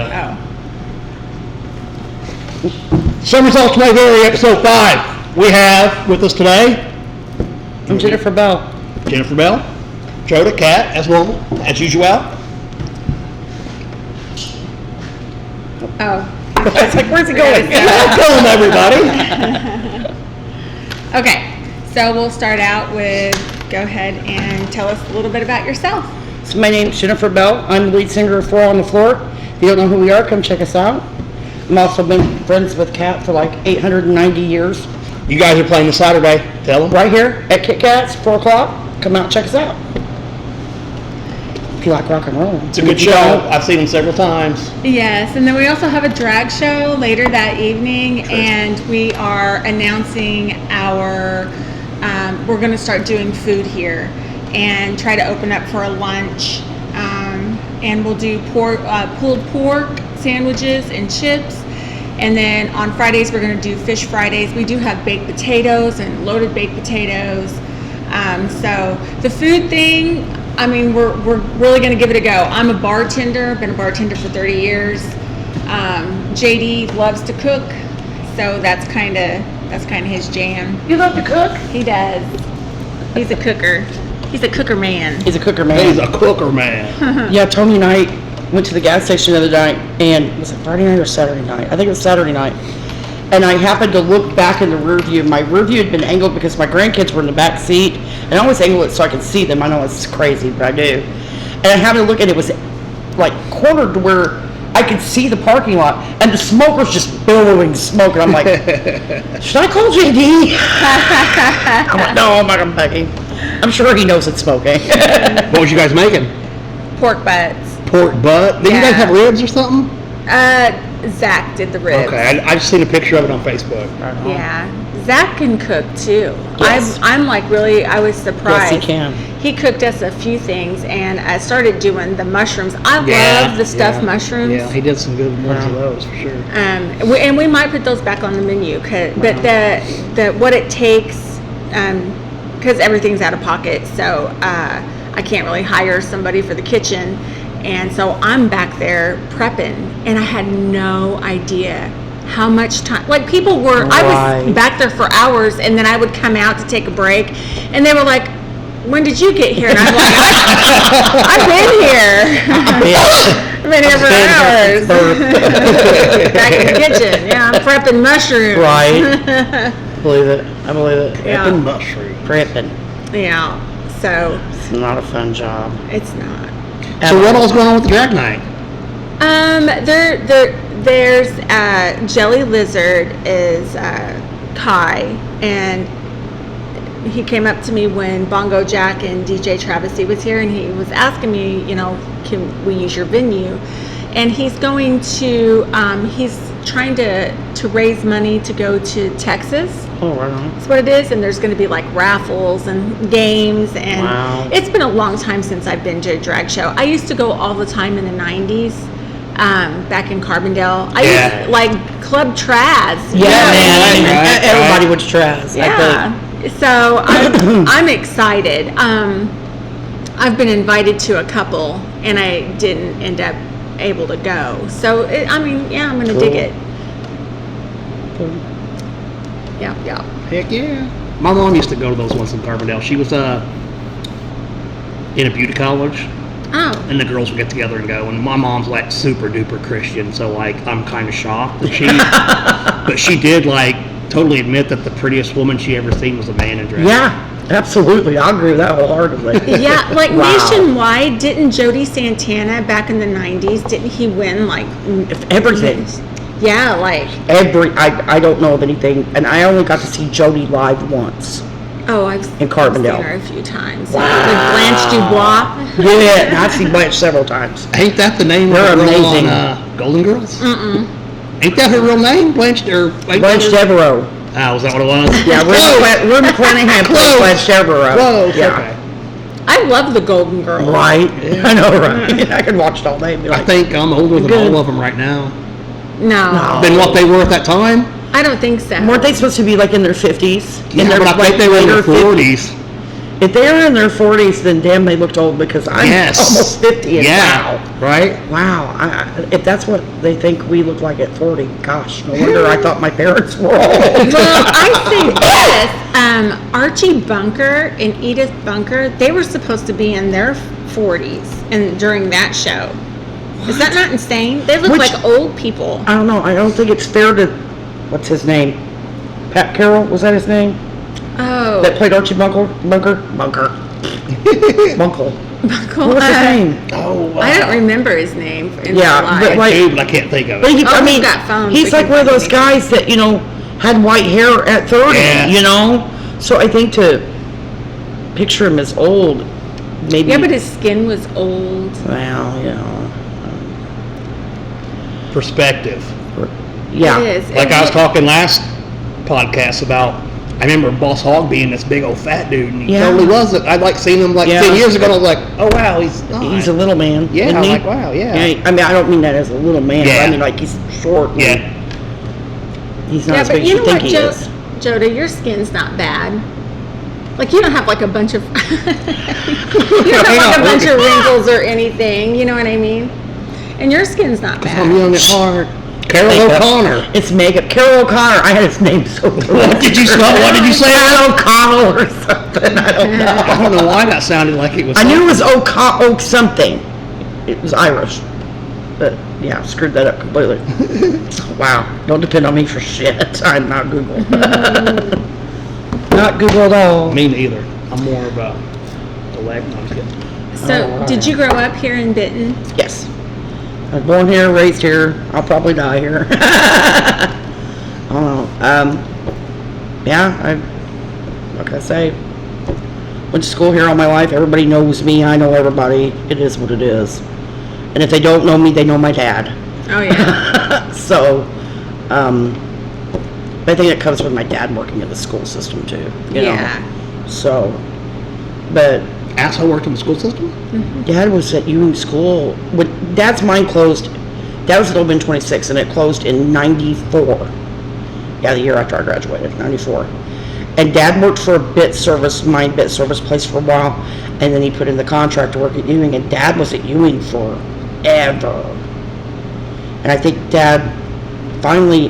but. Oh. Summer's All Tonight Area, episode 5. We have with us today. I'm Jennifer Bell. Jennifer Bell. Joda, Kat, as normal, as usual. Oh. It's like, where's it going? Welcome, everybody. Okay, so we'll start out with, go ahead and tell us a little bit about yourself. So my name's Jennifer Bell. I'm the lead singer of Four on the Floor. If you don't know who we are, come check us out. I'm also been friends with Kat for like 890 years. You guys are playing this Saturday. Tell them. Right here at Kit Kat's, 4 o'clock. Come out and check us out. If you like rock and roll. It's a good show. I've seen them several times. Yes, and then we also have a drag show later that evening, and we are announcing our, we're going to start doing food here and try to open up for a lunch. And we'll do pulled pork sandwiches and chips. And then on Fridays, we're going to do fish Fridays. We do have baked potatoes and loaded baked potatoes. So the food thing, I mean, we're really going to give it a go. I'm a bartender, been a bartender for 30 years. JD loves to cook, so that's kind of his jam. You love to cook? He does. He's a cooker. He's a cooker man. He's a cooker man. He's a cooker man. Yeah, Tony and I went to the gas station the other night, and was it Friday night or Saturday night? I think it was Saturday night. And I happened to look back in the rear view. My rear view had been angled because my grandkids were in the back seat, and I always angle it so I could see them. I know it's crazy, but I do. And I happened to look, and it was like cornered to where I could see the parking lot, and the smoke was just billowing smoke. And I'm like, should I call JD? I'm like, no, I'm not gonna bug him. I'm sure he knows it's smoking. What was you guys making? Pork butts. Pork butt? Did you guys have ribs or something? Zach did the ribs. Okay, I just seen a picture of it on Facebook. Yeah, Zach can cook too. Yes. I'm like really, I was surprised. Yes, he can. He cooked us a few things, and I started doing the mushrooms. I love the stuffed mushrooms. Yeah, he did some good ones of those for sure. And we might put those back on the menu, but the what it takes, because everything's out of pocket, so I can't really hire somebody for the kitchen. And so I'm back there prepping, and I had no idea how much time, like people were, I was back there for hours, and then I would come out to take a break, and they were like, when did you get here? And I'm like, I've been here. I've been here for hours. Back in the kitchen. Yeah, I'm prepping mushrooms. Right. I believe it. Yeah. Prepping mushrooms. Prepping. Yeah, so. It's not a fun job. It's not. So what all's going on with the drag night? There's Jelly Lizard is Kai, and he came up to me when Bongo Jack and DJ Travesty was here, and he was asking me, can we use your venue? And he's going to, he's trying to raise money to go to Texas. Oh, right on. That's what it is, and there's going to be like raffles and games, and It's been a long time since I've been to a drag show. I used to go all the time in the 90s, back in Carbondale. I used like Club Traz. Everybody was Traz. Yeah. So I'm excited. I've been invited to a couple, and I didn't end up able to go. So I'm going to dig it. Cool. Yeah. Heck yeah. My mom used to go to those ones in Carbondale. She was in a beauty college. Oh. And the girls would get together and go. And my mom's like super duper Christian, so like I'm kind of shocked that but she did like totally admit that the prettiest woman she ever seen was a man in drag. Yeah, absolutely. I agree with that wholeheartedly. Yeah, like nationwide, didn't Jody Santana back in the 90s, didn't he win like everything? Yeah, like I don't know of anything, and I only got to see Jody live once. Oh, I've in Carbondale. seen her a few times. Wow. With Blanche Dubois. Yeah, I've seen Blanche several times. Ain't that the name They're of the girl amazing. on Golden Girls? Ain't that her real name? Blanche Devereaux. Oh, is that what it was? Yeah, we're McClanahan plays Blanche Devereaux. Whoa, yeah. Okay. I love the Golden Girls. Right? Yeah. I know, right? I could watch it all day. I think I'm older than all of them right now. No. Than what they were at that time? I don't think so. Weren't they supposed to be like in their 50s? Yeah, but I think they were in their 40s. If they are in their 40s, then damn, they looked old because I'm almost 50. And Right? Wow. If that's what they think we look like at 40, gosh, no wonder I thought my parents were old. Well, I say this. Archie Bunker and Edith Bunker, they were supposed to be in their 40s and during that show. Is that not insane? They look like old people. I don't know. I don't think it's fair to, what's his name? Pat Carroll, was that his name? Oh. That played Archie Bunker? Bunkle. What was his name? Oh, I don't remember his name in Yeah, real life. but like, but I can't think of but it. he, I we've mean, got phones. he's We like can one of find those it. guys that, had white hair at 30, Yeah. So I think to picture him as old, maybe. Yeah, but his skin was old. Well, Perspective. yeah. It is. Like I was talking last podcast about, I remember Boss Hogg being this big old fat dude, and he totally wasn't. I'd like seen him 10 years ago, and I was like, oh wow, he's not. He's a little man. Yeah, isn't I'm he? like, wow, yeah. I mean, I don't mean that as a little man. Yeah. I mean, like, he's short. And he's not as but big as you you know think what, he is. Joda, your skin's not bad. Like, you don't have like a bunch of you don't have like a bunch of wrinkles or anything. You know what I mean? And your skin's not I'm bad. young at heart. Carol O'Connor. It's makeup. Carol O'Connor. I had his name so What did you say? Carol O'Connell or something. I don't know. I don't know why that sounded like it was. I knew it was Oak something. It was Irish. But yeah, screwed that up completely. Wow. Don't depend on me for shit. I'm not Google. Not Google at all. Me neither. I'm more of a leg. No, I'm just kidding. So, did you grow up here in Benton? Yes. I was born here, raised here. I'll probably die here. I don't know. Like I say, went to school here all my life. Everybody knows me. I know everybody. It is what it is. And if they don't know me, they know my dad. Oh yeah. So, I think it comes with my dad working in the school system too. You know? So, but Asshole worked in the school system? Dad was at Ewing School. When Dad's mine closed, Dad was at Old Ben 26, and it closed in 94. Yeah, the year after I graduated, 94. And Dad worked for a bit service place for a while, and then he put in the contract to work at Ewing, and Dad was at Ewing forever. And I think Dad finally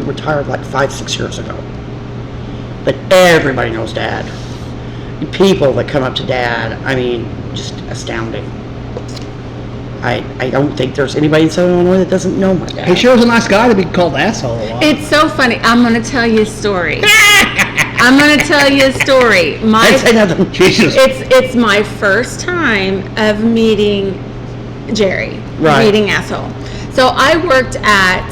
retired like 5-6 years ago. But everybody knows Dad. People that come up to Dad, I mean, just astounding. I don't think there's anybody in Southern Illinois that doesn't know my dad. He sure was a nice guy to be called asshole a lot. It's so funny. I'm going to tell you a story. I'm going to tell you a story. I'd say nothing. Jesus. It's my first time of meeting Jerry, meeting asshole. So I worked at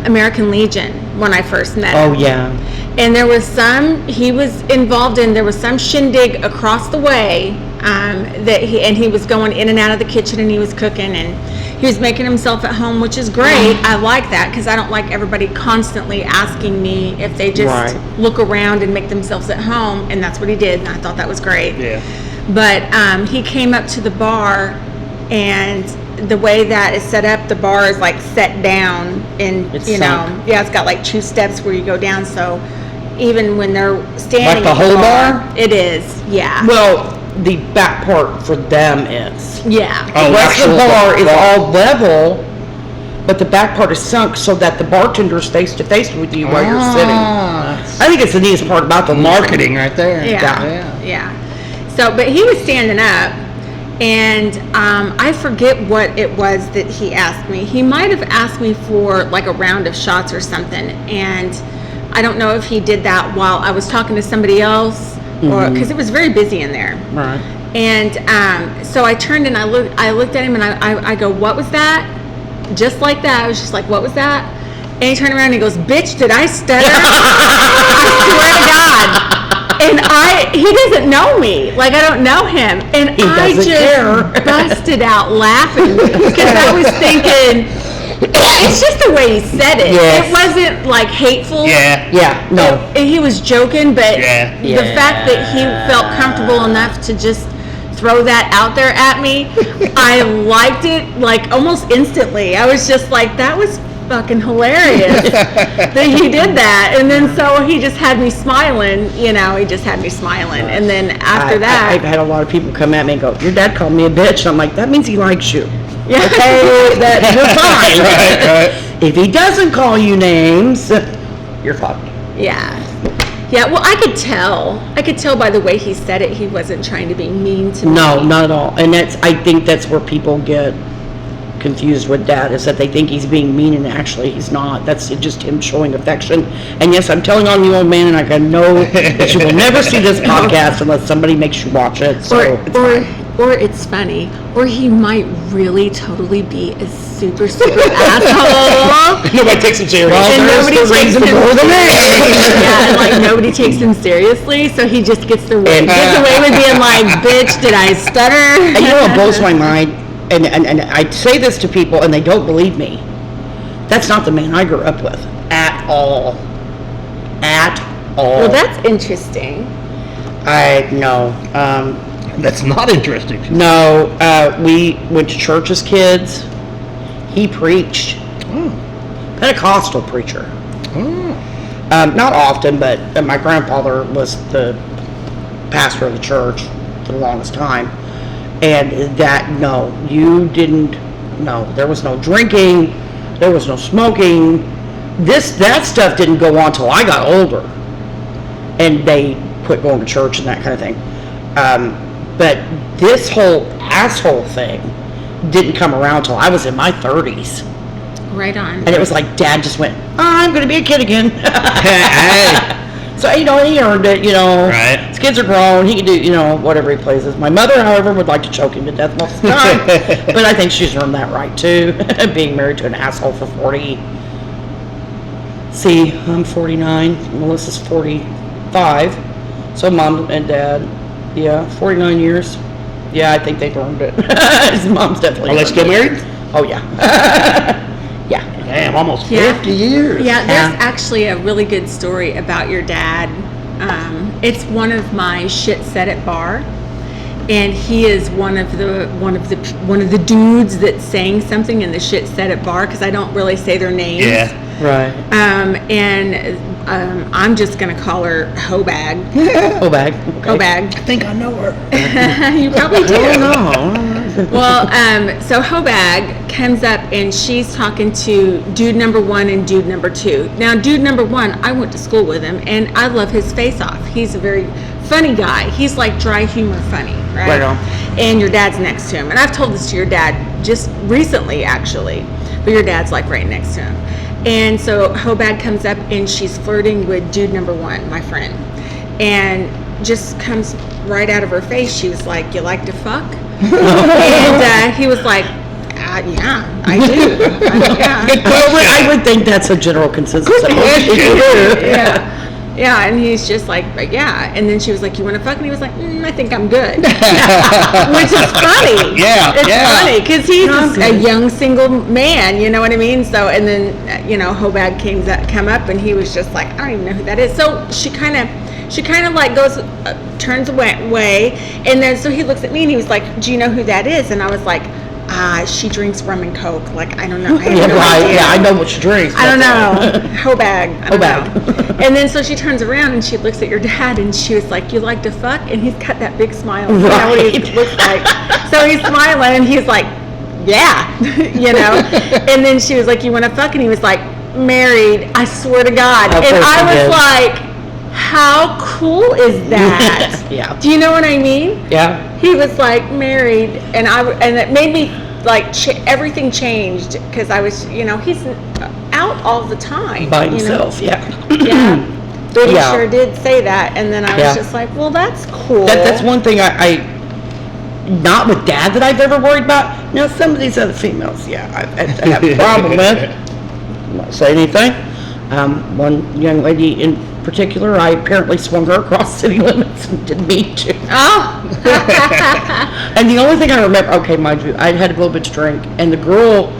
American Legion when I first met him. Oh yeah. And there was he was involved in, there was some shindig across the way he was going in and out of the kitchen, and he was cooking, and he was making himself at home, which is great. I like that because I don't like everybody constantly asking me if they just look around and make themselves at home, and that's what he did, and I thought that was great. Yeah. But he came up to the bar, and the way that is set up, the bar is like set down, and It's it's got like 2 steps where you go down, so even when they're standing Like the at whole bar? it is, yeah. Well, the back part for them is. Yeah. Oh, The rest of the actual bar is all level, but the back part is sunk so that the bartender's face to face with you while you're sitting. I think it's the neatest part about the Marketing right there. Yeah. So, but he was standing up, and I forget what it was that he asked me. He might have asked me for like a round of shots or something, and I don't know if he did that while I was talking to somebody else, or because it was very busy in there. Right. And so I turned and I looked at him, and I go, "What was that?" Just like that. I was just like, "What was that?" And he turned around and he goes, "Bitch, did I stutter?" I swear to God. And he doesn't know me. Like, I don't know him. And I just busted out laughing because I was thinking, it's just the way he said it. Yes. It wasn't like hateful. Yeah, no. He was joking, but Yeah. the fact that he felt comfortable enough to just throw that out there at me, I liked it like almost instantly. I was just like, that was fucking hilarious that he did that. And then so he just had me smiling, he just had me smiling. And then after that. I've had a lot of people come at me and go, your dad called me a bitch. I'm like, that means he likes you. Yeah. Okay, you're fine. Right. If he doesn't call you names, you're fucked. Yeah. Yeah, well, I could tell by the way he said it, he wasn't trying to be mean to me. No, not at all. And I think that's where people get confused with Dad, is that they think he's being mean and actually he's not. That's just him showing affection. And yes, I'm telling on you, old man, and I can know that you will never see this podcast unless somebody makes you watch it. So or it's funny, or he might really totally be a super asshole. Nobody takes him seriously. And there's nobody the takes reason him for the name. Yeah, and like nobody takes him seriously, so he just gets away with being like, bitch, did I stutter? And you know what blows my mind? And I say this to people and they don't believe me. That's not the man I grew up with. At all. At all. Well, that's interesting. I know. That's not interesting. No, we went to church as kids. He preached. Pentecostal preacher. Not often, but my grandfather was the pastor of the church for the longest time. And there was no drinking, there was no smoking. That stuff didn't go on till I got older. And they quit going to church and that kind of thing. But this whole asshole thing didn't come around till I was in my 30s. Right on. And it was like Dad just went, I'm going to be a kid again. Hey. So, he earned it, Right. His kids are grown. He can do, whatever he pleases. My mother, however, would like to choke him to death most of the time. But I think she's earned that right, too. Being married to an asshole for 40. See, I'm 49. Melissa's 45. So Mom and Dad, 49 years. Yeah, I think they've earned it. His mom's definitely Are they still married? Oh, yeah. Yeah. Damn, almost 50 years. Yeah, there's actually a really good story about your dad. It's one of my shit said at bar, and he is one of the dudes that sang something in the shit said at bar, because I don't really say their names. Yeah. Right. I'm just gonna call her Hobag. Hobag. Okay. Hobag. I think I know her. You probably do. I don't know. Well, so Hobag comes up and she's talking to dude number 1 and dude number 2. Now, dude number 1, I went to school with him, and I love his face off. He's a very funny guy. He's like dry humor funny, right? Right on. And your dad's next to him. And I've told this to your dad just recently, actually, but your dad's like right next to him. And so Hobag comes up and she's flirting with dude number 1, my friend, and just comes right out of her face. She was like, "You like to fuck?" And he was like, "Yeah, I do." I would think that's a general consensus. Yeah, and he's just like, "Yeah." And then she was like, "You want to fuck?" And he was like, "I think I'm good." Which is funny. Yeah, it's yeah. funny because he's a young single man. You know what I mean? So, and then Hobag come up, and he was just like, "I don't even know who that is." So she kind of like goes, turns away, and then so he looks at me and he was like, "Do you know who that is?" And I was like, she drinks rum and coke. Like, I don't know. I have no idea. Yeah, I know what she drinks. I don't know. Hobag. I don't Hobag. know. And then so she turns around and she looks at your dad and she was like, "You like to fuck?" And he's got that big smile. You know what he looks like. So he's smiling and he's like, "Yeah," And then she was like, "You want to fuck?" And he was like, "Married, I swear to God." Of And course I he was did. like, how cool is that? Yeah. Do you know what I mean? Yeah. He was like married, and it made me like everything changed because I was, he's out all the time By himself, yeah. Yeah, but he Yeah. sure did say that, and then I was just like, well, that's cool. That's one thing I not with Dad that I've ever worried about. Now, some of these other females, I have a problem with. I'm not saying anything. One young lady in particular, I apparently swung her across city limits and didn't mean to. Oh. And the only thing I remember, okay, mind you, I had a little bit to drink, and the girl,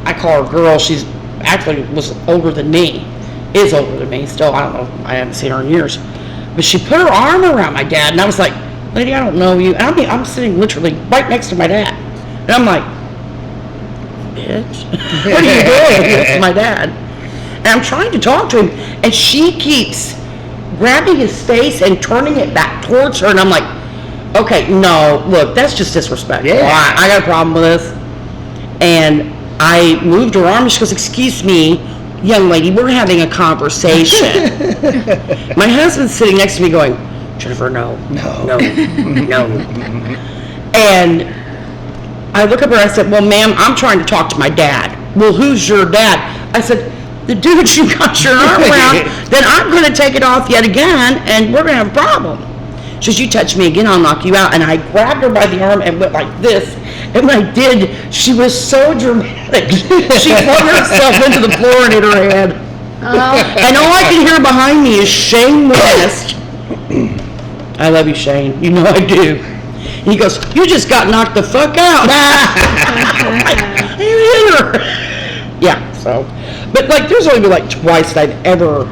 I call her girl, she's actually was older than me, is older than me still, I don't know, I haven't seen her in years, but she put her arm around my dad, and I was like, "Lady, I don't know you," and I'm sitting literally right next to my dad, and I'm like, bitch. What are you doing? It's my dad. And I'm trying to talk to him, and she keeps grabbing his face and turning it back towards her, and I'm like, okay, no, look, that's just disrespectful. Yeah. I got a problem with this. And I moved her arm, and she goes, excuse me, young lady, we're having a conversation. My husband's sitting next to me going, Jennifer, no. And I look up at her, I said, well, ma'am, I'm trying to talk to my dad. Well, who's your dad? I said, the dude you got your arm around, then I'm going to take it off yet again, and we're going to have a problem. She says, you touch me again, I'll knock you out. And I grabbed her by the arm and went like this. And when I did, she was so dramatic. She flung herself into the floor and hit her head. And all I could hear behind me is Shane West. I love you, Shane. You know I do. And he goes, you just got knocked the fuck out. You hit her. Yeah, so. But like, there's only been like twice that I've ever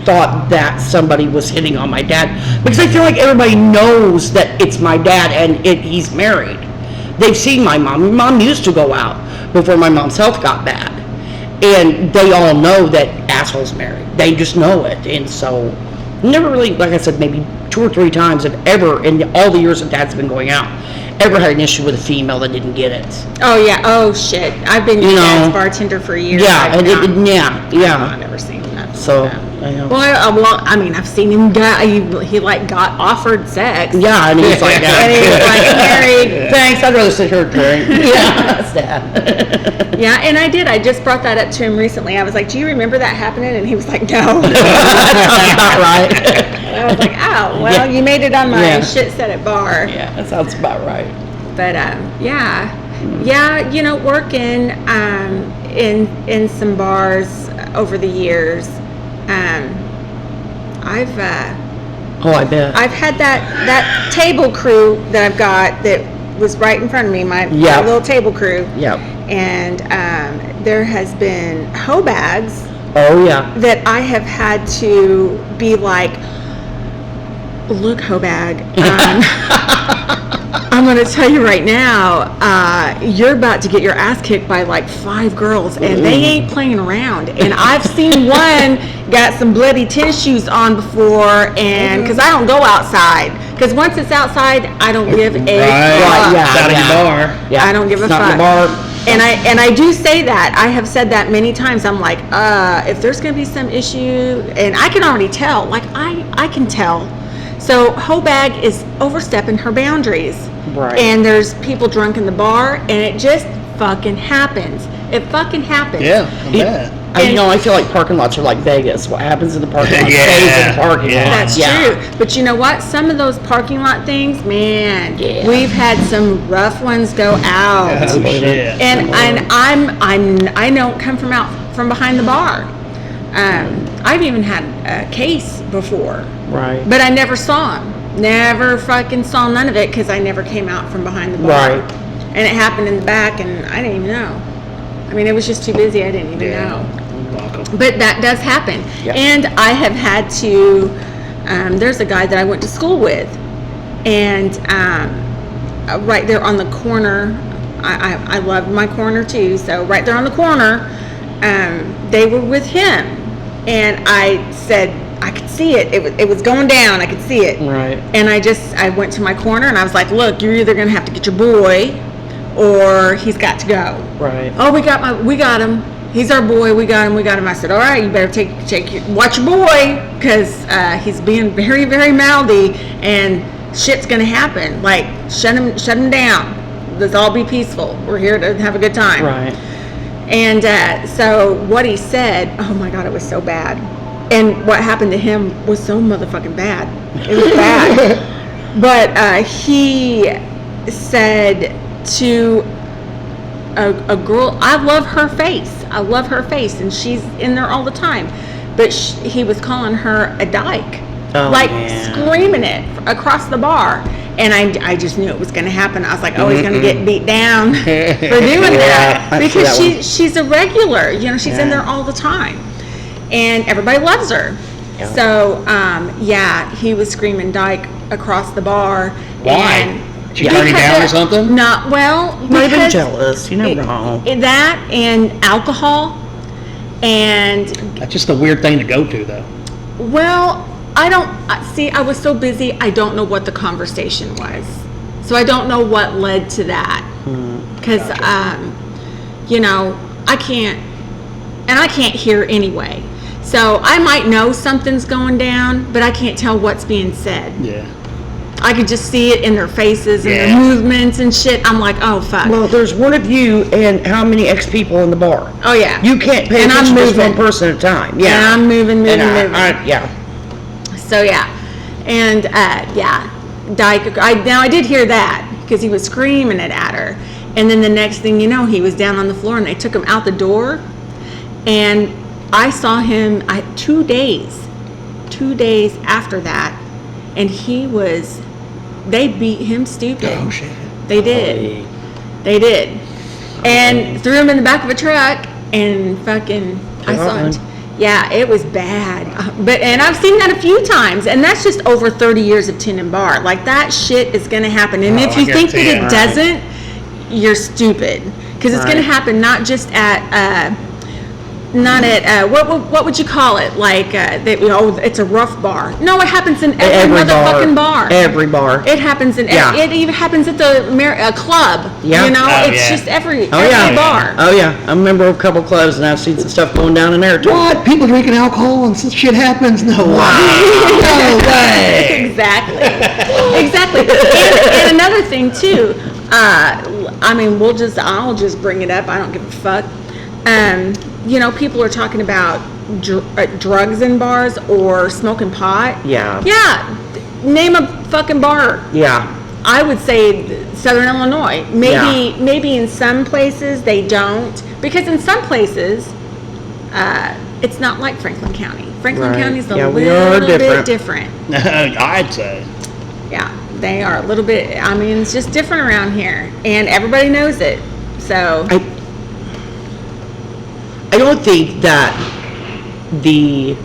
thought that somebody was hitting on my dad, because I feel like everybody knows that it's my dad and he's married. They've seen my mom. My mom used to go out before my mom's health got bad, and they all know that asshole's married. They just know it. And so never really, like I said, maybe 2 or 3 times have ever, in all the years that Dad's been going out, ever had an issue with a female that didn't get it. Oh yeah. Oh shit. I've been your dad's bartender for years. Yeah, I've yeah. never seen that. So I know. Well, I mean, I've seen him. He like got offered sex. Yeah, and he's like, and he was like married. Thanks, I'd rather sit here and drink. Yeah, that's Dad. Yeah, and I did. I just brought that up to him recently. I was like, do you remember that happening? And he was like, no. That sounds about right. And I was like, oh, well, you made it on my shit set at bar. Yeah, that sounds about right. But working in some bars over the years, I bet. I've had that table crew that I've got that was right in front of me, my little table crew. Yep. And there has been hoe bags. Oh yeah. That I have had to be like, look, hoe bag. I'm going to tell you right now, you're about to get your ass kicked by like 5 girls, and they ain't playing around. And I've seen one got some bloody tissues on before, and because I don't go outside, because once it's outside, I don't give a fuck. It's out of your bar. Yeah, I don't give a fuck. And I do say that. I have said that many times. I'm like, if there's going to be some issue, and I can already tell. Like I can tell. So hoe bag is overstepping her boundaries. Right. And there's people drunk in the bar, and it just fucking happens. It fucking happens. Yeah, I bet. I feel like parking lots are like Vegas. What happens in the parking lot stays in the parking lot. That's true. But you know what? Some of those parking lot things, man, we've had some rough ones go out. Oh, shit. And I don't come from behind the bar. I've even had a case before. Right. But I never saw him. Never fucking saw none of it because I never came out from behind the bar. Right. And it happened in the back, and I didn't even know. I mean, it was just too busy. I didn't even know. But that does happen. Yep. And I have had to, there's a guy that I went to school with, and right there on the corner, I love my corner too, so right there on the corner, they were with him, and I said, I could see it. It was going down. I could see it. Right. And I went to my corner, and I was like, look, you're either going to have to get your boy, or he's got to go. Right. Oh, we got him. He's our boy. We got him. I said, all right, you better watch your boy, because he's being very, very mouthy, and shit's gonna happen. Like, shut him down. Let's all be peaceful. We're here to have a good time. Right. And so what he said, oh my God, it was so bad. And what happened to him was so motherfucking bad. It was bad. But he said to a girl, I love her face, and she's in there all the time. But he was calling her a dyke, screaming it across the bar. And I just knew it was going to happen. I was like, oh, he's going to get beat down for doing that, because she's a regular. She's in there all the time, and everybody loves her. Yeah. So he was screaming dyke across the bar. Why? And She turned him down or something? Not well. Might have been because jealous. You never know. That and alcohol, and That's just a weird thing to go to, though. well, I don't see. I was so busy. I don't know what the conversation was, so I don't know what led to that. Because you know, I can't hear anyway. So I might know something's going down, but I can't tell what's being said. Yeah. I could just see it in their faces and Yeah. their movements and shit. I'm like, oh fuck. Well, there's one of you and how many ex-people in the bar? Oh yeah. You can't pay And I'm attention to just moving. one person at a time. And Yeah. I'm moving. Yeah. So yeah, and yeah, Dyke. I did hear that because he was screaming it at her, and then the next thing you know, he was down on the floor, and they took him out the door, and I saw him 2 days after that, and they beat him stupid. Oh, shit. They did. They did. And threw him in the back of a truck and fucking, I saw it. Yeah, it was bad. And I've seen that a few times, and that's just over 30 years of tin and bar. Like, that shit is going to happen. And if you think that it doesn't, you're stupid. Because it's going to happen not just at, what would you call it? Like, it's a rough bar. No, it happens in every motherfucking bar. Every bar. It happens in, it even happens at the club. Yeah. You know, Oh, it's yeah. just every yeah. bar. Oh yeah, I'm a member of a couple clubs, and I've seen some stuff going down in there too. What? People drinking alcohol and some shit happens? No way. No way. Exactly. And another thing too, I mean, I'll just bring it up. I don't give a fuck. You know, people are talking about drugs in bars or smoking pot. Yeah. Yeah. Name a fucking bar. Yeah. I would say Southern Illinois. Maybe in some places they don't, because in some places it's not like Franklin County. Franklin County's a little bit different. I'd say. Yeah, they are a little bit. I mean, it's just different around here, and everybody knows it. So I don't think that the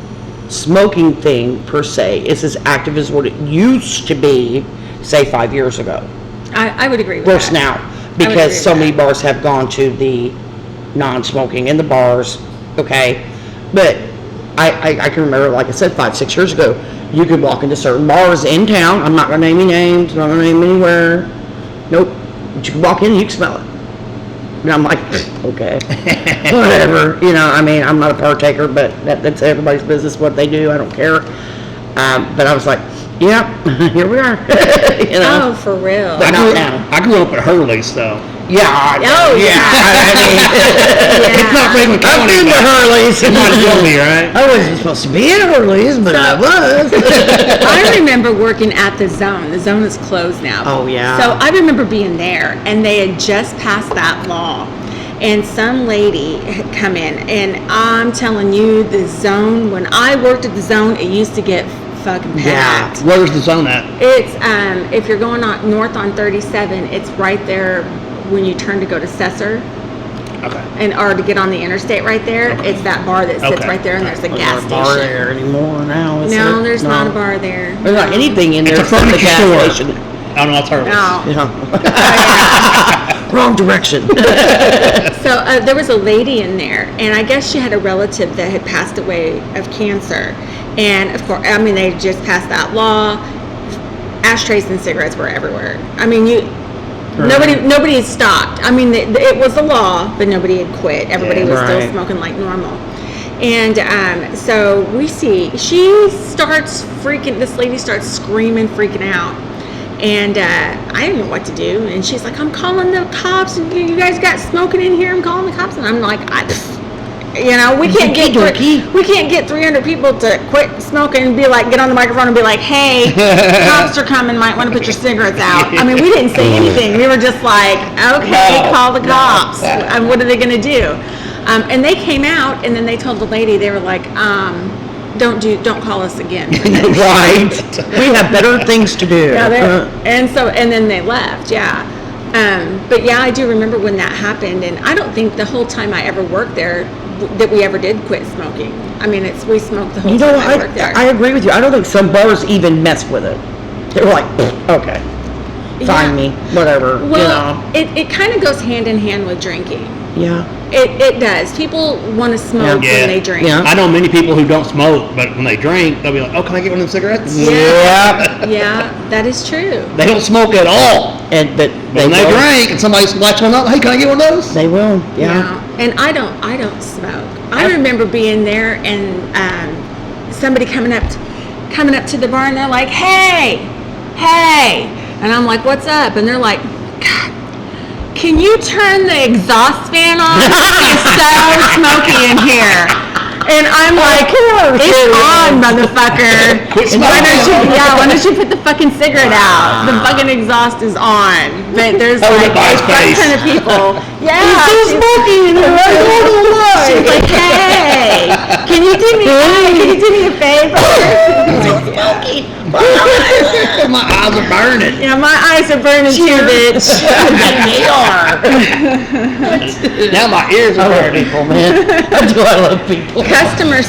smoking thing per se is as active as what it used to be, say 5 years ago. I would agree with Worse that. now, because so many bars have gone to the non-smoking in the bars. Okay, but I can remember, like I said, 5-6 years ago, you could walk into certain bars in town. I'm not gonna name any names. I'm not gonna name anywhere. Nope. But you can walk in and you can smell it. And I'm like, okay, whatever. You know, I mean, I'm not a partaker, but that's everybody's business what they do. I don't care. But I was like, yeah, here we are. You know? Oh, for real. But not now. I grew up at Hurley's, though. Yeah. Oh, yeah. I mean, It's not Franklin I've County. been to Hurley's. It might as well be, right? I wasn't supposed to be at Hurley's, but I was. I remember working at the Zone. The Zone is closed now. Oh, yeah. So I remember being there, and they had just passed that law. And some lady had come in, and I'm telling you, the Zone, when I worked at the Zone, it used to get fucking packed. Where's the zone at? It's, if you're going on north on 37, it's right there when you turn to go to Cesar. Okay. Or to get on the interstate right there. Okay. It's that bar that sits Okay. right there, and there's a gas There's not a bar station. there anymore now, is No, there? there's not a bar there. There's not anything in there It's a except the furniture gas store. station. Oh, no, that's Hurley's. No. Yeah. Wrong direction. So there was a lady in there, and I guess she had a relative that had passed away of cancer. And of course, I mean, they just passed that law. Ashtrays and cigarettes were everywhere. I mean, nobody had stopped. I mean, it was a law, but nobody had quit. Everybody was still smoking like normal. And so we see, this lady starts screaming, freaking out. And I didn't know what to do. And she's like, I'm calling the cops. And you guys got smoking in here. I'm calling the cops. And I'm like, we can't get 300 people to quit smoking and be like, get on the microphone and be like, hey, cops are coming. Might want to put your cigarettes out. I mean, we didn't say anything. We were just like, okay, call the cops. And what are they going to do? And they came out, and then they told the lady, they were like, don't call us again. Right. We have better things to do. Yeah, and then they left. Yeah. But yeah, I do remember when that happened, and I don't think the whole time I ever worked there that we ever did quit smoking. I mean, we smoked the whole time I worked there. I agree with you. I don't think some bars even mess with it. They were like, okay. find me, whatever. Well, it kind of goes hand in hand with drinking. Yeah. It does. People want to smoke Yeah. when they drink. Yeah. I know many people who don't smoke, but when they drink, they'll be like, "Oh, can I get one of them cigarettes?" Yeah. Yeah, that is true. They don't smoke at all. But When they will. drink and somebody lights one up, "Hey, can I get one of those?" They will. Yeah. And I don't smoke. I remember being there and somebody coming up to the bar and they're like, "Hey, and I'm like, "What's up?" And they're like, "God, can you turn the exhaust fan on? It's so smoky in here." And I'm like, "It's on, motherfucker. Why don't you put the fucking cigarette out? The fucking exhaust is on." But there's like a ton of people. Yeah. It's so smoky in here. I don't know why. She's like, "Hey, can you do me a favor?" My eyes are burning. Yeah, my eyes are burning too, bitch. They are. Now my ears I are love burning. people, man. I love people. Customer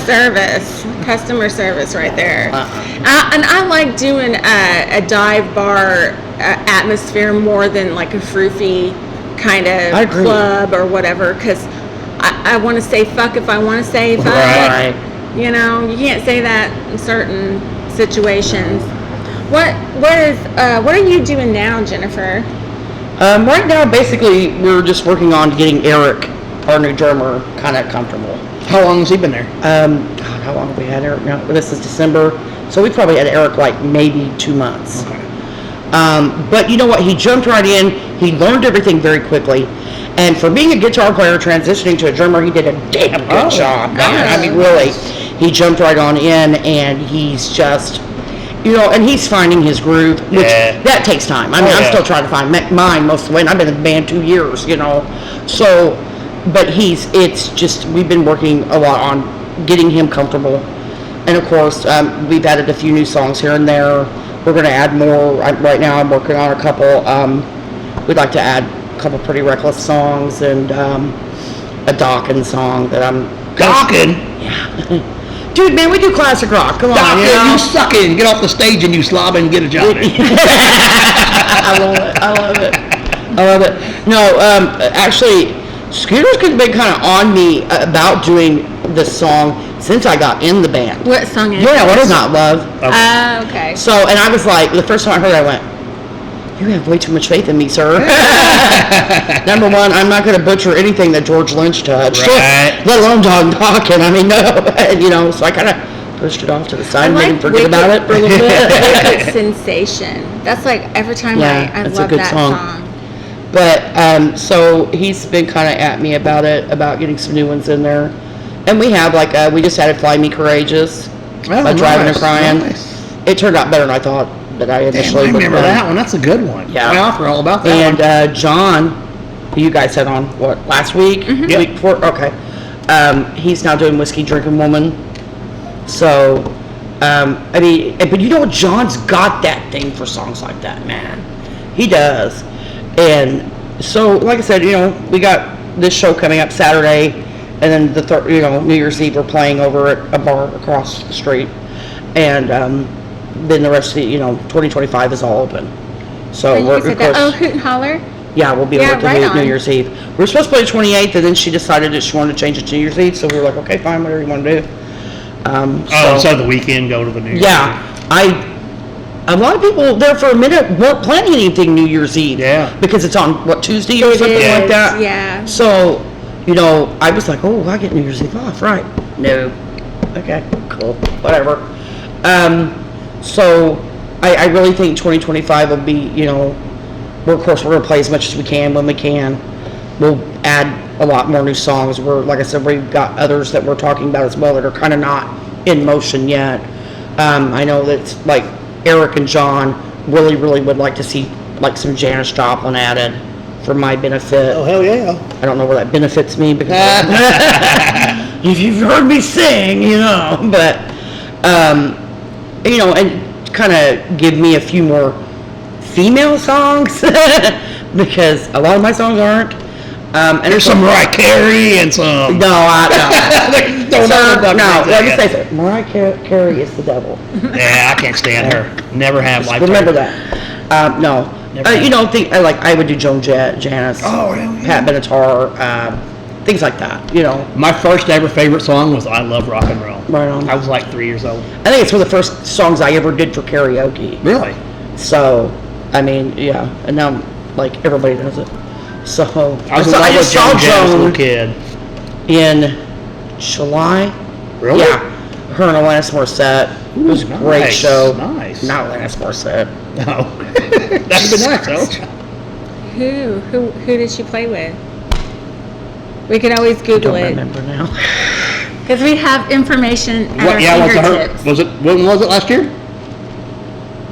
service right there. And I like doing a dive bar atmosphere more than like a froofy kind I of agree. club or whatever, because I want to say fuck if I want to say fuck. Right. You know, you can't say that in certain situations. What are you doing now, Jennifer? Right now, basically, we're just working on getting Eric, our new drummer, kind of comfortable. How long has he been there? God, how long have we had Eric now? This is December, so we probably had Eric like maybe 2 months. Okay. But you know what? He jumped right in. He learned everything very quickly. And for being a guitar player transitioning to a drummer, he did a damn good job. Man. I mean, really, he jumped right on in, and he's just, and he's finding his groove, which that takes time. I mean, I'm still trying to find mine most of the way, and I've been in the band 2 years, So, but we've been working a lot on getting him comfortable. And of course, we've added a few new songs here and there. We're going to add more. Right now, I'm working on a couple. We'd like to add a couple Pretty Reckless songs and a Dawkins song that I'm... Dawkins? Yeah. Dude, man, we do classic rock. Come on, Dawkins, you sucking. Get off the stage and you slob and get a job. I love it. No, actually, Scooter's been kind of on me about doing this song since I got in the band. What song is it? Yeah, What Is Not Love? Okay. So, and I was like, the first time I heard it, I went, "You have way too much faith in me, sir." Number one, I'm not going to butcher anything that George Lynch touched, Right. let alone talking. I mean, no, so I kind of pushed it off to the side and made him forget about it for a little bit. Wicked Sensation. That's like every time I that's a love good that song. But, so he's been kind of at me about it, about getting some new ones in there. And we have, we just had Fly Me Courageous by Driving and Crying. Nice. It turned out better than I thought that I initially I remember that one. That's a good one. Yeah. I offer all about that And one. John, who you guys had on, last week? Mm-hmm. The week before? Okay. He's now doing Whiskey Drinking Woman. So, but John's got that thing for songs like that, man. He does. And so, like I said, we got this show coming up Saturday, and then New Year's Eve we're playing over at a bar across the street. And then the rest of 2025 is all open. So we're, of course, Hoot and Holler? yeah, we'll be able to right do on. New Year's Eve. We were supposed to play the 28th, and then she decided that she wanted to change it to New Year's Eve, so we were like, okay, fine, whatever you want to do. So the weekend, go to the New Year's Yeah, a lot of people there for a minute weren't planning anything New Year's Eve. Yeah. Because it's on, Tuesday or something is, like that? yeah. So, I was like, oh, I get New Year's Eve off, right? No. Okay, cool, whatever. So, I really think 2025 will be, of course, we're going to play as much as we can when we can. We'll add a lot more new songs. Like I said, we've got others that we're talking about as well that are kind of not in motion yet. I know that Eric and John really, really would like to see some Janis Joplin added for my benefit. Oh, hell yeah. I don't know where that benefits me because if you've heard me sing, but and kind of give me a few more female songs because a lot of my songs aren't. And There's some Mariah Carey and some... No, I Don't know about let me say so. Mariah Carey is the devil. Yeah, I can't stand her. Never have. Just remember that. No. Never Like I would do Joan Jett, Janice, Oh, really? Pat Benatar, things like that. My first ever favorite song was "I Love Rock and Roll." Right on. I was like 3 years old. I think it's one of the first songs I ever did for karaoke. Really? So, I mean, yeah, and now like everybody does it. So I was in love with Joan Jett as a little kid. in July. Really? Yeah, her and Alanis Morissette. It was a great nice, show. nice. Not Alanis Morissette. No. That'd be nice, though. Who did she play with? We can always Google Don't it remember now. because we have information at our Was fingertips. when was it last year?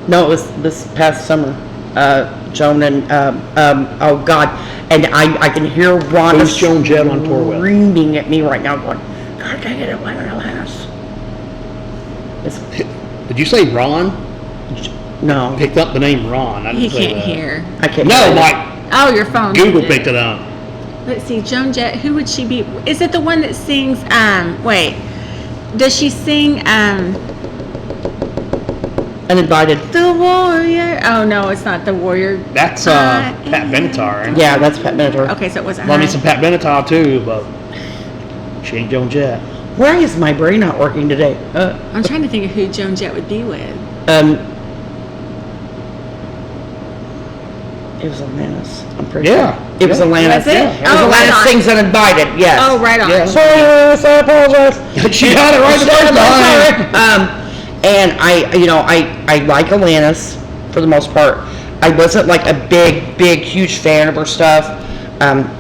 No, it was this past summer. Joan and oh God, and I can hear Rhonda Who's Joan Jett on tour with? screaming at me right now, going, "God dang it, Alanis." Did you say Ron? No, Picked up the name Ron. I didn't He say can't that. hear. I can't. No, hear it. like Oh, your phone. Google did. picked it up. Let's see, Joan Jett. Who would she be? Is it the one that sings? Wait, does she sing? Uninvited. The Warrior. Oh no, it's not the Warrior. That's Pat Benatar. Right? Yeah, that's Pat Benatar. Okay, so it wasn't Love her. me some Pat Benatar too, but she ain't Joan Jett. Why is my brain not working today? I'm trying to think of who Joan Jett would be with. It was Alanis. I'm pretty Yeah. sure. It was Alanis. Was it? Yeah. It was Oh, right Alanis on. sings Uninvited. Yes. Oh, right on. Yeah. Sorry, I apologize. She got it right the first time. And I like Alanis for the most part. I wasn't like a big, huge fan of her stuff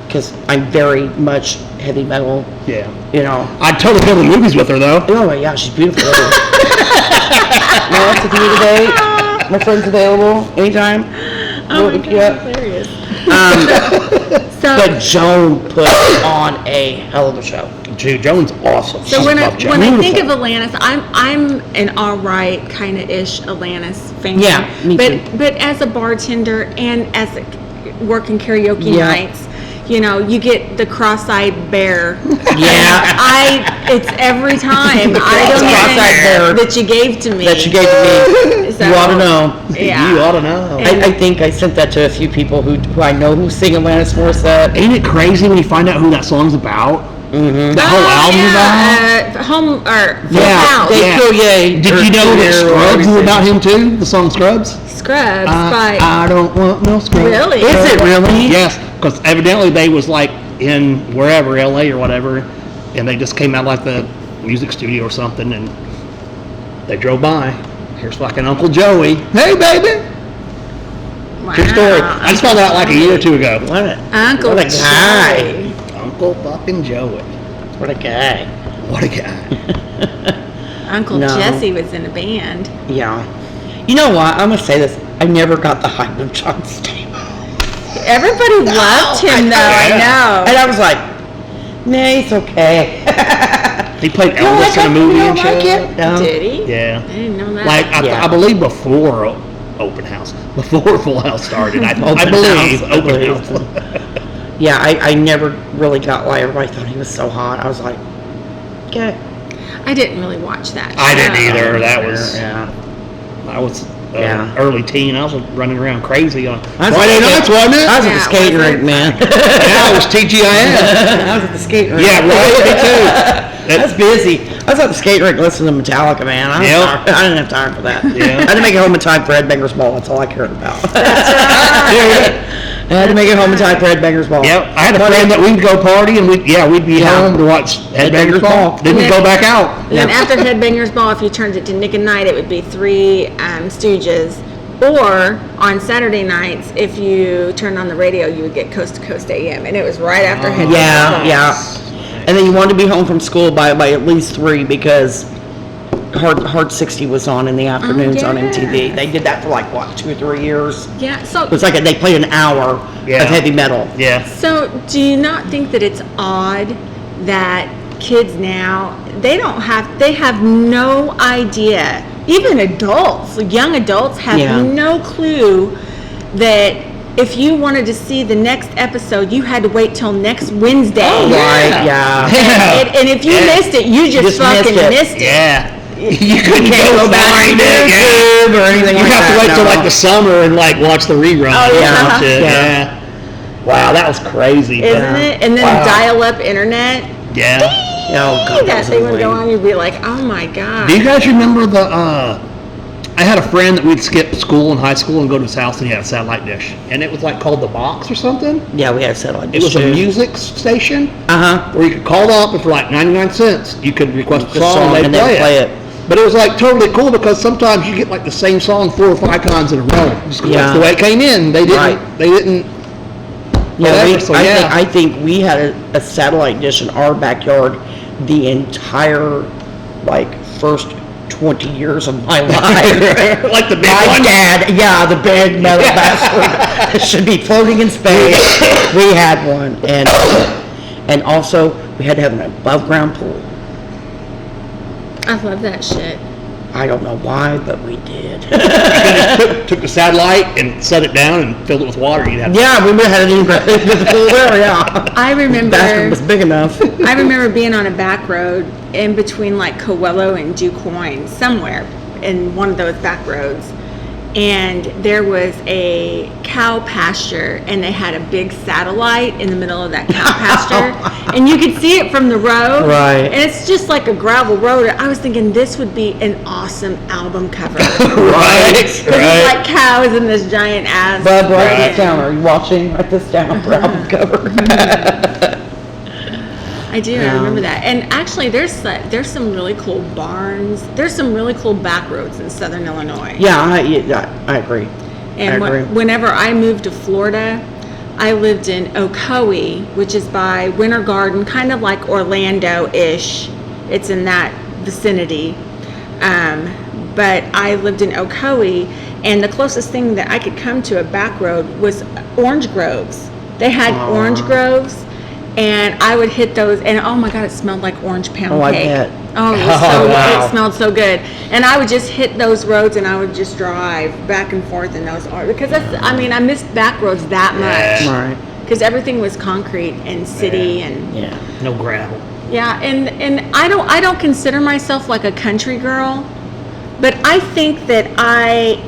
because I'm very much heavy metal. Yeah. I'd I'd totally go to the movies with her though. Oh my gosh, she's beautiful. What's with you today? My friend's available anytime. Oh We'll my hook you God, up. hilarious. But So, Joan put on a hell of a show. Joan's awesome. so I when I love Joan. when I think of Alanis, I'm an all right kind of ish Alanis fan. Yeah, me too. But as a bartender and as a working karaoke Yeah. nights, you get the cross-eyed bear. Yeah. It's every time. I don't cross-eyed bear. even that you gave to me. That you gave to me. So, You ought to know. Yeah. You ought to know. And- I think I sent that to a few people who I know who sing Alanis Morissette. Ain't it crazy when you find out who that song's about? Mm-hmm. The whole album's about? Home or Full Yeah, House. yeah. Did you know that Scrubs is about him too? The song Scrubs? Scrubs, but I don't want no Scrubs. Really? Is it really? Yes, because evidently they was like in wherever, LA or whatever, and they just came out like the music studio or something, and they drove by. Here's fucking Uncle Joey. Hey, baby. wow. True story. I just found out like a year or two ago. What Uncle What a guy. Joey. Uncle fucking Joey. What a guy. What a guy. Uncle No. Jesse was in a band. Yeah. You know what? I'm going to say this. I never got the hype of John Stamos. Everybody loved him, though. I know. And I was like, nah, it's okay. He played You don't Elvis in a movie and like shit. it? No. Did he? Yeah. I didn't know that. Like Yeah. I believe before Open House, before Full House started, I Open believe House, Open I House. Yeah, I never really got why everybody thought he was so hot. I was like, okay. I didn't really watch that. I didn't show. either. That was Yeah. I was Yeah. early teen. I was running around crazy on I was Friday at the- nights, wasn't it? I was at Yeah, the skating was it? rink, man. Yeah, it was TGIF. I was at the skating rink. Yeah, right. Me too. I was busy. I was at the skate rink listening to Metallica, man. I didn't have time for that. Yeah. I had to make it home in time for Headbangers Ball. That's all I cared about. Yeah. I had to make it home in time for Headbangers Ball. Yep, I had a friend that we'd go party and we'd be Yeah. home to watch Headbangers Ball. Then we'd Yeah. go back out. And then after Headbangers Ball, if you turned it to Nick and Night, it would be Three Stooges. Or on Saturday nights, if you turned on the radio, you would get Coast to Coast AM, and it was right after Headbangers Ball. Yeah. And then you wanted to be home from school by at least 3 because Hard 60 was on in the afternoons on MTV. yes. They did that for like, what, 2 or 3 years? Yeah. So It was like they played an hour Yeah. of heavy metal. Yeah. So, do you not think that it's odd that kids now, they have no idea, even adults, young adults have Yeah. no clue that if you wanted to see the next episode, you had to wait till next Wednesday. Right, yeah. And if you Yeah. missed it, you just Just fucking missed it. missed it. Yeah. You couldn't can't go go back find to it. YouTube or anything You like have that. to wait till no. like the summer and like watch the rerun. Oh, yeah. Watch it, Yeah. yeah. Wow, that was crazy. Isn't it? And then Wow. dial-up internet. Yeah. Oh, God, That was thing would go annoying. on, you'd be like, oh my god. Do you guys remember I had a friend that we'd skip school in high school and go to his house and he had a satellite dish. And it was like called The Box or something. Yeah, we had satellite It was a dish, too. music station Uh-huh. where you could call up and for like 99 cents you could request a The song, song, and and they'd they'd play play it. But it was like totally cool because sometimes you get like the same song 4 or 5 times in a row. Just 'cause Yeah. that's the way it came in. They didn't. Right. They didn't. Yeah, whatever, so yeah. I think we had a satellite dish in our backyard the entire, like, first 20 years of my life. Like the big My one. dad, yeah, the big metal bastard should be floating in space. We had one, and also we had to have an above ground pool. I love that shit. I don't know why, but we did. You just took the satellite and set it down and filled it with water. You'd have Yeah, we would have had it in the pool there. Yeah, I bastard was remember big enough. I remember being on a back road in between like Coelho and DuQuoin, somewhere in one of those back roads. And there was a cow pasture, and they had a big satellite in the middle of that cow pasture, and you could see it from the road. Right. And it's just like a gravel road. I was thinking this would be an awesome album cover. right. Because it's like cows in this giant ass. Bub, write Right. this down. Are you watching? Write this down for album cover. I do. I remember that. And actually, there's some really cool barns. There's some really cool back roads in Southern Illinois. Yeah, I agree. And I agree. whenever I moved to Florida, I lived in Ocoee, which is by Winter Garden, kind of like Orlando-ish. It's in that vicinity. But I lived in Ocoee, and the closest thing that I could come to a back road was orange groves. They had orange groves, and I would hit those, and oh my God, it smelled like orange pound Oh, I cake. bet. Oh, it was Oh, wow. it smelled so good. And I would just hit those roads, and I would just drive back and forth in those, because I missed back roads that much. Right. Because everything was concrete and city and Yeah. no gravel. yeah, and I don't consider myself like a country girl, but I think that I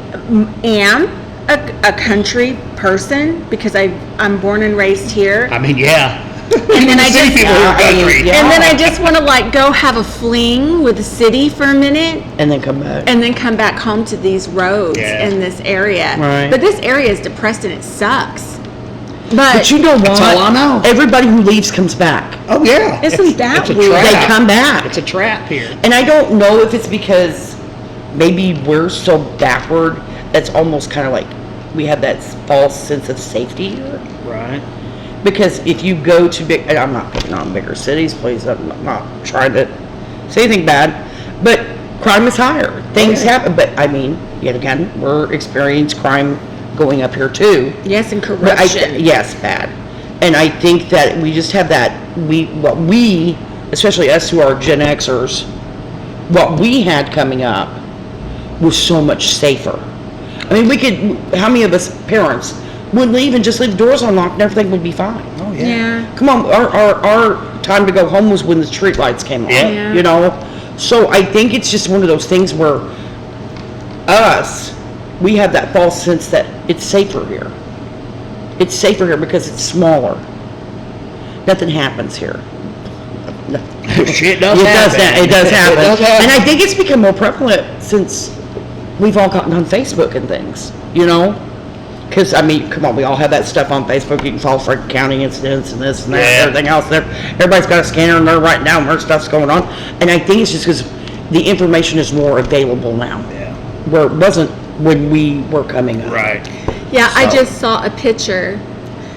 am a country person because I'm born and raised here. I mean, yeah. And then I City just people are country. yeah. and then I just want to like go have a fling with the city for a minute And then come back. and then come back home to these roads Yeah. in this area. Right. But this area is depressed and it sucks. But you know what? That's all I know. Everybody who leaves comes back. Oh yeah. Isn't that it's a weird? trap. They come back. It's a trap here. And I don't know if it's because maybe we're so backward that's almost kind of like we have that false sense of safety here. Right. Because if you go to big, and I'm not picking on bigger cities, please, I'm not trying to say anything bad, but crime is higher. Things happen, but I mean, yet again, we're experiencing crime going up here too. yes, and But corruption. yes, bad. And I think that we just have that, we, especially us who are Gen Xers, what we had coming up was so much safer. I mean, we could, how many of us parents would leave and just leave the doors unlocked and everything would be fine? Oh Yeah. Come on, our time to go home was when the street lights came on, Yeah. you know? So I think it's just one of those things where we have that false sense that it's safer here. It's safer here because it's smaller. Nothing happens here. Shit does It happen. It does happen. It does happen. And I think it's become more prevalent since we've all gotten on Facebook and things, you know? Because, I mean, come on, we all have that stuff on Facebook. You can follow Franklin County incidents and this and that and Yeah. everything else. Everybody's got a scanner and they're writing down where stuff's going on. And I think it's just because the information is more available now. Yeah. Where it wasn't when we were coming up. Right. Yeah, I So- just saw a picture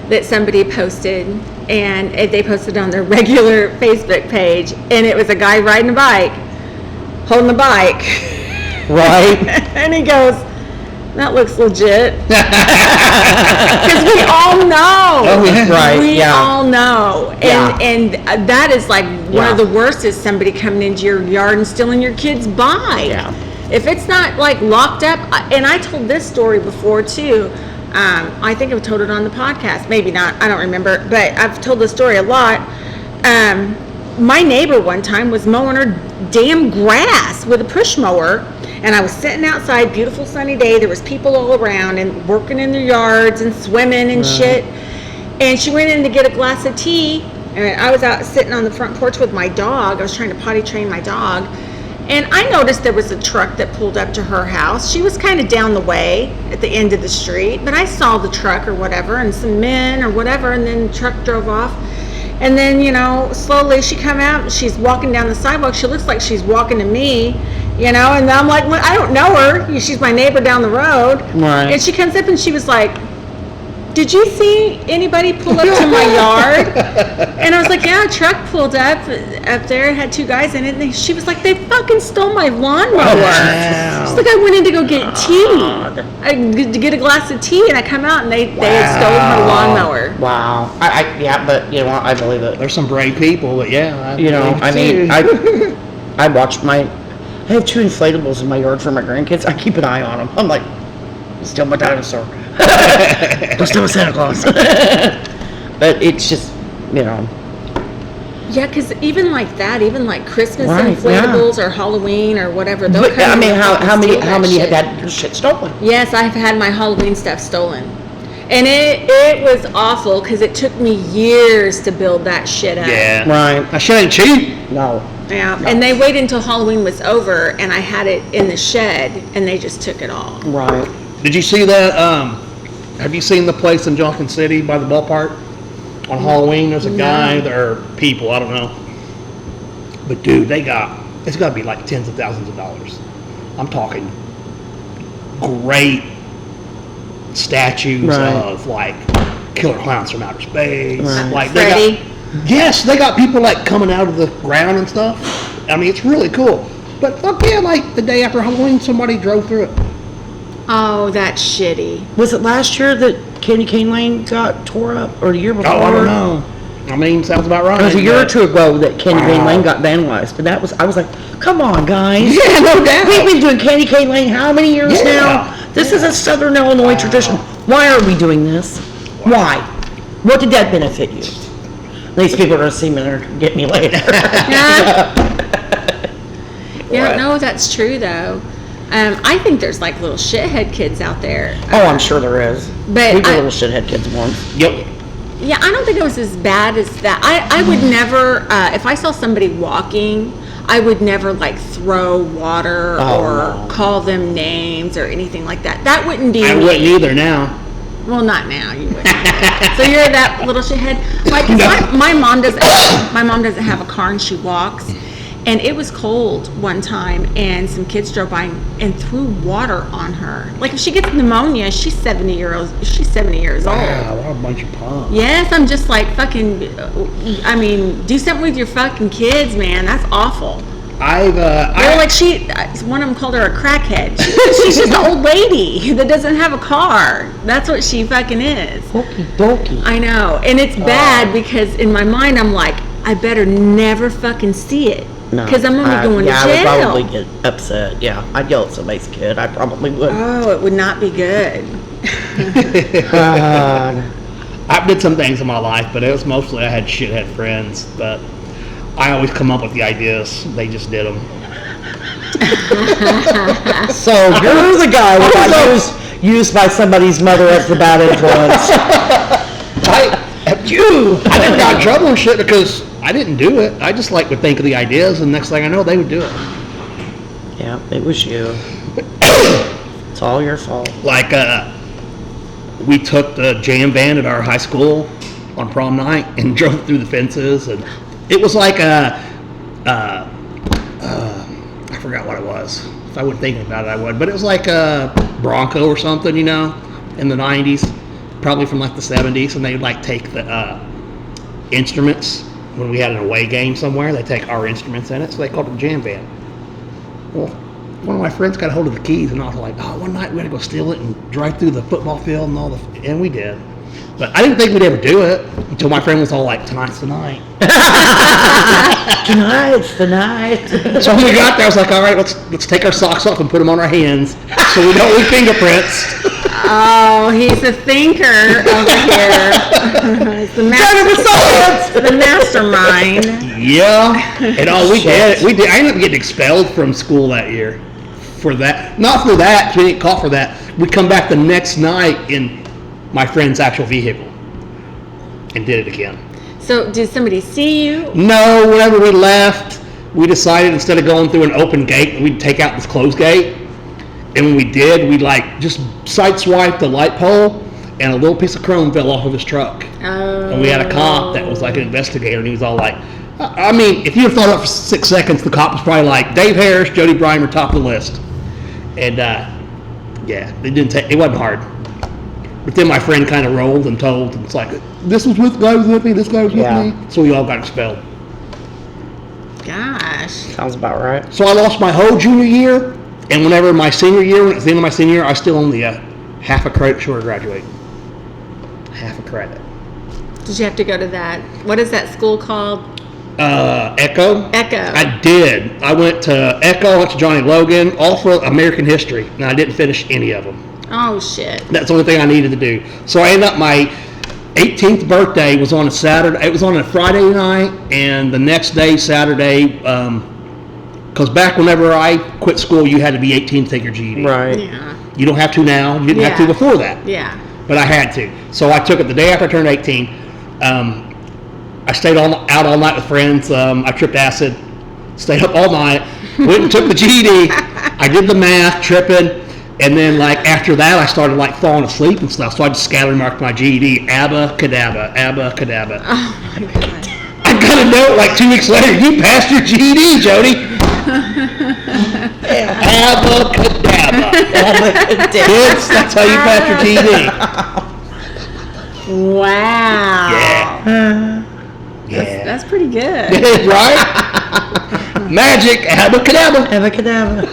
that somebody posted, and they posted on their regular Facebook page, and it was a guy riding a bike, holding the bike, Right? and he goes, "That looks legit," because we all know. Oh, yeah. Right, We yeah. all know, Yeah. and that is like one Yeah. of the worst is somebody coming into your yard and stealing your kid's bike. Yeah. If it's not like locked up, and I told this story before too. I think I've told it on the podcast, maybe not, I don't remember, but I've told the story a lot. my neighbor one time was mowing her damn grass with a push mower, and I was sitting outside, beautiful sunny day. There was people all around and working in their yards and swimming and shit. And she went in to get a glass of tea, and I was out sitting on the front porch with my dog. I was trying to potty train my dog. And I noticed there was a truck that pulled up to her house. She was kind of down the way at the end of the street, but I saw the truck or whatever, and some men or whatever, and then the truck drove off. And then, slowly she come out, and she's walking down the sidewalk. She looks like she's walking to me, and I'm like, well, I don't know her. She's my neighbor down the road. Right. And she comes up and she was like, did you see anybody pull up to my yard? And I was like, yeah, a truck pulled up there. It had 2 guys in it. And she was like, they fucking stole my lawnmower. Wow. She's like, I went in to go get tea, to get a glass of tea, and I come out and they had stolen her lawnmower. Wow. Yeah, but you know what? I believe it. There's some brave people, but yeah. I watched I have 2 inflatables in my yard for my grandkids. I keep an eye on them. I'm like, steal my dinosaur. Don't steal my Santa Claus. But it's just, Yeah, because even like that, even like Christmas inflatables or Halloween or whatever, they'll But, come in how and steal many that have shit. had your shit stolen? Yes, I've had my Halloween stuff stolen. And it was awful because it took me years to build that shit up. Yeah. Right. That shit ain't cheap. No. Yeah, No. and they waited until Halloween was over, and I had it in the shed, and they just took it all. Right. Did you see that? Have you seen the place in Junction City by the ballpark on Halloween? There's a guy, or people, I don't know. But dude, it's got to be like tens of thousands of dollars. I'm talking great statues of like killer clowns from outer space. Right. Like Freddy. Yes, they got people like coming out of the ground and stuff. I mean, it's really cool. But fuck yeah, like the day after Halloween, somebody drove through it. Oh, that's shitty. Was it last year that Candy Cane Lane got tore up, or the year before? Oh, I don't know. I mean, sounds about right. It was a year or 2 ago that Candy Cane Lane got vandalized, but I was like, come on, guys. Yeah, no doubt. We've been doing Candy Cane Lane how many years now? This is a Southern Illinois tradition. Why are we doing this? Why? What did that benefit you? These people are going to see me and get me later. Yeah, no, that's true though. I think there's like little shithead kids out there. Oh, I'm sure there is. But we were little shithead kids once. Yep. Yeah, I don't think it was as bad as that. I would never, if I saw somebody walking, I would never like throw water or call them names or anything like that. That wouldn't be I me. wouldn't either now. Well, not now. You wouldn't. So you're that little shithead. Like my mom doesn't. My mom doesn't have a car and she walks. And it was cold one time, and some kids drove by and threw water on her. Like if she gets pneumonia, she's 70 years old. Wow, what a bunch of punks. Yes, I'm just like fucking. I mean, do something with your fucking kids, man. That's awful. They're like one of them called her a crackhead. She's just an old lady that doesn't have a car. That's what she fucking is. Okie dokie. I know, and it's bad because in my mind I'm like, I better never fucking see it. No, Because I'm only going to jail. I would probably get upset. Yeah, I'd yell at somebody's kid. I probably would. Oh, it would not be good. I've did some things in my life, but it was mostly I had shithead friends. But I always come up with the ideas. They just did them. So you're the guy who got used by somebody's mother as the bad influence. I never got in trouble and shit because I didn't do it. I just would think of the ideas, and next thing I know, they would do it. Yeah, it was you. It's all your fault. Like, we took the jam band at our high school on prom night and drove through the fences, and it was like I forgot what it was. If I wasn't thinking about it, I would. But it was like a Bronco or something, in the 90s, probably from like the 70s, and they'd take the instruments. When we had an away game somewhere, they take our instruments in it, so they called it the jam band. Well, one of my friends got a hold of the keys, and I was like, one night we had to go steal it and drive through the football field and we did. But I didn't think we'd ever do it until my friend was all like, tonight's the night. Tonight's the night. So when we got there, I was like, all right, let's take our socks off and put them on our hands so we don't leave fingerprints. Oh, he's a thinker over here. He's the mastermind. Yeah, and we did. I ended up getting expelled from school that year for that. Not for that. We didn't call for that. We come back the next night in my friend's actual vehicle and did it again. So, did somebody see you? No. Whenever we left, we decided instead of going through an open gate, we'd take out this closed gate. And when we did, we just sideswiped the light pole, and a little piece of chrome fell off of his truck. Oh. And we had a cop that was like an investigator, and he was all like, I mean, if you had thought it for 6 seconds, the cop was probably like, Dave Harris, Jody Bryan were top of the list. And yeah, it wasn't hard. But then my friend kind of rolled and told, and it's like, this was with guy was with me, this guy was with me. So we all got expelled. Gosh. Sounds about right. So I lost my whole junior year. And whenever my senior year, when it was the end of my senior year, I still only half a credit short of graduating. Half a credit. Did you have to go to that? What is that school called? Echo. Echo. I did. I went to Echo, I went to Johnny Logan, all for American history, and I didn't finish any of them. Oh, shit. That's the only thing I needed to do. So I ended up, my 18th birthday was on a Saturday. It was on a Friday night, and the next day, Saturday, because back whenever I quit school, you had to be 18 to take your GED. Right. Yeah. You don't have to now. You didn't have to before that. Yeah. But I had to. So I took it the day after I turned 18. I stayed out all night with friends. I tripped acid. Stayed up all night. Went and took the GED. I did the math, tripping. And then, after that, I started, falling asleep and stuff. So I just scattermarked my GED. Abba, cadabba, abba, cadabba. Oh, my God. I got a note 2 weeks later. You passed your GED, Jody. Abracadabra. Kids, that's how you pass your GED. Wow. Yeah. That's pretty good. Right? Magic, abracadabra. Abracadabra.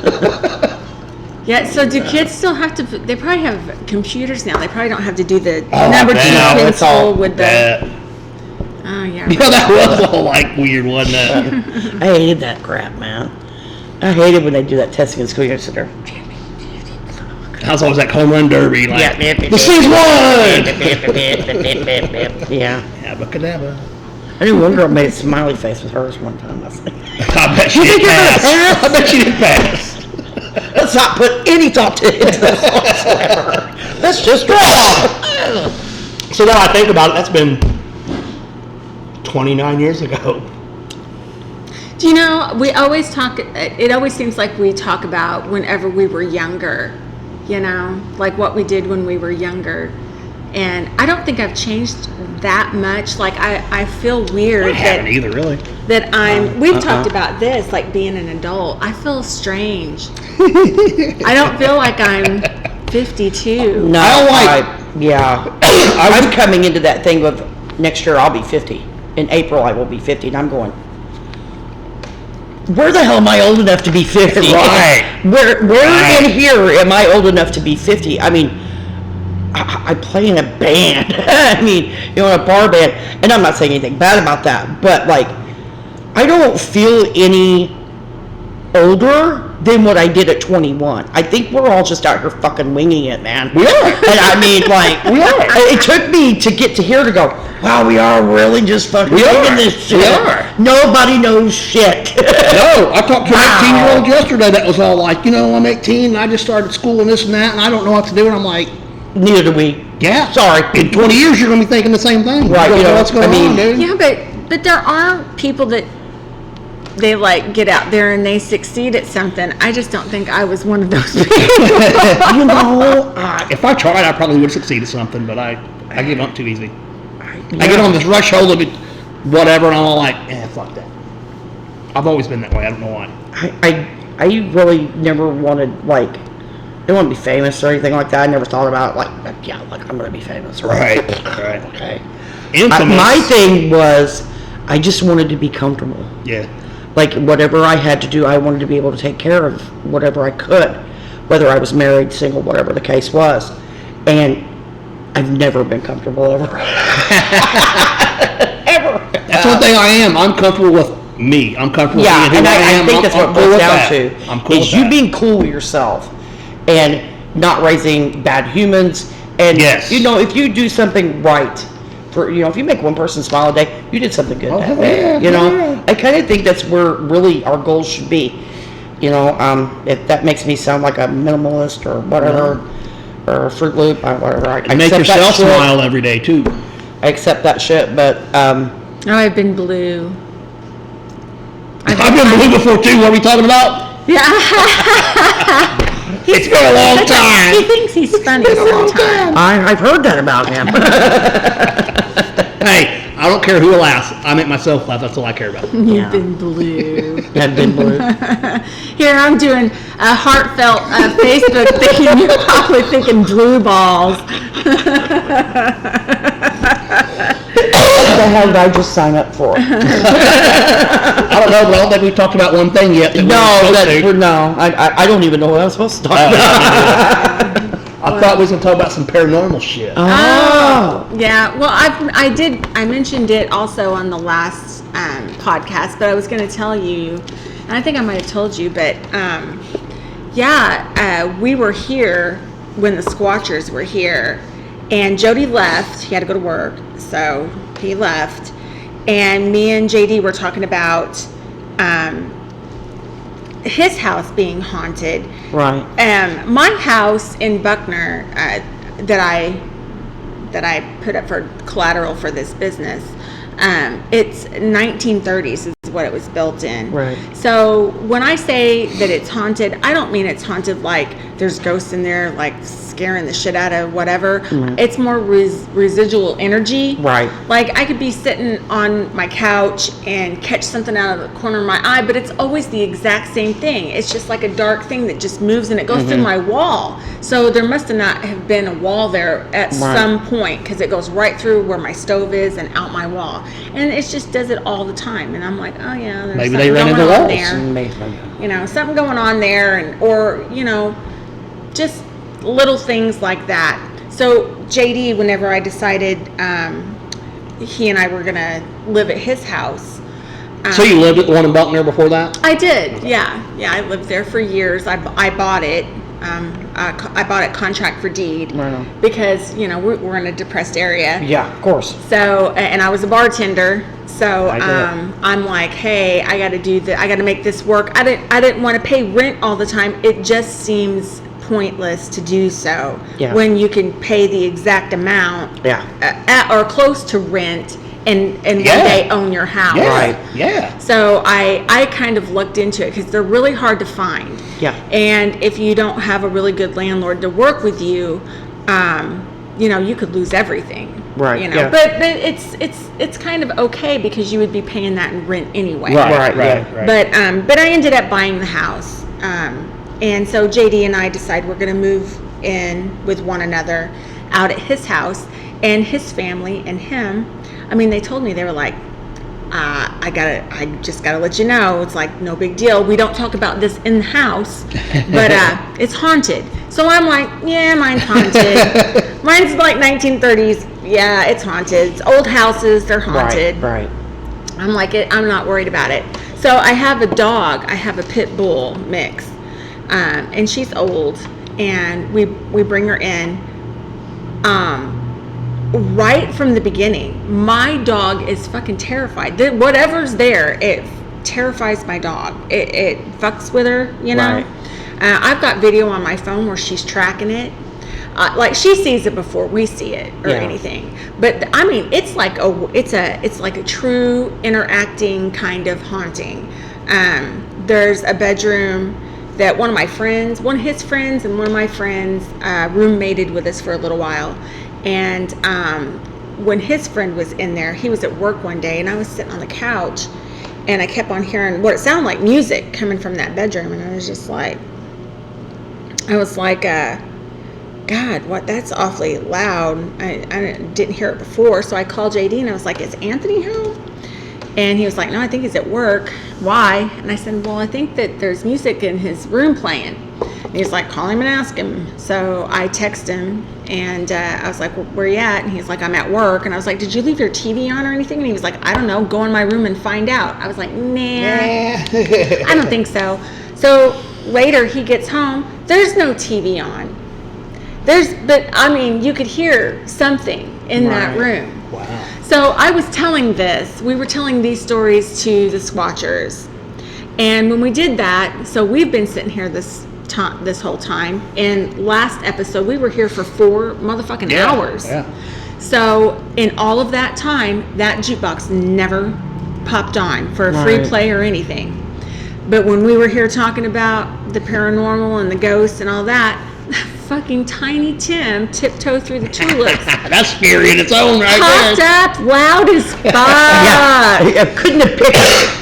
Yeah, so do kids still have to, they probably have computers now. They probably don't have to do the Oh, number I 2 bet. No, it's all pencil with the, That. oh, yeah. Yeah, that was all weird, wasn't it? I hated that crap, man. I hated when they do that testing in school. You sit there. I was always home run derby, the C's won! Yeah. Abracadabra. I knew one girl made a smiley face with hers one time. I was like, I bet she didn't pass. I bet she didn't pass. let's not put any thought to it into this whatsoever. Let's just draw. So now I think about it, that's been 29 years ago. Do you know, we always talk, it always seems like we talk about whenever we were younger, what we did when we were younger. And I don't think I've changed that much. I feel weird I haven't either, really. that we've talked about this, being an adult. I feel strange. I don't feel like I'm 52. No, I I'm coming into that thing with next year I'll be 50. In April I will be 50, and I'm going, where the hell am I old enough to be 50? Right. Where in here am I old enough to be 50? I mean, I play in a band. I mean, in a bar band, and I'm not saying anything bad about that, but I don't feel any older than what I did at 21. I think we're all just out here fucking winging it, man. We are. And I mean, we are. It took me to get to here to go, wow, we are really just fucking winging this shit. We are. Nobody knows shit. No, I talked to an 18-year-old yesterday that was all like, I'm 18 and I just started school and this and that and I don't know what to do. And I'm like, neither do we. Yeah. Sorry. In 20 years, you're going to be thinking the same thing. Right. You don't know what's going on, dude. Yeah, but there are people that they get out there and they succeed at something. I just don't think I was one of those people. If I tried, I probably would have succeeded at something, but I give up too easy. I get on this rush hole of it, whatever, and I'm all like, fuck that. I've always been that way. I don't know why. I really never wanted, I didn't want to be famous or anything like that. I never thought about, I'm going to be famous. Right. Okay. Infamous. My thing was, I just wanted to be comfortable. Yeah. Whatever I had to do, I wanted to be able to take care of whatever I could, whether I was married, single, whatever the case was. And I've never been comfortable ever. Ever. That's one thing I am. I'm comfortable with me. I'm comfortable Yeah, being who and I am. think that's I'm what it cool boils with down that. to. I'm cool is with you that. being cool with yourself and not raising bad humans. And Yes. if you do something right for if you make one person smile a day, you did something good. Oh, that hell day. yeah. I kind of think that's where really our goals should be. If that makes me sound like a minimalist or whatever, or a Fruit Loop, whatever. I Make accept that yourself shit. smile every day too. I accept that shit, but Oh, I've been blue. I've been blue before too. What are we talking about? Yeah. It's been a long time. He thinks he's funny sometimes. I've heard that about him. Hey, I don't care who laughs. I make myself laugh. That's all I care about. You've been blue. I've been blue. Here I'm doing a heartfelt Facebook thing. You're probably thinking blue balls. What the hell did I just sign up for? I don't know, but I don't think we've talked about one thing yet. I don't even know what I'm supposed to talk about. I thought we was gonna talk about some paranormal shit. Oh, yeah. Well, I mentioned it also on the last podcast, but I was going to tell you, and I think I might have told you, but we were here when the Squatchers were here, and Jody left. He had to go to work, so he left, and me and JD were talking about his house being haunted. Right. My house in Buckner that I put up for collateral for this business, it's 1930s is what it was built in. Right. So when I say that it's haunted, I don't mean it's haunted like there's ghosts in there like scaring the shit out of whatever. Mm-hmm. It's more residual energy. Right. Like I could be sitting on my couch and catch something out of the corner of my eye, but it's always the exact same thing. It's just like a dark thing that just moves and it goes through my wall. So there must have been a wall there at some point because it goes right through where my stove is and out my wall. And it just does it all the time. And I'm like, oh yeah, there's Maybe something they ran going into on walls. there. Maybe. Something going on there, or just little things like that. So JD, whenever I decided he and I were gonna live at his house. So you lived at the one in Buckner before that? I did, yeah. I lived there for years. I bought it. I bought it contract for deed because we're in a depressed area. Yeah, of course. So, and I was a bartender. So I'm like, hey, I got to do that. I got to make this work. I didn't want to pay rent all the time. It just seems pointless to do so when you can pay the exact amount at or close to rent and one day own your house. Yeah. Right. Yeah. So I kind of looked into it because they're really hard to find. Yeah. And if you don't have a really good landlord to work with you, you could lose everything. Right. But it's kind of okay because you would be paying that in rent anyway. Right. But I ended up buying the house. And so JD and I decided we're going to move in with one another out at his house, and his family and him. I mean, they told me, they were like, I just gotta let you know, it's like no big deal. We don't talk about this in the house, but it's haunted. So I'm like, yeah, mine's haunted. Mine's like 1930s. Yeah, it's haunted. It's old houses, they're haunted. Right. I'm like, I'm not worried about it. So I have a dog. I have a pit bull mix, and she's old, and we bring her in. Right from the beginning, my dog is fucking terrified. Whatever's there, it terrifies my dog. It fucks with her, Right. I've got video on my phone where she's tracking it. Like she sees it before we see it or anything. But I mean, it's like a true interacting kind of haunting. There's a bedroom that one of his friends and one of my friends roommated with us for a little while. And when his friend was in there, he was at work one day, and I was sitting on the couch, and I kept on hearing what it sounded like music coming from that bedroom, and I was like, God, what? That's awfully loud. I didn't hear it before, so I called JD, and I was like, is Anthony home? And he was like, no, I think he's at work. Why? And I said, well, I think that there's music in his room playing. And he's like, call him and ask him. So I text him, and I was like, well, where you at? And he's like, I'm at work. And I was like, did you leave your TV on or anything? And he was like, I don't know, go in my room and find out. I was like, nah. I don't think so. So later he gets home, there's no TV on. But I mean, you could hear something in that room. Wow. So I was we were telling these stories to the Swatchers. And when we did that, so we've been sitting here this whole time. And last episode, we were here for 4 motherfucking hours. Yeah. So in all of that time, that jukebox never popped on for a free play or anything. But when we were here talking about the paranormal and the ghosts and all that, fucking Tiny Tim tiptoed through the tulips. That's scary in its own right Popped there. up loud as fuck. I couldn't have picked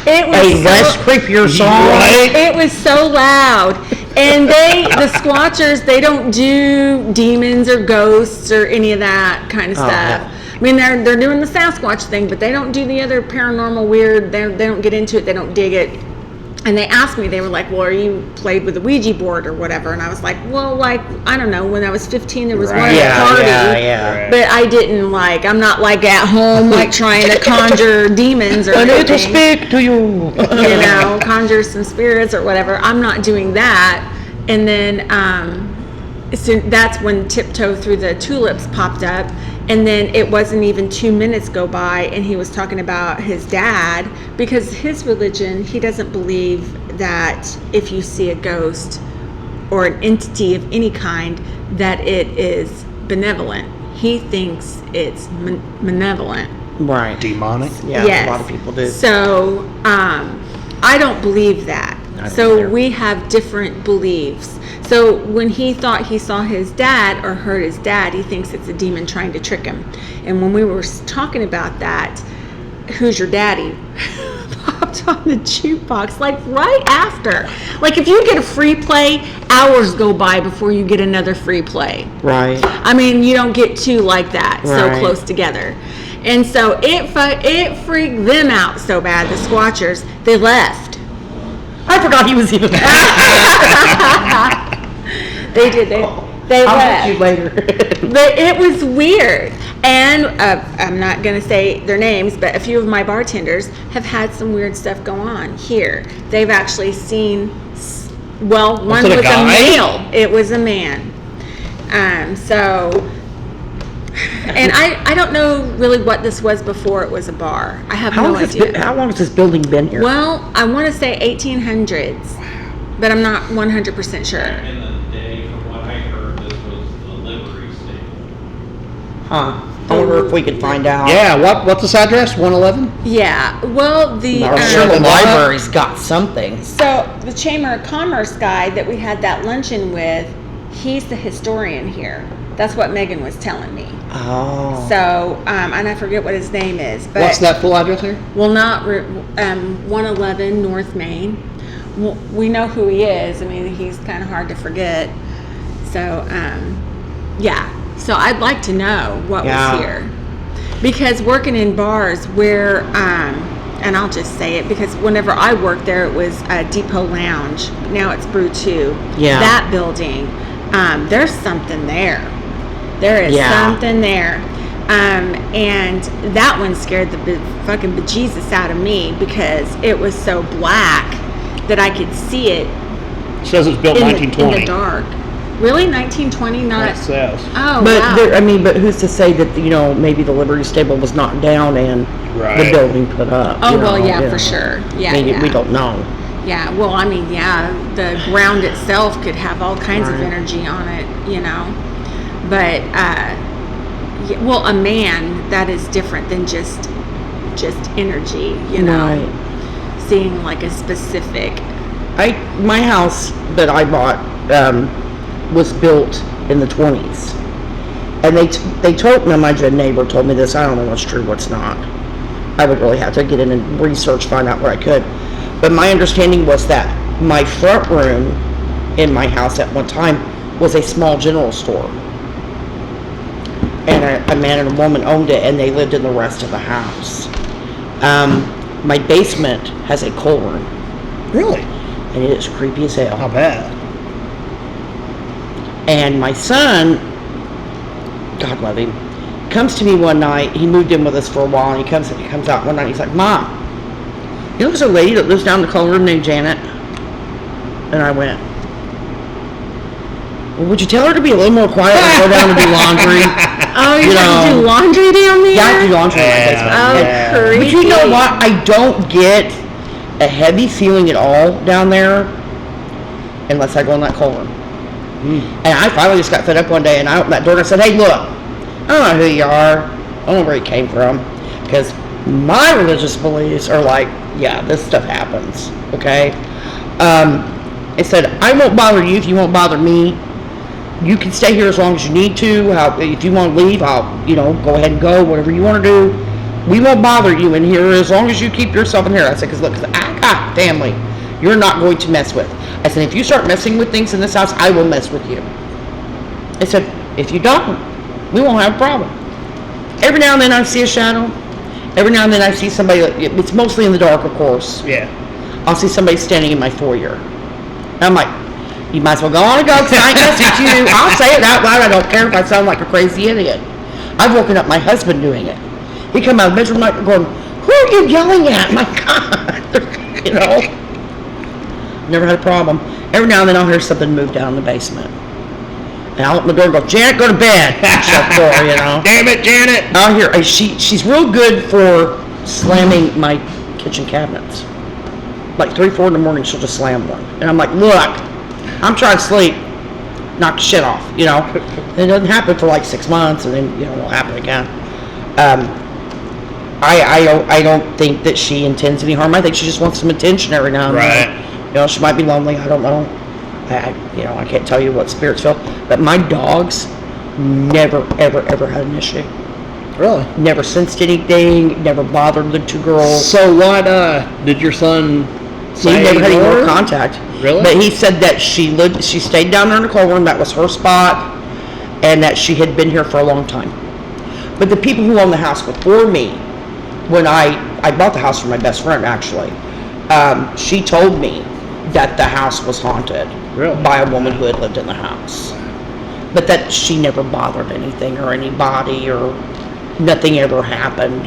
It was a less creepier song. Right? It was so loud. And the Squatchers, they don't do demons or ghosts or any of that kind of stuff. I mean, they're doing the Sasquatch thing, but they don't do the other paranormal weird. They don't get into it. They don't dig it. And they asked me, they were like, well, are you played with a Ouija board or whatever? And I was like, well, like, I don't know. When I was 15, there was one at a party. Yeah. But I didn't I'm not like at home, like trying to conjure demons or anything. I need to speak to you. You know, conjure some spirits or whatever. I'm not doing that. And then so that's when Tiptoe Through the Tulips popped up. And then it wasn't even 2 minutes go by, and he was talking about his dad, because his religion, he doesn't believe that if you see a ghost or an entity of any kind, that it is benevolent. He thinks it's malevolent. Right. Demonic? Yeah, Yes. a lot of people do. So, I don't believe that. So we have different beliefs. So when he thought he saw his dad or heard his dad, he thinks it's a demon trying to trick him. And when we were talking about that, who's your daddy? Popped on the jukebox, like right after. Like if you get a free play, hours go by before you get another free play. Right. I mean, you don't get two like that so Right. close together. And so it freaked them out so bad, the Squatchers, they left. I forgot he was even back. They did. They I'll left. get you later. But it was weird. And I'm not going to say their names, but a few of my bartenders have had some weird stuff go on here. They've actually seen, well, one was a male. It was a man. And I don't know really what this was before it was a bar. I have no idea. How long has this building been here? Well, I want to say 1800s, but I'm not 100% sure. Back in the day, from what I heard, this was the livery stable. Huh. I wonder if we could find out. Yeah, what's this address? 111? Yeah, well, I'm sure the library's got something. So the Chamber of Commerce guy that we had that luncheon with, he's the historian here. That's what Megan was telling me. Oh. So, and I forget what his name is. But What's that full address here? Well, not 111 North Main. Well, we know who he is. I mean, he's kind of hard to forget. So, yeah. So I'd like to know what was here. Because working in bars where, and I'll just say it, because whenever I worked there, it was Depot Lounge. Now it's Brew 2. Yeah. That building, there's something there. There is something there. And that one scared the fucking bejesus out of me because it was so black that I could see it. It says it's built 1920. In the dark. Really? 1920? Not. That says. Oh, But wow. but who's to say that maybe the Liberty Stable was knocked down and the building put up? Oh, well, yeah, for sure. Yeah, we don't know. Yeah, well, I mean, the ground itself could have all kinds of energy on it, But, well, a man, that is different than just energy, Right. Seeing like a specific. My house that I bought was built in the 20s, and they told me, my neighbor told me this. I don't know what's true, what's not. I would really have to get in and research, find out what I could. But my understanding was that my front room in my house at one time was a small general store. And a man and a woman owned it, and they lived in the rest of the house. My basement has a coal room, Really? and it is creepy as hell. How bad? And my son, God love him, comes to me one night. He moved in with us for a while, and he comes out one night. He's like, Mom, you know there's a lady that lives down in the coal room named Janet? And I went, well, would you tell her to be a little more quiet and go down and do laundry? Oh, you have to do laundry down there? Yeah, I do laundry in my basement. Oh, creepy. But you know what? I don't get a heavy feeling at all down there unless I go in that coal room. And I finally just got fed up one day, and I opened that door and I said, hey, look, I don't know who you are. I don't know where you came from. Because my religious beliefs are like, yeah, this stuff happens. Okay? I said, I won't bother you if you won't bother me. You can stay here as long as you need to. If you want to leave, I'll, go ahead and go, whatever you want to do. We won't bother you in here as long as you keep yourself in here. I said, because look, I got family you're not going to mess with. I said, if you start messing with things in this house, I will mess with you. I said, if you don't, we won't have a problem. Every now and then I see a shadow. Every now and then I see somebody, it's mostly in the dark, of course. Yeah. I'll see somebody standing in my foyer. And I'm like, you might as well go on and go, because I ain't messing with you. I'll say it out loud. I don't care if I sound like a crazy idiot. I've woken up my husband doing it. He come out of the bedroom like going, who are you yelling at? My God. Never had a problem. Every now and then I'll hear something move down in the basement. And I'll open the door and go, Janet, go to bed. Shut the door, Damn it, Janet. I'll hear, she's real good for slamming my kitchen cabinets. Like 3, 4 in the morning, she'll just slam one. And I'm like, look, I'm trying to sleep. Knock the shit off, It doesn't happen for like 6 months, and then, it'll happen again. I don't think that she intends any harm. I think she just wants some attention every now and then. Right. She might be lonely. I don't know. I can't tell you what spirits feel. But my dogs never, ever, ever had an issue. Really? Never sensed anything. Never bothered the 2 girls. So what did your son say? He never had any more contact. Really? But he said that she stayed down there in the coal room. That was her spot. And that she had been here for a long time. But the people who owned the house before me, when I bought the house from my best friend, actually, she told me that the house was haunted. Really? By a woman who had lived in the house. But that she never bothered anything or anybody, or nothing ever happened,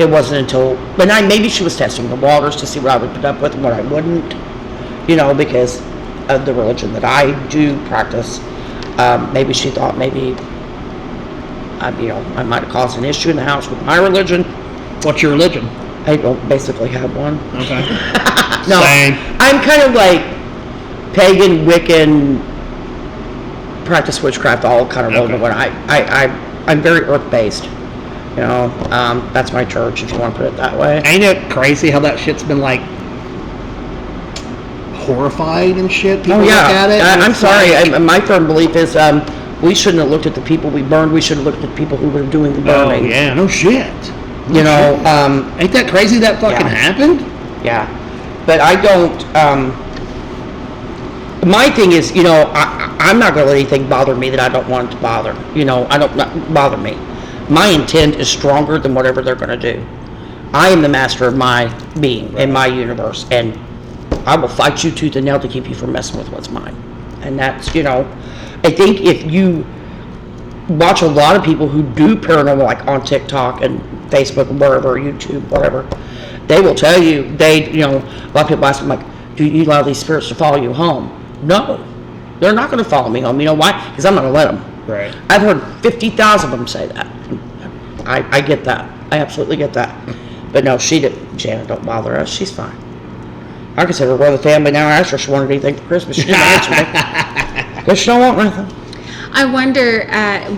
It wasn't until, but maybe she was testing the waters to see what I would put up with and what I wouldn't, because of the religion that I do practice. Maybe she thought I might have caused an issue in the house with my religion. What's your religion? I don't basically have one. Okay. No, Same. I'm kind of like pagan, Wiccan, practice witchcraft, all kind of rolled into one. I'm very earth-based. That's my church, if you want to put it that way. Ain't it crazy how that shit's been like horrified and shit? People look at it. I'm sorry. My firm belief is we shouldn't have looked at the people we burned. We should have looked at the people who were doing the burning. Oh yeah, no shit. Ain't that crazy that fucking happened? Yeah, but I don't. My thing is, I'm not going to let anything bother me that I don't want it to bother. I don't not bother me. My intent is stronger than whatever they're going to do. I am the master of my being and my universe, and I will fight you tooth and nail to keep you from messing with what's mine. And that's, I think if you watch a lot of people who do paranormal, like on TikTok and Facebook and wherever, YouTube, whatever, they will tell you, a lot of people ask them, like, do you allow these spirits to follow you home? No, they're not going to follow me home. You know why? Because I'm not going to let them. Right. I've heard 50,000 of them say that. I get that. I absolutely get that. But no, she didn't. Janet, don't bother us. She's fine. I consider her one of the family now. I asked her if she wanted anything for Christmas. She didn't answer me. Because she don't want nothing. I wonder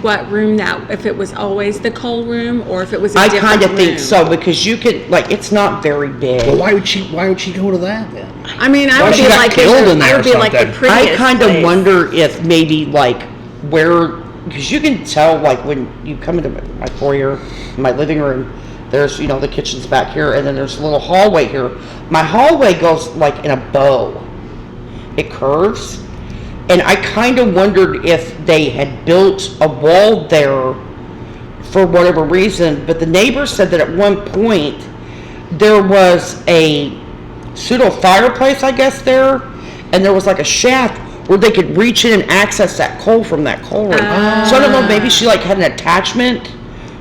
what room if it was always the coal room or if it was a different room. I kind of think so, because you could, it's not very big. Well, why would she go to that then? I mean, I Why would she be got like killed in there I would or be like the something? prettiest I kind of place. wonder if maybe where, because you can tell when you come into my foyer, my living room, there's the kitchen's back here, and then there's a little hallway here. My hallway goes in a bow. It curves, and I kind of wondered if they had built a wall there for whatever reason. But the neighbors said that at one point there was a pseudo fireplace, I guess, there, and there was a shaft where they could reach in and access that coal from that coal room. So I don't know, maybe she like had an attachment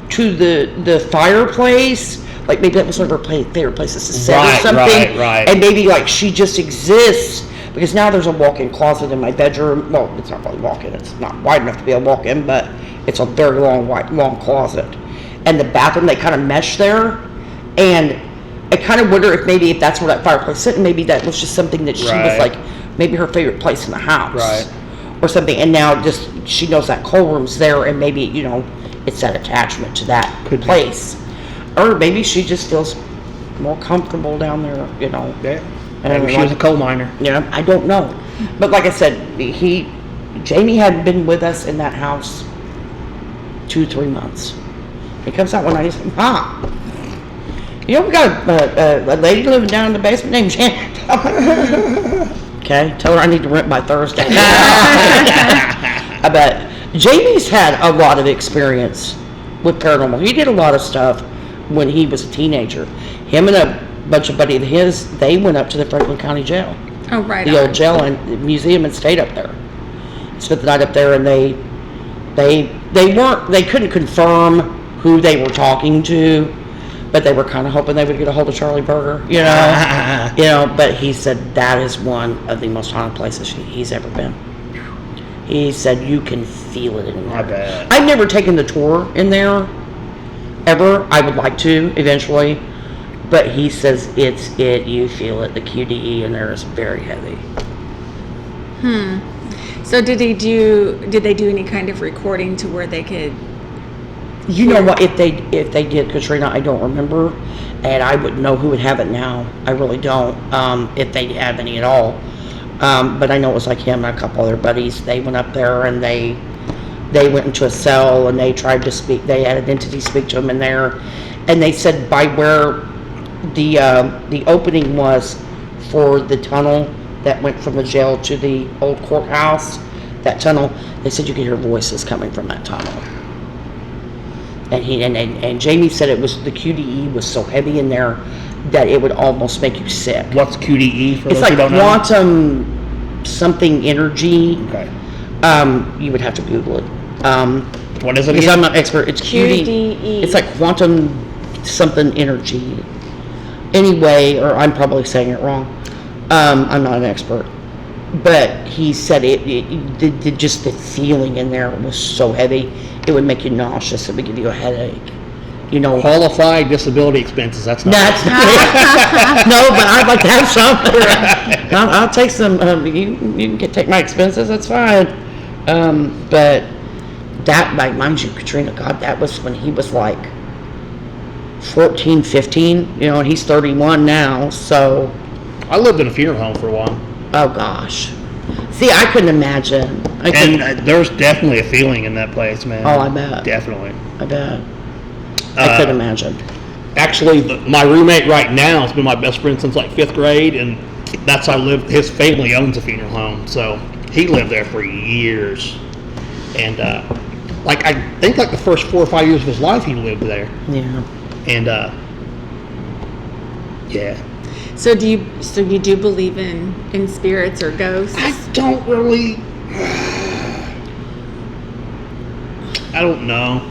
to the fireplace. Like maybe that was one of her favorite places to sit or something. Right. And maybe like she just exists because now there's a walk-in closet in my bedroom. Well, it's not really walk-in. It's not wide enough to be a walk-in, but it's a very long closet. And the bathroom, they kind of mesh there. And I kind of wonder if that's where that fireplace is sitting. Maybe that was just something that she was like, maybe her favorite place in the house. Right. Or something. And now just she knows that coal room's there, and maybe, you know, it's that attachment to that place. Or maybe she just feels more comfortable down there, you know. Yeah. Maybe she was a coal miner. Yeah, I don't know. But like I said, Jamie hadn't been with us in that house 2-3 months. He comes out one night and says, you know, we got a lady living down in the basement named Janet. Okay, tell her I need to rent by Thursday. I bet. Jamie's had a lot of experience with paranormal. He did a lot of stuff when he was a teenager. Him and a bunch of buddies of his, they went up to the Franklin County Jail. Oh, right. The old jail and the museum, and stayed up there. Spent the night up there, and they couldn't confirm who they were talking to, but they were kind of hoping they would get a hold of Charlie Berger, you know. But he said that is one of the most haunted places he's ever been. He said you can feel it in there. I bet. I've never taken the tour in there, ever. I would like to eventually, but he says you feel it. The QDE in there is very heavy. So did they do any kind of recording to where they could? You know what? If they did, Katrina, I don't remember, and I wouldn't know who would have it now. I really don't. If they have any at all. But I know it was like him and a couple other buddies. They went up there and they went into a cell and they tried to speak. They had an entity speak to them in there, and they said by where the opening was for the tunnel that went from the jail to the old courthouse, that tunnel, they said you could hear voices coming from that tunnel. And Jamie said it was the QDE was so heavy in there that it would almost make you sick. What's QDE for It's those like who don't know? quantum something energy. Okay. You would have to Google it. What is it Because again? I'm not expert. It's QDE. It's like quantum something energy. Anyway, or I'm probably saying it wrong. I'm not an expert. But he said just the feeling in there was so heavy, it would make you nauseous. It would give you a headache. You know, Qualified disability expenses. That's not. That's no, but I'd like to have some. I'll take some. You can take my expenses. That's fine. But that, like, mind you, Katrina, God, that was when he was like 14, 15. You know, and he's 31 now. So. I lived in a funeral home for a while. Oh gosh. See, I couldn't imagine. There's definitely a feeling in that place, man. Oh, I bet. Definitely. I bet. I couldn't imagine. Actually, my roommate right now has been my best friend since like 5th grade, and that's how I lived. His family owns a funeral home, so he lived there for years. And like I think like the first 4 or 5 years of his life, he lived there. Yeah. And yeah. So you do believe in spirits or ghosts? I don't really. I don't know.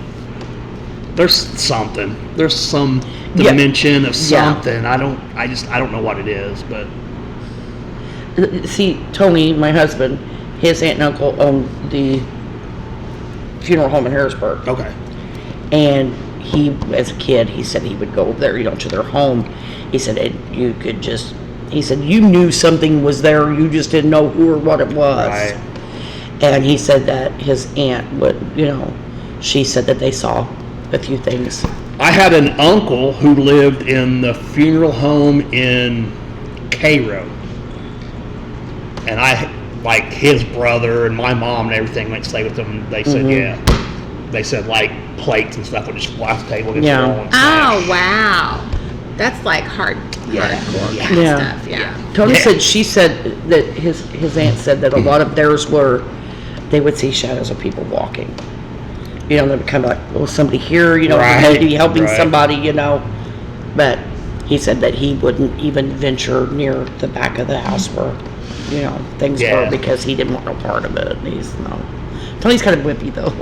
There's something. There's some dimension of something. I don't know what it is, but. See, Tony, my husband, his aunt and uncle owned the funeral home in Harrisburg. Okay. And he, as a kid, he said he would go over there, to their home. He said you knew something was there, you just didn't know who or what it was. Right. And he said that his aunt would, she said that they saw a few things. I had an uncle who lived in the funeral home in Cairo. And like his brother and my mom and everything went to stay with them. They said, They said like plates and stuff would just fly off the table against the wall and smash. Oh, wow. That's like hardcore kind of stuff. Yeah. Tony said she said that his aunt said that a lot of theirs were, they would see shadows of people walking. They would kind of like, well, somebody here, maybe helping somebody, But he said that he wouldn't even venture near the back of the house where things Yeah. were because he didn't want no part of it. Tony's kind of whippy though.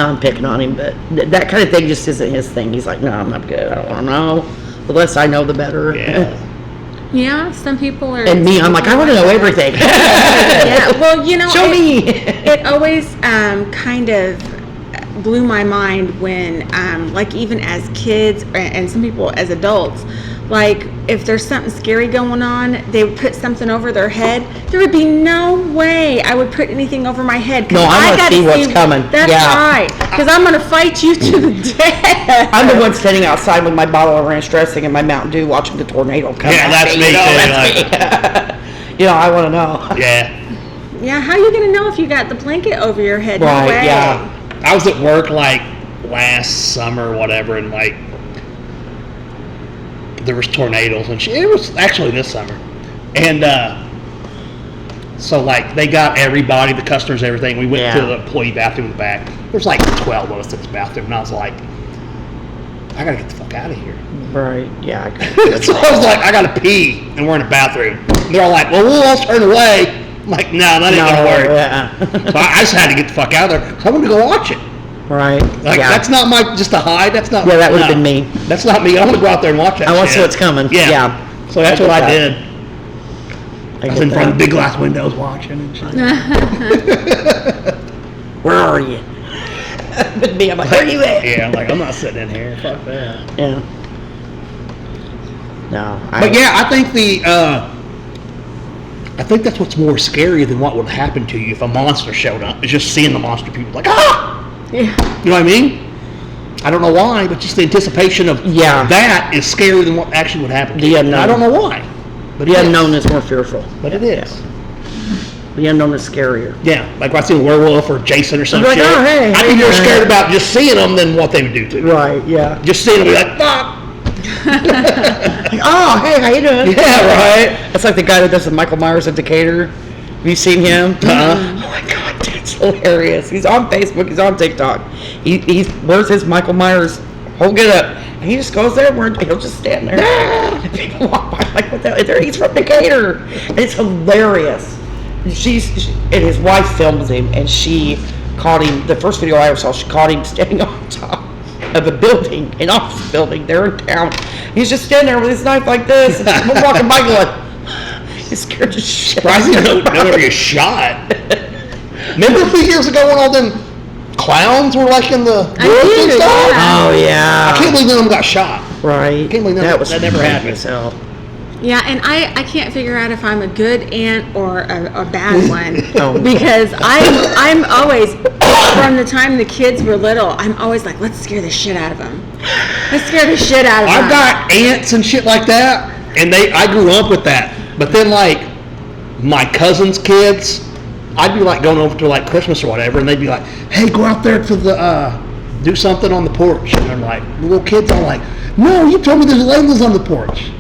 I'm picking on him, but that kind of thing just isn't his thing. He's like, no, I'm not good. I don't want to know. The less I know, the better. Yeah. Yeah, some people are. And me, I'm like, I want to know everything. Yeah, well, Show me. It always kind of blew my mind when, like, even as kids and some people as adults, like, if there's something scary going on, they would put something over their head. There would be no way I would put anything over my head. 'Cause No, I want to gotta see what's coming. That's Yeah. right. Because I'm going to fight you to the death. I'm the one standing outside with my bottle of ranch dressing and my Mountain Dew watching the tornado come. Yeah, at that's me too. That's me. I want to know. Yeah. Yeah, how are you going to know if you got the blanket over your head? No Right, way. yeah. I was at work like last summer or whatever, and like there was tornadoes, and it was actually this summer, and so like they got everybody, the customers, everything. We went to the employee bathroom in the back. There's like 12 of us in this bathroom, and I was like, I gotta get the fuck out of here. Right, yeah. So I was like, I gotta pee, and we're in the bathroom. And they're all like, well, we'll all turn away. I'm like, no, that ain't gonna work. Yeah. So I just had to get the fuck out of there. I wanted to go watch it. Right. Like, that's not just a hide. That's not. Yeah, that would've been me. That's not me. I want to go out there and watch that. I want to see shit. what's coming. Yeah. Yeah. So that's I what get I that. did. I was in front of big glass windows watching and shit. Where are you? With me, I'm like, where are you at? Yeah, I'm like, I'm not sitting in here. Fuck that. Yeah. No. But yeah, I think I think that's what's more scary than what would happen to you if a monster showed up. Is just seeing the monster. People like, ah. Yeah. You know what I mean? I don't know why, but just the anticipation of that is scarier than what actually would happen to you. unknown. I don't know why. But The unknown is more fearful. But it is. The unknown is scarier. Yeah, like when I see a werewolf or Jason or some Like, shit. oh, hey, I'd be more scared about just seeing them than what they would do to me. Right, yeah. Just seeing them, be like, fuck. Like, oh, hey, how you doing? Yeah, right. That's like the guy that does the Michael Myers in Decatur. Have you seen him? Uh-huh. Oh my God, that's hilarious. He's on Facebook. He's on TikTok. He wears his Michael Myers whole get up. And he just goes there and he'll just stand there. And people walk by like, what the hell? He's from Decatur. And it's hilarious. And his wife films him, and she caught him. The first video I ever saw, she caught him standing on top of a building, an office building there in town. He's just standing there with his knife like this, and we're walking by going, he's scared to shit. Surprising no one ever get shot. Remember a few years ago when all them clowns were like in the woods and stuff? yeah. Oh yeah. I can't believe none of them got shot. Right. I can't believe that never happened. So. Yeah, and I can't figure out if I'm a good aunt or a bad one. Oh. Because I'm always, from the time the kids were little, I'm always like, let's scare the shit out of them. Let's scare the shit out of them. I've got aunts and shit like that, and I grew up with that. But then like my cousin's kids, I'd be like going over to like Christmas or whatever, and they'd be like, hey, go out there to the do something on the porch. And I'm like, the little kids are like, no, you told me there's ladies on the porch.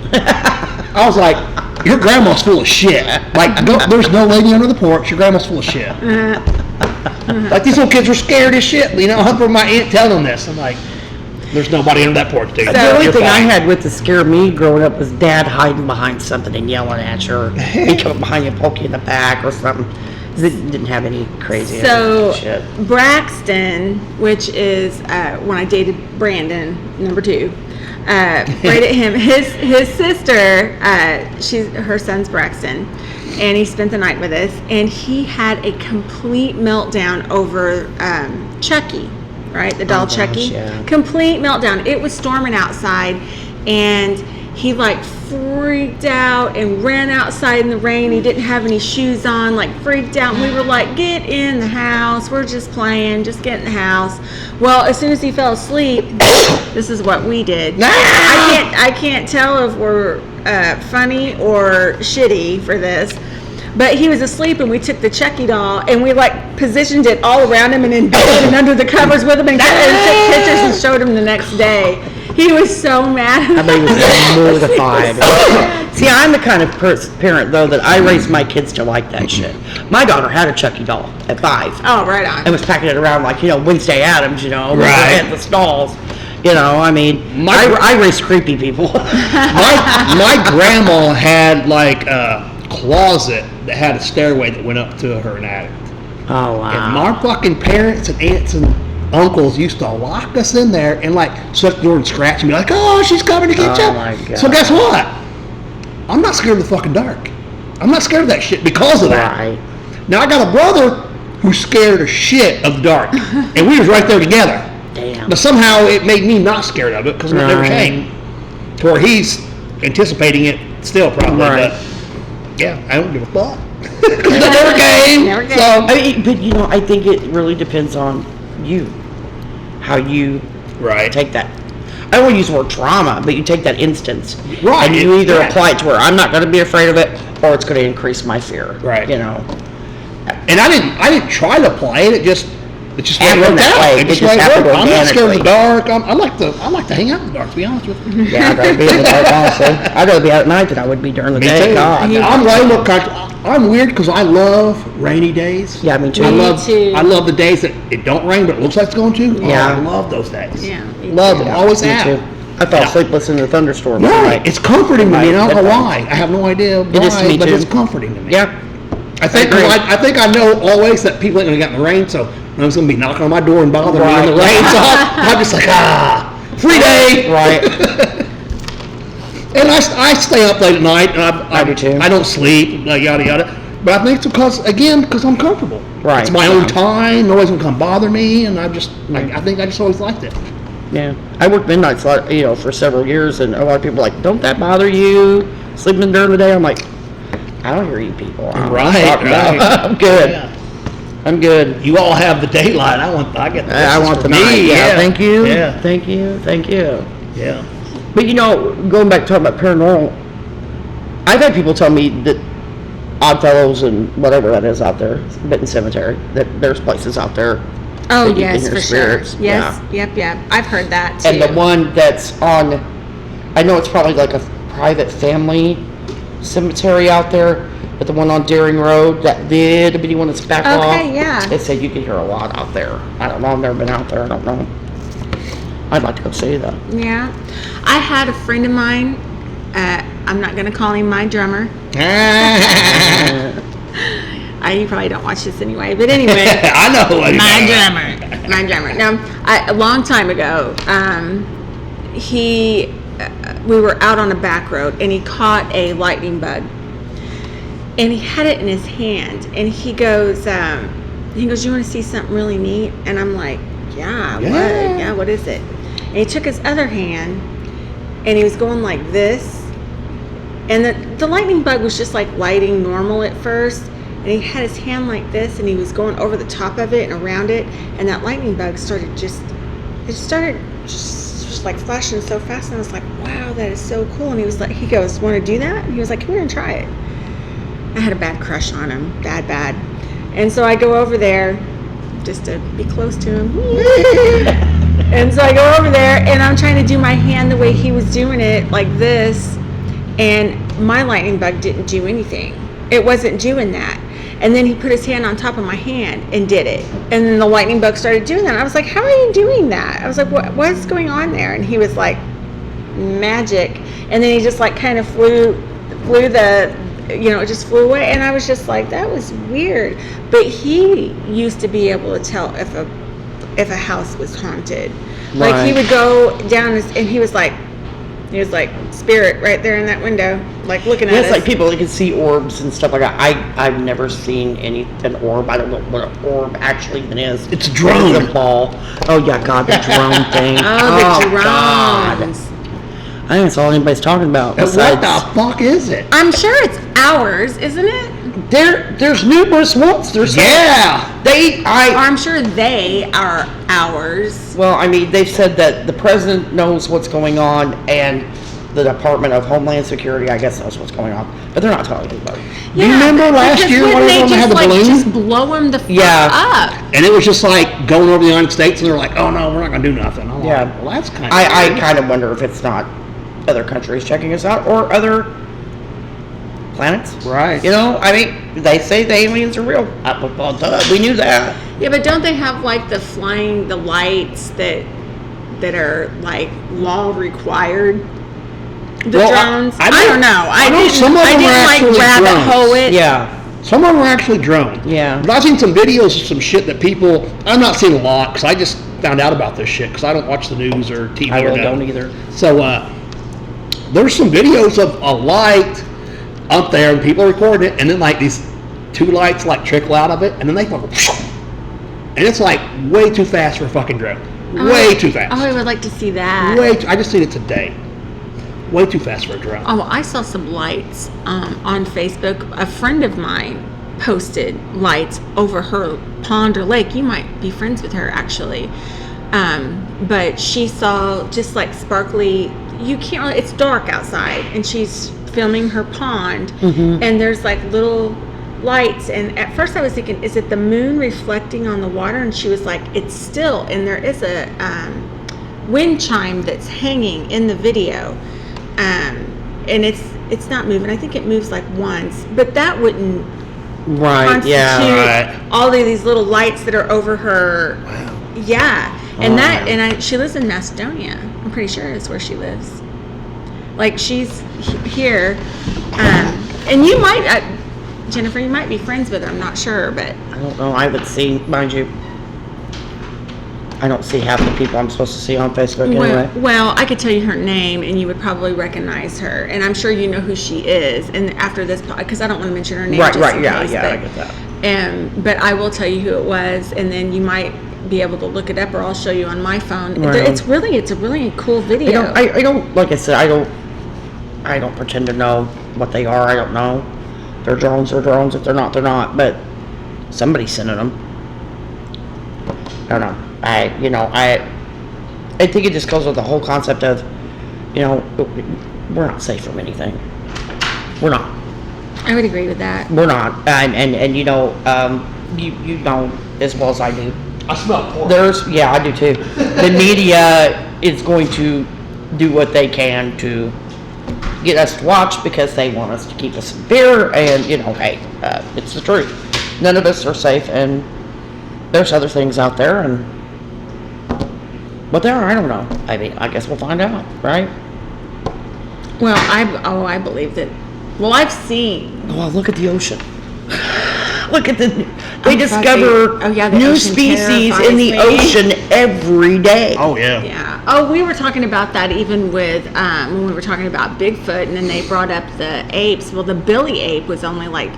I was like, your grandma's full of shit. Like, there's no lady under the porch. Your grandma's full of shit. Like, these little kids were scared as shit. You know, I remember my aunt telling them this. I'm like, there's nobody under that porch, dude. The only You're thing I fine. had with to scare me growing up was Dad hiding behind something and yelling at you, or he come behind you and poke you in the back or something. 'Cause it didn't have any crazy So shit. Braxton, which is when I dated Brandon, number 2, rated him. His sister, her son's Braxton, and he spent the night with us. And he had a complete meltdown over Chucky, right? The doll gosh, Chucky. yeah. Complete meltdown. It was storming outside, and he like freaked out and ran outside in the rain. He didn't have any shoes on, like freaked out. And we were like, get in the house. We're just playing. Just get in the house. Well, as soon as he fell asleep, this is what we did. I can't tell if we're funny or shitty for this. But he was asleep, and we took the Chucky doll and we like positioned it all around him and then and under the covers with him and took pictures and showed him the next day. He was so mad. I bet he was mortified. See, I'm the kind of parent, though, that I raised my kids to like that shit. My daughter had a Chucky doll at 5. Oh, right on. And was packing it around like, Wednesday Addams, Right. at the stalls. I mean, I raised creepy people. My grandma had like closet that had a stairway that went up to her attic. Oh, wow. And my fucking parents and aunts and uncles used to lock us in there and like shut the door and scratch and be like, oh, she's coming to get you. Oh, my God. So guess what? I'm not scared of the fucking dark. I'm not scared of that shit because of that. Right. Now I got a brother who's scared of shit of the dark, and we was right there together. Damn. But somehow it made me not scared of it because it never Right. came. To where he's anticipating it still probably, Right. but yeah, I don't give a fuck. Because it never came. Never came. So, I mean, but you know, I think it really depends on you, how you right. take that. I don't want to use the word trauma, but you take that instance, Right. and you either Yeah. apply it to where I'm not going to be afraid of it, or it's going to increase my fear. Right. You know. And I didn't try to play it. It just Happened worked that out. way. It just It just way it happened worked. I'm not scared of the organically. dark. I like to hang out in the dark. To be honest with you. Yeah, I'd rather be in the dark also. I'd rather be out at night than I would be during the Me day. too. God. I'm way more comfortable. I'm weird because I love rainy days. Yeah, me too. I love the days that it don't rain but it looks like it's going to. Yeah. Oh, I love those days. Yeah, me Love too. them. Always Me have. too. I fell Yeah. asleep listening to the thunderstorm. Right. It's comforting to me. And I don't know Right. why. I have no idea why, It is to me but too. it's comforting to me. Yeah. I think agree. I think I know always that people ain't gonna get in the rain, so no one's gonna be knocking on my door and bothering me in the Right. rain. So I'm just like, free day. Right. And I stay up late at night, and I do too. I don't sleep, yada yada. But I think it's because I'm comfortable. Right. It's my own time. Nobody's gonna come bother me, and I think I just always liked it. Yeah. I worked midnights, for several years, and a lot of people are like, don't that bother you? Sleeping during the day? I'm like, I don't hear you people. I don't know what Right, you're talking about. right. I'm good. Yeah. I'm good. You all have the daylight. I get. I want for the me. night. Yeah. Thank you. Yeah. Thank you. Thank you. Yeah. But going back to talking about paranormal, I've had people tell me that Oddfellows and whatever that is out there, Benton Cemetery, that there's places out there. Oh, that you can yes, hear for spirits. sure. Yes, Yeah. yep. I've heard that too. And the one that's on, I know it's probably like a private family cemetery out there, but the one on Deering Road, that little bitty one that's back off. Okay, yeah. They said you can hear a lot out there. I don't know. I've never been out there. I don't know. I'd like to go see that. Yeah. I had a friend of mine, I'm not going to call him my drummer. You probably don't watch this anyway, but anyway. I know what My drummer. Now, a long time ago, we were out on a back road, and he caught a lightning bug, and he had it in his hand, and he goes, you want to see something really neat? And I'm like, what is it? And he took his other hand, and he was going like this, and the lightning bug was just like lighting normal at first, and he had his hand like this, and he was going over the top of it and around it, and that lightning bug started just like flashing so fast, and I was like, wow, that is so cool. And he goes, want to do that? And he was like, come here and try it. I had a bad crush on him, bad. And so I go over there just to be close to him. And so I go over there, and I'm trying to do my hand the way he was doing it, like this, and my lightning bug didn't do anything. It wasn't doing that. And then he put his hand on top of my hand and did it. And then the lightning bug started doing that. I was like, how are you doing that? I was like, what's going on there? And he was like, magic. And then he just like kind of flew it just flew away. And I was just like, that was weird. But he used to be able to tell if a house was haunted. Like he Right. would go down and he was like spirit right there in that window, like looking at It's us. like people that can see orbs and stuff like that. I've never seen an orb. I don't know what an orb actually even is. It's a drone. It's a ball. Oh yeah, God, the drone thing. Oh, the God. drones. I think that's all anybody's talking about. What Besides, the fuck is it? I'm sure it's ours, isn't it? there's numerous ones. There's Yeah. Or I'm sure they are ours. Well, I mean, they've said that the president knows what's going on, and the Department of Homeland Security, I guess, knows what's going on, but they're not telling anybody. You remember last because year wouldn't when they they had the just, balloon? just blow them the fuck Yeah. up? And it was just like going over the United States, and they're like, "Oh no, we're not gonna do nothing." I'm Yeah. like, "Well, that's kind of." I kind of wonder if it's not other countries checking us out or other planets. Right. You know, I mean, they say the aliens are real. Well, duh, we knew that. Yeah, but don't they have like the lights that are like law required? The Well, drones. I know- don't know. I know didn't, some of I them didn't are like actually rabbit drones. hole it. Yeah. Some of them are actually drones. Yeah. But I've seen some videos of some shit that people. I'm not seeing a lot because I just found out about this shit because I don't watch the news or TV. I or really nothing. don't either. So there's some videos of a light up there and people recording it, and then like these two lights like trickle out of it, and then they go, and it's like way too fast for a fucking drone. Way too fast. Oh, I would like to see that. I just seen it today. Way too fast for a drone. Oh, I saw some lights on Facebook. A friend of mine posted lights over her pond or lake. You might be friends with her, actually. But she saw just like sparkly. You can't really, it's dark outside, and she's filming her pond, and there's like little lights. And at first I was thinking, is it the moon reflecting on the water? And she was like, it's still, and there is a wind chime that's hanging in the video. And it's not moving. I think it moves like once, but that wouldn't Right. constitute Yeah. Right. all of these little lights that are over her. Wow. Yeah, and Wow. she lives in Macedonia. I'm pretty sure that's where she lives. Like she's here, and you might, Jennifer, you might be friends with her. I'm not sure, but I don't know. I would see, mind you, I don't see half the people I'm supposed to see on Facebook anyway. well, I could tell you her name, and you would probably recognize her. And I'm sure you know who she is. And after this, because I don't want to mention her name, Right, just right, in yeah, case, yeah, I but, get that. But I will tell you who it was, and then you might be able to look it up, or I'll show you on my phone. Right. It's a really cool video. I don't, like I said, I don't pretend to know what they are. I don't know. They're drones, they're drones. If they're not, they're not. But somebody's sending them. I don't know. I think it just goes with the whole concept of, we're not safe from anything. We're not. I would agree with that. We're not. And you know as well as I do. I smell pork. I do too. The media is going to do what they can to get us to watch because they want us to keep us in fear. And hey, it's the truth. None of us are safe, and there's other things out there, and what they are, I don't know. I mean, I guess we'll find out, right? Well, I believe that. Well, I've seen. Oh, look at the ocean. Look at they Oh, discover God, the new ocean species terrifies in the me. ocean every day. Oh yeah. Yeah. Oh, we were talking about that even with when we were talking about Bigfoot, and then they brought up the apes. Well, the Billy ape was only like,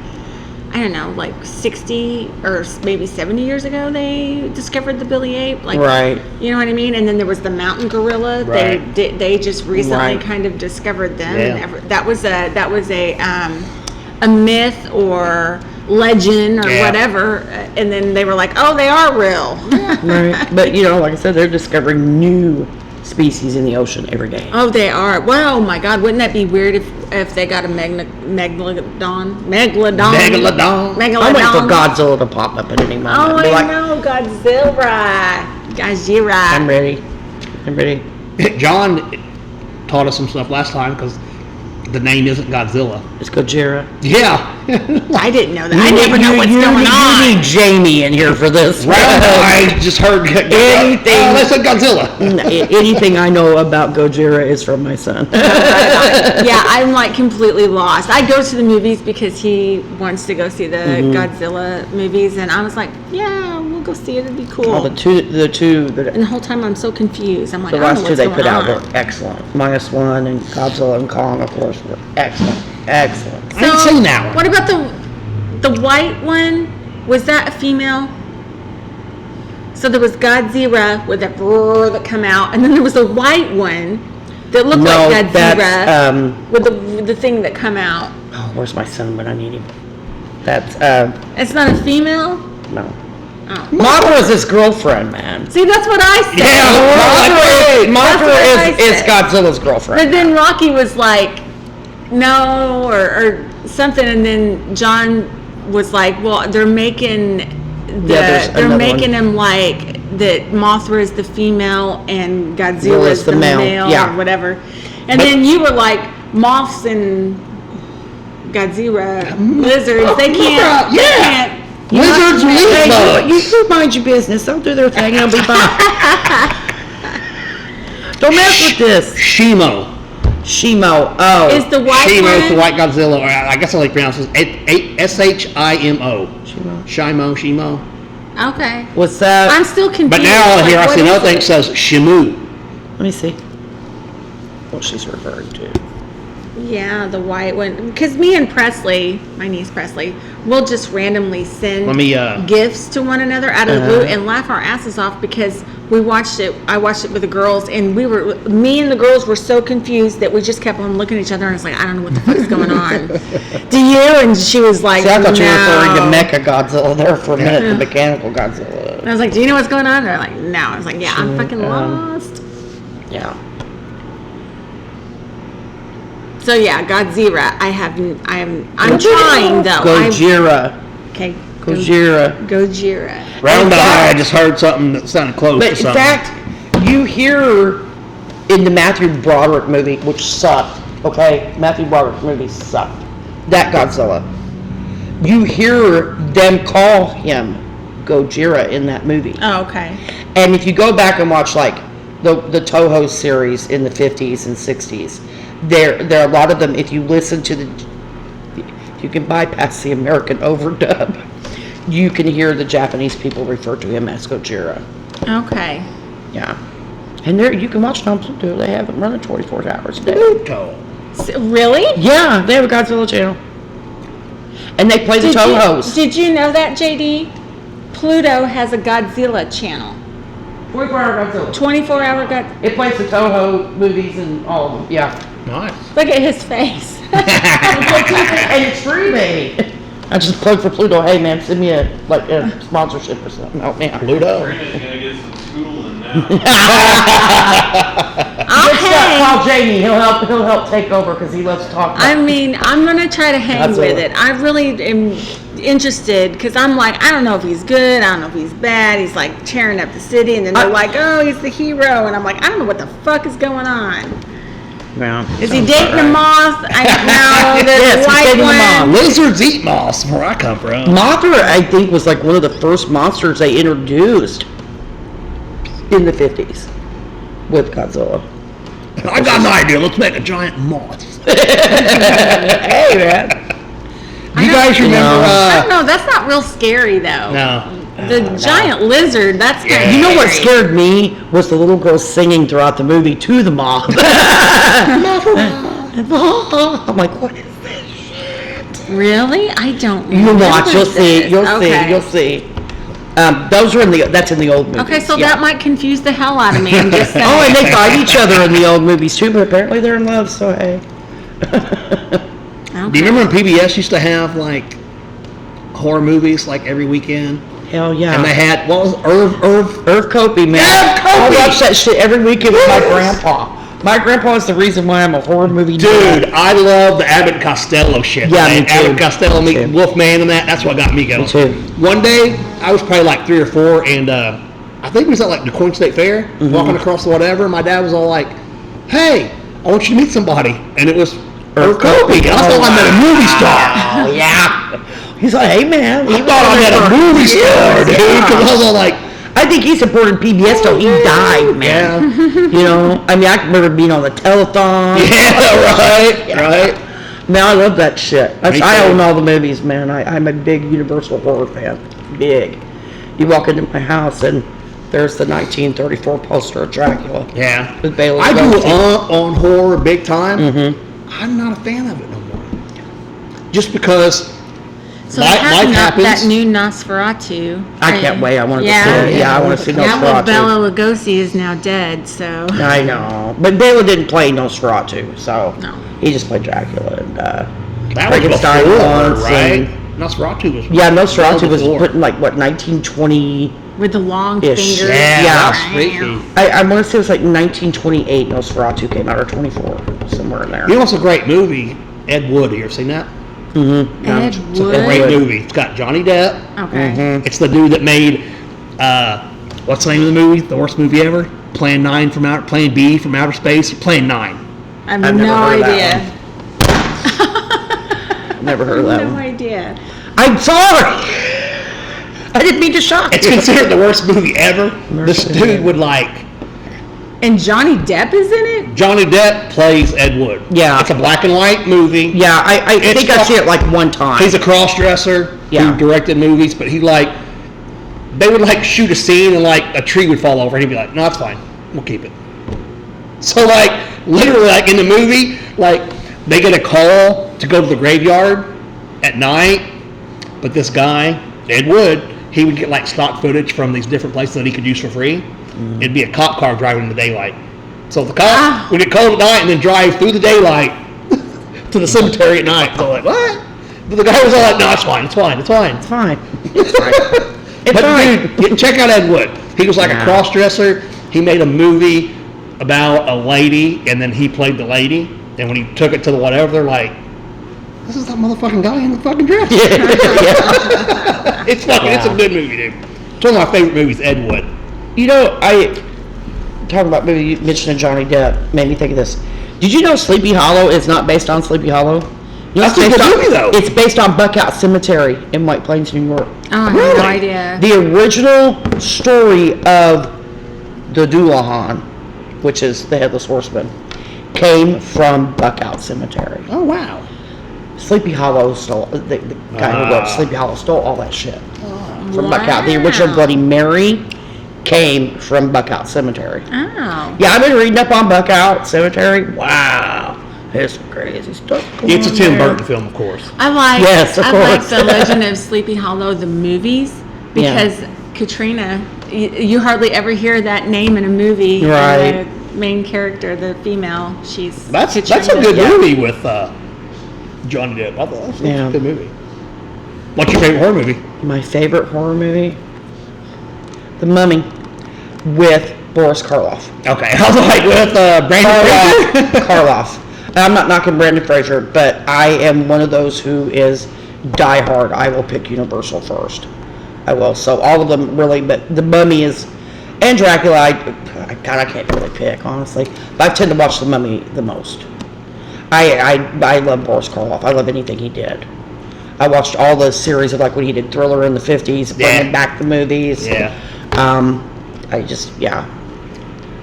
I don't know, like 60 or maybe 70 years ago they discovered the Billy ape. Like, Right. You know what I mean? And then there was the mountain gorilla. Right. They just recently Right. kind of discovered them. Yeah. And that was a myth or legend or Yeah. whatever. And then they were like, oh, they are real. Right. But like I said, they're discovering new species in the ocean every day. Oh, they are. Well, oh my God, wouldn't that be weird if they got a megalodon? Megalodon. I'm waiting for Godzilla to pop up at any moment. Oh, Be I like, know, Godzilla. I'm ready. I'm ready. John taught us some stuff last time because the name isn't Godzilla. It's Gojira. Yeah. I didn't know that. I never know what's going on. You need Jamie in here for this. Right. I just heard Anything- Oh, that's a Godzilla. Anything I know about Gojira is from my son. Yeah, I'm like completely lost. I go to the movies because he wants to go see the Godzilla movies, and I was like, yeah, we'll go see it. It'd be cool. Well, the two that And the whole time I'm so confused. I'm like, the I don't last know two what's they going put out on. were excellent. -1 and Godzilla and Kong, of course, were excellent. Excellent. I ain't seen that one. What about the white one? Was that a female? So there was Godzilla with that roar that come out, and then there was a white one that looked No, like Godzilla that's with the thing that come out. oh, where's my son when I need him? That's It's not a female. no. Oh. Mothra's his girlfriend, man. See, that's what I said. Yeah, That's what I Mothra is said. Godzilla's girlfriend. But then Rocky was like, no, or something, and then John was like, well, they're making there's they're another making one. him like that Mothra is the female and Godzilla Will is the male yeah. or whatever. And But- then you were like, moths and Godzilla lizards, they can't. Yeah. They can't. Lizards and Hey, bugs. you mind your business. They'll do their thing and it'll be fine. Don't mess with this. Shimo. Shimo. Oh. Is the white Shimo's one? the white Godzilla, or I guess I like pronounce it Shimo. Shimo. Okay. What's that? I'm still confused. But now here I what see another is thing it? that says Shimu. Let me see what she's referring to. Yeah, the white one. Because me and Presley, my niece Presley, will just randomly send Let me, gifts to one another out of the blue and laugh our asses off because we watched it. I watched it with the girls, and me and the girls were so confused that we just kept on looking at each other, and it's like, I don't know what the fuck's going on. Do you? And she was like, See, I thought you were referring to "No." Mecha Godzilla there for a minute, the mechanical Godzilla. And I was like, do you know what's going on? They're like, no. I was like, yeah, I'm fucking lost. Yeah. So yeah, Godzilla. I'm trying though. Gojira. Okay. Gojira. Gojira. Round In by fact- I just heard something that sounded close But to in something. fact, you hear in the Matthew Broderick movie, which sucked, okay? Matthew Broderick movie sucked. That Godzilla. You hear them call him Gojira in that movie. Oh, okay. And if you go back and watch like the Toho series in the 50s and 60s, there are a lot of them. If you listen to you can bypass the American overdub. You can hear the Japanese people refer to him as Gojira. Okay. Yeah. And there you can watch it on Pluto. They have it running 24 hours a day. Pluto. So, really? Yeah, they have a Godzilla channel. And they play the Tohos. Did you know that, JD? Pluto has a Godzilla channel. 24-hour Godzilla. 24-hour God. It plays the Toho movies and all of them. Yeah. Nice. Look at his face. And it's free, baby. I just plugged for Pluto. Hey, man, send me a sponsorship or something. Oh, man. Pluto. Brandon's gonna get some schooling now. Call Jamie. He'll help take over because he loves talking. I mean, I'm going to try to hang Godzilla. with it. I really am interested because I'm like, I don't know if he's good. I don't know if he's bad. He's like tearing up the city. And then they're like, oh, he's the hero. And I'm like, I don't know what the fuck is going on. Yeah. Is he dating a moth? I don't know. There's Yes, a he's white dating a one. moth. Lizards eat moss where I come from. Mothra, I think, was like one of the first monsters they introduced in the 50s with Godzilla. I got an idea. Let's make a giant moth. Hey, man. You guys remember? I don't know. That's not real scary though. No. The giant lizard. That's kind of You know what scary. scared me was the little girl singing throughout the movie to the moth. I'm like, what is this? Really? I don't. You remember watch, you'll see, this. you'll see, Okay. you'll see. Those are that's in the old movies. Okay, so yeah. that might confuse the hell out of me. I'm just saying. Oh, and they fight each other in the old movies too, but apparently they're in love, so hey. Do you remember when PBS used to have like horror movies like every weekend? Hell yeah. And they had what was it, Irv Kopey, man. Irv Kopey! I watched that shit every weekend with my grandpa. My grandpa is the reason why I'm a horror movie Dude, nerd. I love the Abbott and Costello shit. Yeah, me man. too. Abbott and Costello, Me too. Wolfman, and that's what got me going. Me too. One day, I was probably like 3 or 4, and I think it was at like the Coin State Fair, walking across the whatever. My dad was all like, "Hey, I want you to meet somebody," and it was Irv Kopey. I thought I met a movie star. Oh, yeah. He's like, hey, man. I thought I met a movie star, dude. Because I was all like, I think he supported PBS till he died, man. yeah, You know, I mean, I can remember being on the telethon. yeah, right. Man, I love that shit. Me I too. own all the movies, man. I'm a big Universal horror fan. Big. You walk into my house and there's the 1934 poster of Dracula. Yeah. With Bela I grew Lugosi. up on horror big time. I'm not a fan of it no more. Just because So life they have happens. that new Nosferatu. I can't wait. I want to Yeah. see it. Yeah, I want to see Yeah, well, Nosferatu. Bela Lugosi is now dead, so. I know. But Bela didn't play Nosferatu, so No. he just played Dracula. And, that was Frankenstein before, once, right? and- Nosferatu was. Yeah, Nosferatu was before. put in like, what, 1920? With the long Ish. fingers. Yeah, Yeah. that was freaky. I want to say it was like 1928 Nosferatu came out, or 24, somewhere in there. You know what's a great movie? Ed Wood. You ever seen that? Ed It's a Wood. great movie. It's got Johnny Depp. Okay. It's the dude that made what's the name of the movie? The worst movie ever? Plan B from outer space. Plan 9. I have I've never no heard of that idea. Never heard of that No one. idea. I'm sorry! I didn't mean to shock It's you. considered the worst movie ever. This Mercy. dude would like And Johnny Depp is in it? Johnny Depp plays Ed Wood. Yeah. It's a black and white movie. Yeah, I It's think I see it like one time. He's a cross-dresser Yeah. who directed movies, but he they would like shoot a scene and like a tree would fall over and he'd be like, no, it's fine. We'll keep it. So like literally like in the movie, like they get a call to go to the graveyard at night, but this guy, Ed Wood, he would get like stock footage from these different places that he could use for free. It'd be a cop car driving in the daylight. So the cop would get called at night and then drive through the daylight to the cemetery at night. So like, what? But the guy was all like, no, it's fine, it's fine, it's fine. It's fine. It's fine. It's But fine. dude, check out Ed Wood. He was like a Yeah. cross-dresser. He made a movie about a lady, and then he played the lady. And when he took it to the whatever, they're like, this is that motherfucking guy in the fucking dress. It's fucking, it's a Yeah. good movie, dude. It's one of my favorite movies, Ed Wood. You know, talking about maybe you mentioning Johnny Depp made me think of this. Did you know Sleepy Hollow is not based on Sleepy Hollow? You know, That's a it's good based on- movie, though. It's based on Buckout Cemetery in White Plains, New York. Oh, I have Really? no idea. The original story of the Doulahan, which is the Headless Horseman, came from Buckout Cemetery. Oh, wow. Sleepy Hollow stole, the guy who wrote Sleepy Hollow stole all that shit from Buckout. The original Wow. Bloody Mary came from Buckout Cemetery. Oh. Yeah, I've been reading up on Buckout Cemetery. Wow. There's some crazy stuff going It's a on Tim there. Burton film, of course. I like Yes, of I like course. the Legend of Sleepy Hollow, the movies, because Katrina, you hardly ever hear that name in a movie. Right. And the main character, the female, she's That's a Katrina. good Yeah. movie with Johnny Depp. I thought that's Yeah. a good movie. What's your favorite horror movie? My favorite horror movie? The Mummy with Boris Karloff. Okay, I was like with Brandon Fraser. Karloff. I'm not knocking Brandon Fraser, but I am one of those who is diehard. I will pick Universal first. I will. So all of them really, but The Mummy is, and Dracula. I can't really pick honestly. But I tend to watch The Mummy the most. I love Boris Karloff. I love anything he did. I watched all the series of like when he did Thriller in the 50s, bringing Yeah. back the movies. Yeah. I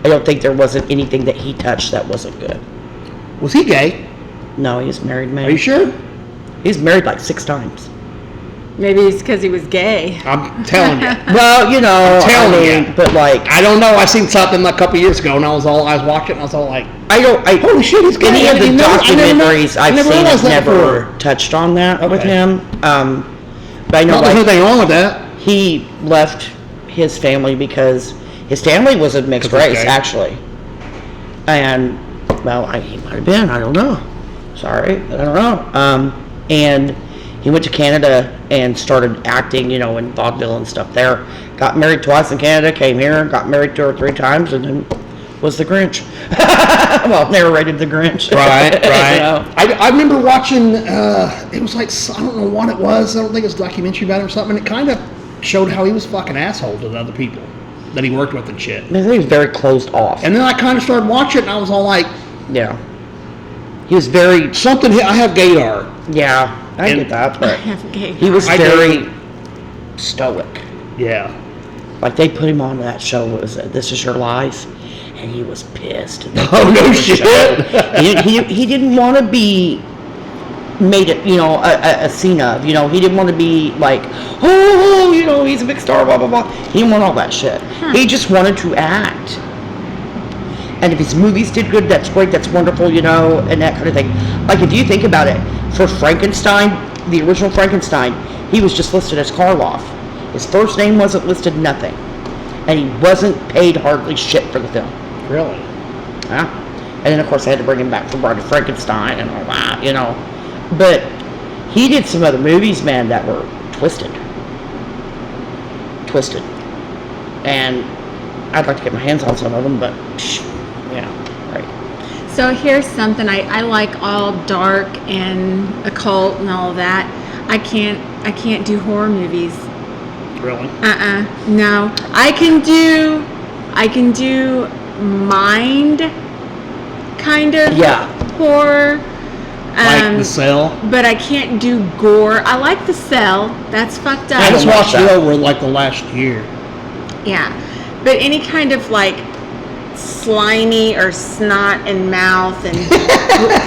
don't think there wasn't anything that he touched that wasn't good. Was he gay? No, he's married man. Are you sure? He's married like 6 times. Maybe it's because he was gay. I'm telling you. Well, you know, telling you. but like, I don't know. I seen something like a couple years ago, and I was watching, and I was all like, holy shit, he's gay. Any of the I never documentaries I've seen realized have that never before. touched on that with Okay. him. But I know Not there's like, anything wrong with that. he left his family because his family was a mixed Because he's race, gay? actually. And, well, he might have been. I don't know. Sorry, I don't know. And he went to Canada and started acting, you know, in vaudeville and stuff there. Got married twice in Canada, came here, got married 2 or 3 times, and then was the Grinch. Well, narrated the Grinch. Right. You know? I remember watching, it was like, I don't know what it was. I don't think it was a documentary about it or something. And it kind of showed how he was fucking asshole to the other people that he worked with and shit. I think he was very closed off. And then I kind of started watching it, and I was all like, Yeah. He was very, something, I have gaydar. yeah, I And- get that, I but have gay. he was I very stoic. Yeah. Like they put him on that show, what was it, This Is Your Life? And he was pissed. They Oh, put him no on the shit. show. He didn't want to be made it, you know, a scene of, you know, he didn't want to be like, oh, you know, he's a big star, blah, blah, blah. He didn't want all that shit. He just wanted to act. And if his movies did good, that's great, that's wonderful, you know, and that kind of thing. Like, if you think about it, for Frankenstein, the original Frankenstein, he was just listed as Karloff. His first name wasn't listed, nothing. And he wasn't paid hardly shit for the film. Really? Yeah. And then, of course, they had to bring him back for Bride of Frankenstein and all that, you know. But he did some other movies, man, that were twisted. Twisted. And I'd like to get my hands on some of them, but, yeah, right. So here's something I like all dark and occult and all of that. I can't do horror movies. Really? No. I can do mind kind of Yeah. horror. Like The Cell? But I can't do gore. I like The Cell. That's fucked up. I just watch watched that. it over like the last year. Yeah. But any kind of like slimy or snot and mouth and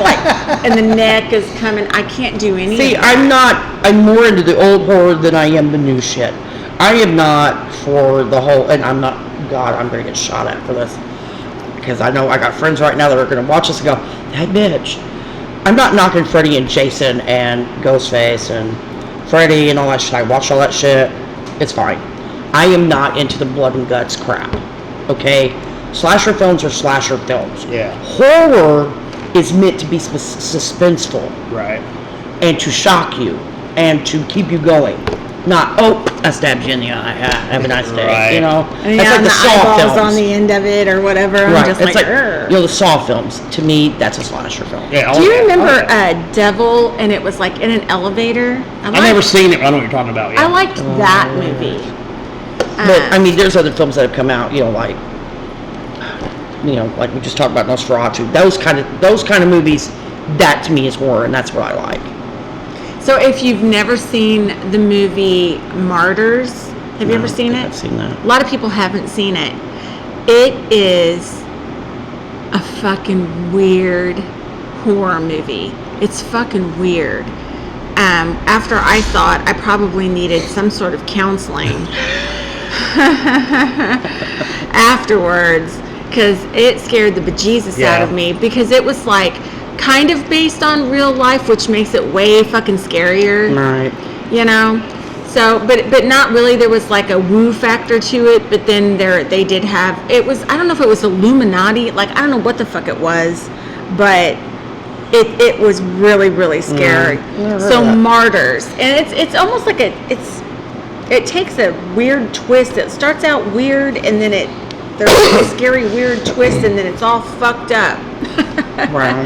like, and the neck is coming. I can't do any See, of that. I'm more into the old horror than I am the new shit. I am not for the whole, and I'm not, God, I'm going to get shot at for this. Because I know I got friends right now that are going to watch this and go, that bitch. I'm not knocking Freddy and Jason and Ghostface and Freddy and all that shit. I watch all that shit. It's fine. I am not into the blood and guts crap. Okay? Slasher films are slasher films. Yeah. Horror is meant to be suspenseful. Right. And to shock you. And to keep you going. Not, oh, I stabbed you in the eye. Have a nice day. Right. You know? And That's yeah, like and the the Saw eyeballs films. on the end of it or whatever. I'm Right. just It's like, like, "Urgh." you know, the Saw films. To me, that's a slasher film. Yeah. Do you remember Okay. Devil, and it was like in an elevator? I've never seen it. I know what you're talking about. Yeah. I liked that movie. But, I mean, there's other films that have come out, like we just talked about Nosferatu. Those kind of movies, that to me is horror, and that's what I like. So if you've never seen the movie Martyrs, have you ever seen it? I've seen that. A lot of people haven't seen it. It is a fucking weird horror movie. It's fucking weird. After I thought I probably needed some sort of counseling afterwards, because it scared the bejesus out of me, because it was like kind of based on real life, which makes it way fucking scarier. Right. You know? So, but not really. There was like a woo factor to it, but then they did have, it was, I don't know if it was Illuminati, like I don't know what the fuck it was, but it was really, really scary. So Martyrs, and it's almost like it takes a weird twist. It starts out weird, and then there's a scary weird twist, and then it's all fucked up. Wow.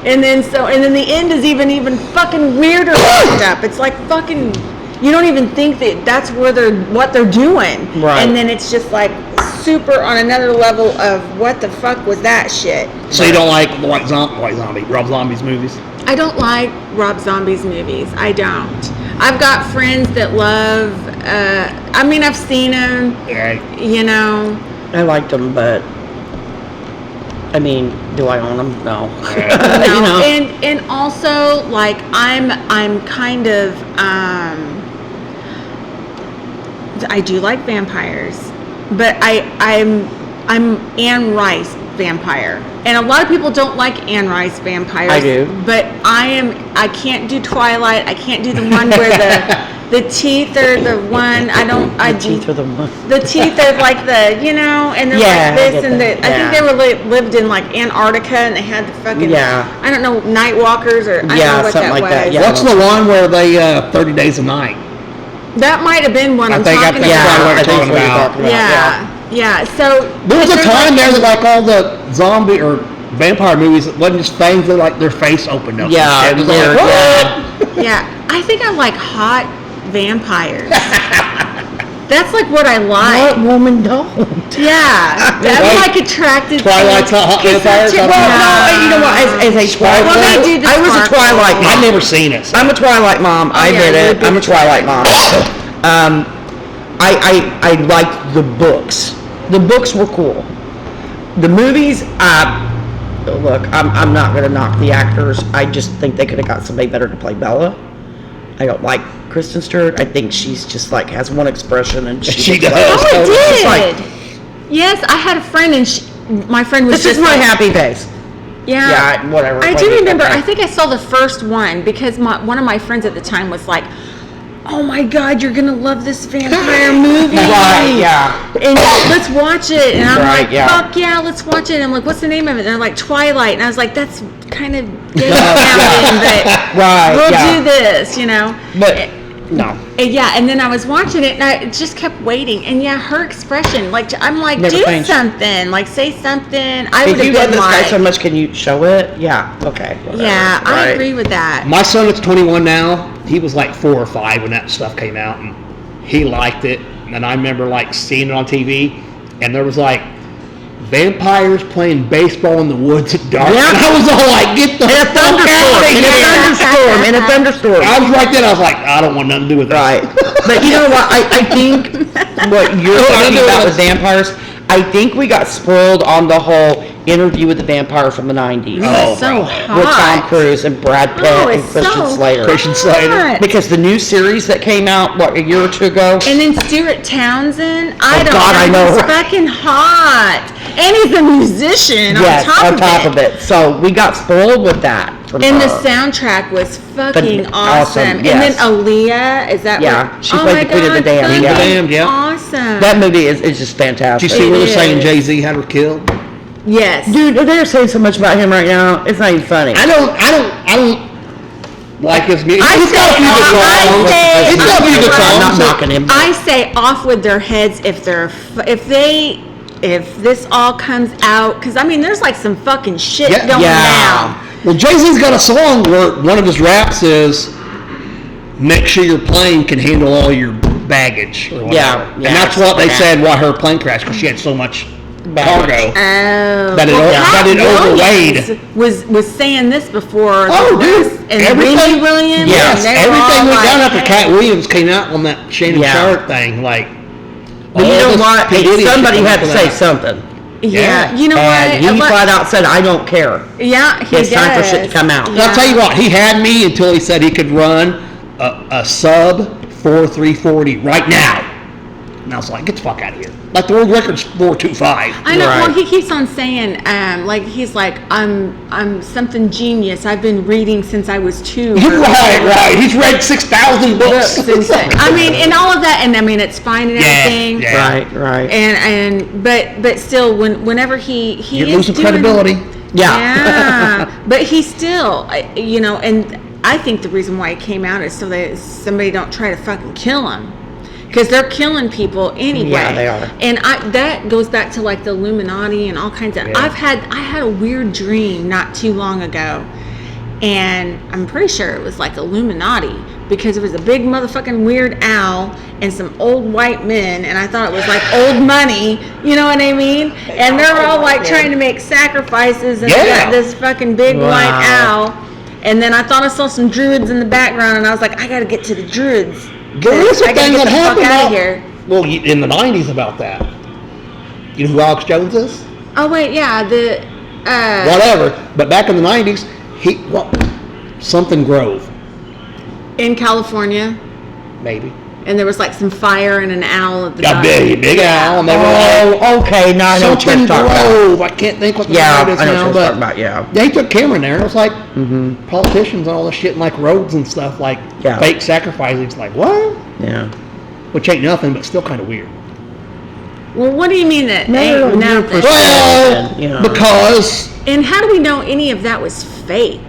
And then the end is even fucking weirder fucked up. It's like fucking, you don't even think that's what they're doing. Right. And then it's just like super on another level of what the fuck was that shit. So you don't like Rob Zombie's movies? I don't like Rob Zombie's movies. I don't. I've got friends that love, I mean, I've seen them, Yeah. you know. I liked them, but I mean, do I own them? No. Yeah. You know. And also, like, I'm kind of, I do like vampires, but I'm Anne Rice vampire, and a lot of people don't like Anne Rice vampires. I do, but I can't do Twilight. I can't do the one where the teeth are the one. The teeth are the one. The teeth are like the, and they're like this, and I think they were lived in like Antarctica, and they had the fucking I don't know, night walkers, or I don't know what something that like was. that. Yeah. What's the one where they 30 Days a Night? That might have been one I'm talking about. I think that's what you're talking about. Yeah. So There was a time there that like all the zombie or vampire movies, it wasn't just things that like their face opened up. Yeah, and shit. It was like, what? Yeah, I think I like hot vampires. That's like what I like. What woman don't? Yeah, I'm like attracted Twilight's to. not hot vampires? Well, no, you know what? As a Twilight, Well, they do the I was a sparkle. Twilight mom. I've never seen it. So. I'm a Twilight mom. I yeah, did you're a it. big I'm a Twilight mom. I liked the books. The books were cool. The movies, look, I'm not gonna knock the actors. I just think they could have got somebody better to play Bella. I don't like Kristen Stewart. I think she's just like has one expression and She looks does. like- Oh, it's just I did. like, Yes, I had a friend, and my friend was this just is my like, happy face. Yeah, whatever. I do remember. I think I saw the first one because one of my friends at the time was like, "Oh my God, you're gonna love this vampire movie!" Right? Yeah. And let's watch it. And I'm Right, like, yeah. "Fuck yeah, let's watch it." And I'm like, "What's the name of it?" And they're like, "Twilight." And I was like, "That's kind of gay sounding, but Right, we'll yeah. do this," But no. And yeah, and then I was watching it, and I just kept waiting. And yeah, her expression, like, I'm like, Never do changed. something, like, say something. I would If you have love been this guy like, so much, can you show it? Yeah. Okay. Whatever. yeah, I Right. agree with that. My son is 21 now. He was like 4 or 5 when that stuff came out, and he liked it. And I remember like seeing it on TV, and there was like vampires playing baseball in the woods at dark. Yeah. And I was all like, "Get the In a fuck out of thunderstorm. here!" In a thunderstorm. I was right then. I was like, "I don't want nothing to do with that." Right. But you know what? I think what you're talking about with vampires, I think we got spoiled on the whole Interview with the Vampire from the 90s. Oh, so hot. With Tom Cruise and Brad Pitt and it's Christian so Slater. Christian Slater. hot. Because the new series that came out, what, a year or two ago? And then Stuart Townsend. God, I know. He's fucking hot. And he's a musician Yes, on top of it. So we got spoiled with that. From And her. the soundtrack was fucking Awesome, awesome. yes. And then Aaliyah, is that Yeah, what? she played the Queen of the Damned, fucking yeah. Queen of the Damned, yeah. Awesome. That movie is just fantastic. Did you see where they're It saying is. Jay-Z had her killed? Yes. Dude, they're saying so much about him right now. It's not even funny. I don't like his music. I He's got a few good songs. say- He's got a few good I'm songs. not knocking him. I say off with their heads if this all comes out, because I mean there's like some fucking shit Yeah. going Yeah. down. Well, Jay-Z's got a song where one of his raps is, "Make sure your plane can handle all your baggage," or whatever. Yeah, And that's yeah. what they said why her plane crashed, because she had so much cargo. Oh, That it overweighed. Was saying this before. Oh, the dude, rest- and everything- Randy Williams. Yes, and they were everything all went down like, after Cat Williams came out on that Shannon Yeah. Sharp thing. Like, But you all know this what? P. Diddy Somebody shit had to came say out. something. Yeah, you know And what? he flat out said, I don't care. Yeah, he It's time for does. shit to come out. And I'll tell you what, he had me until he said he could run a sub 4.340 right now. And I was like, get the fuck out of here. Like the world record's 4.25. I know. Well, Right. he keeps on saying, like he's like, I'm something genius. I've been reading since I was 2. Right. He's read 6,000 books. I mean, and all of that, and I mean, it's fine and Yeah, everything. yeah. Right. And but still, whenever he You're is losing doing, credibility. Yeah. but he still, and I think the reason why he came out is so that somebody don't try to fucking kill him. Because they're killing people anyway. Yeah, they are. And that goes back to like the Illuminati and all kinds of. Yeah. I had a weird dream not too long ago, and I'm pretty sure it was like Illuminati because it was a big motherfucking weird owl and some old white men, and I thought it was like old money. You know what I mean? And they're all like trying to make sacrifices, and they Yeah. got this fucking big Wow. white owl. And then I thought I saw some druids in the background, and I was like, I gotta get to the druids. There is a I gotta thing get that the fuck happened out out- of here. Well, in the 90s about that. You know who Alex Jones is? Oh wait, yeah, Whatever. But back in the 90s, something Grove, in California, maybe. and there was like some fire and an owl at the A bottom. big owl, and they were like, Oh, okay. Now I know what you're something talking about. Grove. I can't think what the Yeah, word is I know now, what you're but talking about, yeah. they took Cameron there, and it was like politicians and all this shit, and like roads and stuff, like Yeah. fake sacrificing. It's like, what? Yeah. Which ain't nothing, but still kind of weird. Well, what do you mean that No, ain't no, nothing? Well, you know. because And how do we know any of that was fake?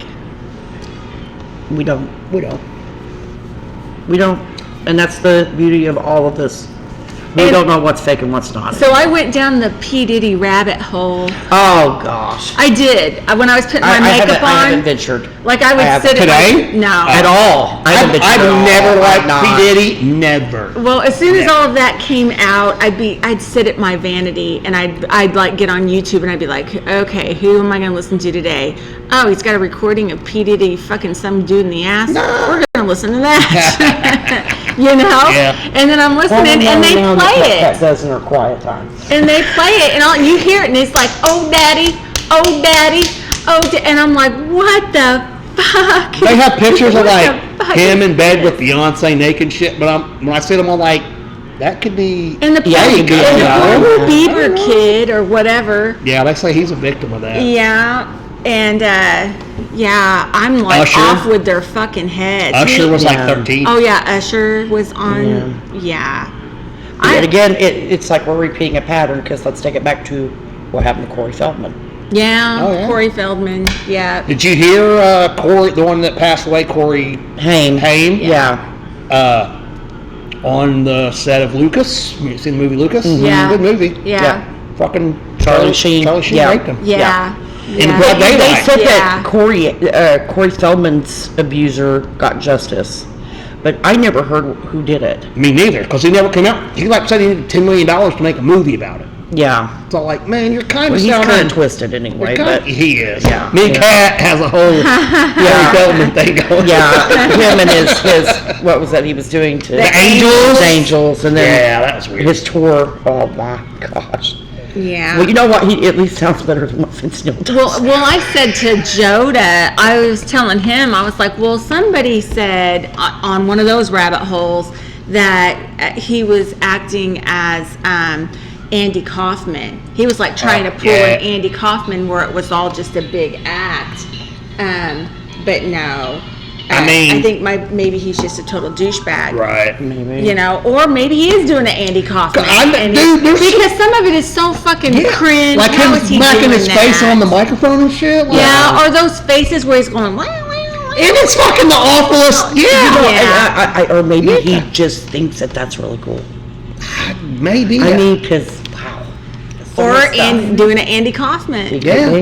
We don't. we don't. We don't. And that's the beauty of all of this. We And- don't know what's fake and what's not. So I went down the P. Diddy rabbit hole. Oh, gosh. I did. When I was putting my I makeup haven't on, ventured like I I would haven't. sit at Today? my, no. at all. I haven't ventured I've at all. never liked Not. P. Diddy. Never. Well, as soon as Yeah. all of that came out, I'd sit at my vanity and I'd like get on YouTube and I'd be like, okay, who am I gonna listen to today? Oh, he's got a recording of P. Diddy fucking some dude in the ass. We're gonna listen to that. You know? Yeah. And then I'm listening and they play That it. does in her quiet time. And they play it and all you hear it and it's like, oh daddy, oh daddy, and I'm like, what the fuck? They have pictures of What like the fuck him is in bed this? with Beyonce naked shit, but when I see them, I'm like, that could be. And the Yeah, you poor could, you know. Bieber kid or whatever. Yeah, they say he's a victim of that. Yeah, and yeah, I'm like Usher. off with their fucking heads. Usher was like Yeah. 13. Oh yeah, Usher was on. Yeah, And again, it's like we're repeating a pattern because let's take it back to what happened to Corey Feldman. yeah, Oh, yeah. Corey Feldman. Yeah, Did you hear Corey, the one that passed away, Corey Haim. Haim? Yeah. On the set of Lucas. You seen the movie Lucas? Yeah. Good movie. yeah, Fucking Charlie Sheen. Charlie Sheen Yeah. raped him. yeah. In yeah. broad daylight. They said Yeah. that Corey Feldman's abuser got justice, but I never heard who did it. Me neither, because he never came out. He like said he needed $10 million to make a movie about it. Yeah. So like, man, you're kind Well, of he's kind sounding. of twisted anyway, You're but he is. Yeah. Me and Yeah. Kat has a whole Corey Feldman thing going. yeah, him and his what was that he was doing to The Angels? Angels, and then Yeah, that was weird. his tour. Oh my gosh. Yeah. Well, you know what? He at least sounds better than what Vince Neil does. Well, I said to Joda, I was telling him, I was like, well, somebody said on one of those rabbit holes that he was acting as Andy Kaufman. He was like trying to pull an Andy Kaufman where it was all just a big act. But no. I mean, I think maybe he's just a total douchebag. Right. Maybe. You know, or maybe he is doing an Andy Kaufman. Because some of it is so fucking cringe. Like How him is he smacking doing his that? face on the microphone and shit. Like, Yeah, or those faces where he's going, wow. And it's fucking the awfulest. Yeah. Or maybe he just thinks that that's really cool. Maybe. I mean, because, wow. Or doing an Andy Kaufman. Yeah.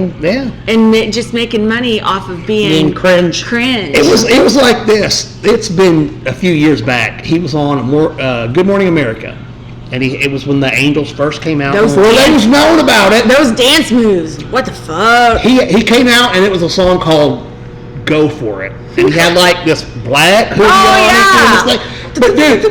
And just making money off of being cringe. It was like this. It's been a few years back. He was on Good Morning America. And it was when the Angels first came out. Before they was known about it. Those dance moves. What the fuck? He came out and it was a song called Go For It. And he had like this black hoodie on. Yeah. But dude,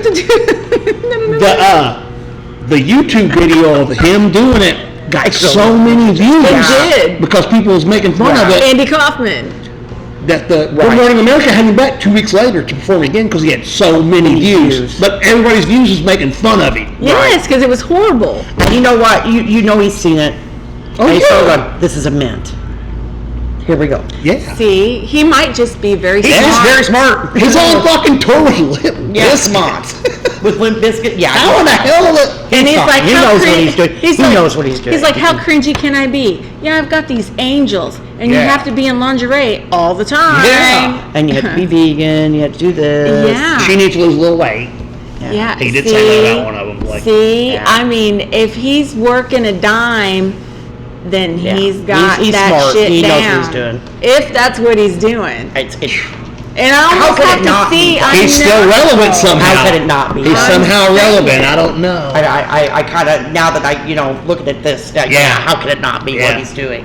the YouTube video of him doing it got so many views. It did. Because people was making fun of it. Andy Kaufman. That the Good Morning America had him back 2 weeks later to perform again because he had so many views. But everybody's views was making fun of him. Yes, because it was horrible. And you know what? You know he's seen it. Oh, and he's yeah. going, this is a mint. Here we go. Yeah. See, he might just be very He's smart. very smart. He's on fucking tour with Limp Bizkit. With Limp Bizkit? Yeah. How in the hell is it? And he's like, he knows what he's doing. He knows what he's doing. He's like, how cringy can I be? Yeah, I've got these angels, and you have to be in lingerie all the time. Yeah. And you have to be vegan. You have to do this. Yeah. She needs to lose a little weight. Yeah. He did say that about one of them. Like, I mean, if he's working a dime, then he's got he's that smart. shit He knows down. what he's doing. If that's what he's doing. And I How almost could have it not to see. be? he's still relevant somehow. How could it not be? He's somehow relevant. I don't know. I kind of, now that I, looking at this, how could it not be what he's doing?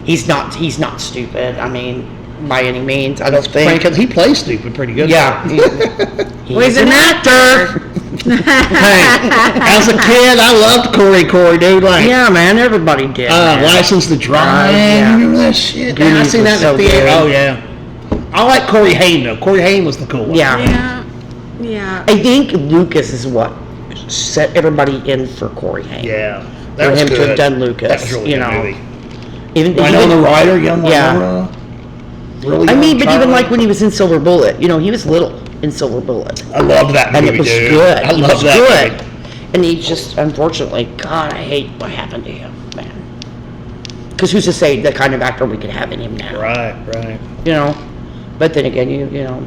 He's not stupid. I mean, by any means, I don't think. Because he plays stupid pretty good. Yeah. He's an actor. Hey, as a kid, I loved Corey, dude. Like, Yeah, man, everybody did. License to Drive. Yeah. You remember that shit? Man, I Goonies seen that was in the so theater. good. Oh, yeah. I like Corey Haim, though. Corey Haim was the cool one. Yeah. Yeah. I think Lucas is what set everybody in for Corey Haim. Yeah. For him to have done Lucas, That was a really you good know. movie. Even Winona Ryder, young Yeah. Winona. Really I mean, young but even Charlie. like when he was in Silver Bullet, he was little in Silver Bullet. I loved that And movie, it was dude. good. I It loved was that good. movie. And he just, unfortunately, God, I hate what happened to him, man. Because who's to say the kind of actor we could have in him now? Right. But then again, you know.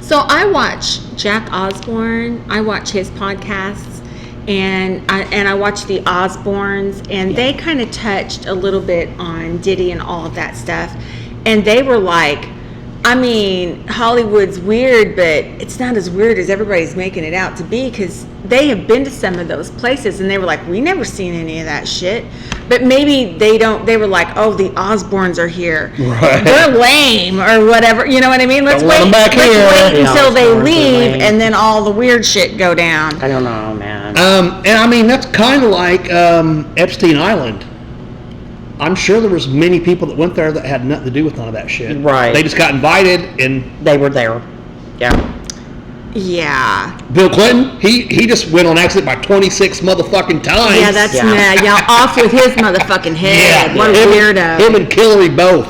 So I watch Jack Osborne. I watch his podcasts, and I watch the Osbournes, and they kind of touched a little bit on Diddy and all of that stuff, and they were like, I mean, Hollywood's weird, but it's not as weird as everybody's making it out to be, because they have been to some of those places, and they were like, we never seen any of that shit. But maybe they were like, oh, the Osbournes are here. Right. They're lame, or whatever. You know what I mean? Let's Don't let wait, them back here. let's wait The until they Osbournes are leave, lame. and then all the weird shit go down. I don't know, man. And I mean, that's kind of like Epstein Island. I'm sure there was many people that went there that had nothing to do with none of that shit. Right. They just got invited, and They were there. Yeah. Yeah. Bill Clinton, he just went on accident by 26 motherfucking times. Yeah, that's off with his motherfucking head. What a him weirdo. and Hillary both.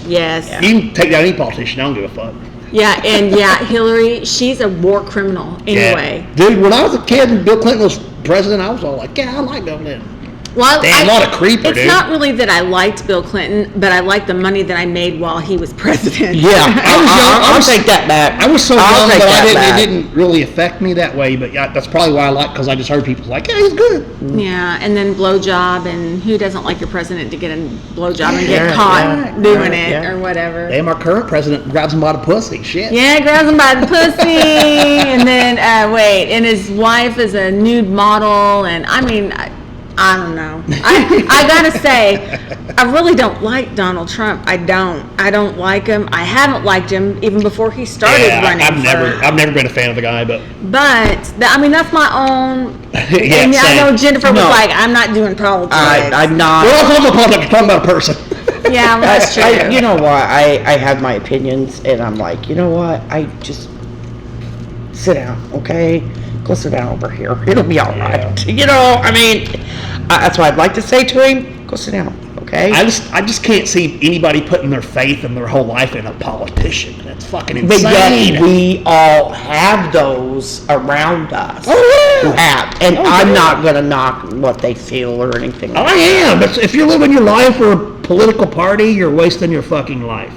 Yes. You can take down any politician. I don't give a fuck. Yeah, and Hillary, she's a war criminal anyway. Yeah. Dude, when I was a kid and Bill Clinton was president, I was all like, yeah, I like Bill Clinton. Well, Damn, what a creeper, it's dude. not really that I liked Bill Clinton, but I liked the money that I made while he was president. Yeah, I was young. I'll take that back. I was so I'll young take that that it back. didn't really affect me that way. But yeah, that's probably why I like, because I just heard people like, yeah, he's good. Yeah, and then blowjob, and who doesn't like your president to get a blowjob and get Yeah, caught yeah, doing yeah, it yeah. or whatever? Damn, our current president grabs him by the pussy. Shit. Yeah, grabs him by the pussy, and then and his wife is a nude model, and I mean, I don't know. I gotta say, I really don't like Donald Trump. I don't like him. I haven't liked him even before he started running. I've never been a fan of the guy, but I mean, that's my own. Yeah, and I same. know Jennifer was No. like, I'm not doing politics. I'm not. we're not talking about politics, we're talking about a person. Yeah, well, that's true. You know what? I have my opinions, and I'm like, you know what? I just sit down, okay? Go sit down over here. It'll be all right. You know, I mean, that's what I'd like to say to him. Go sit down, okay? I just can't see anybody putting their faith and their whole life in a politician. That's fucking But insane. yet we all have those around us. Oh, yeah. Who have, and Oh, I'm yeah. not gonna knock what they feel or anything like I am, but if you're living your life for a political party, you're wasting your fucking life.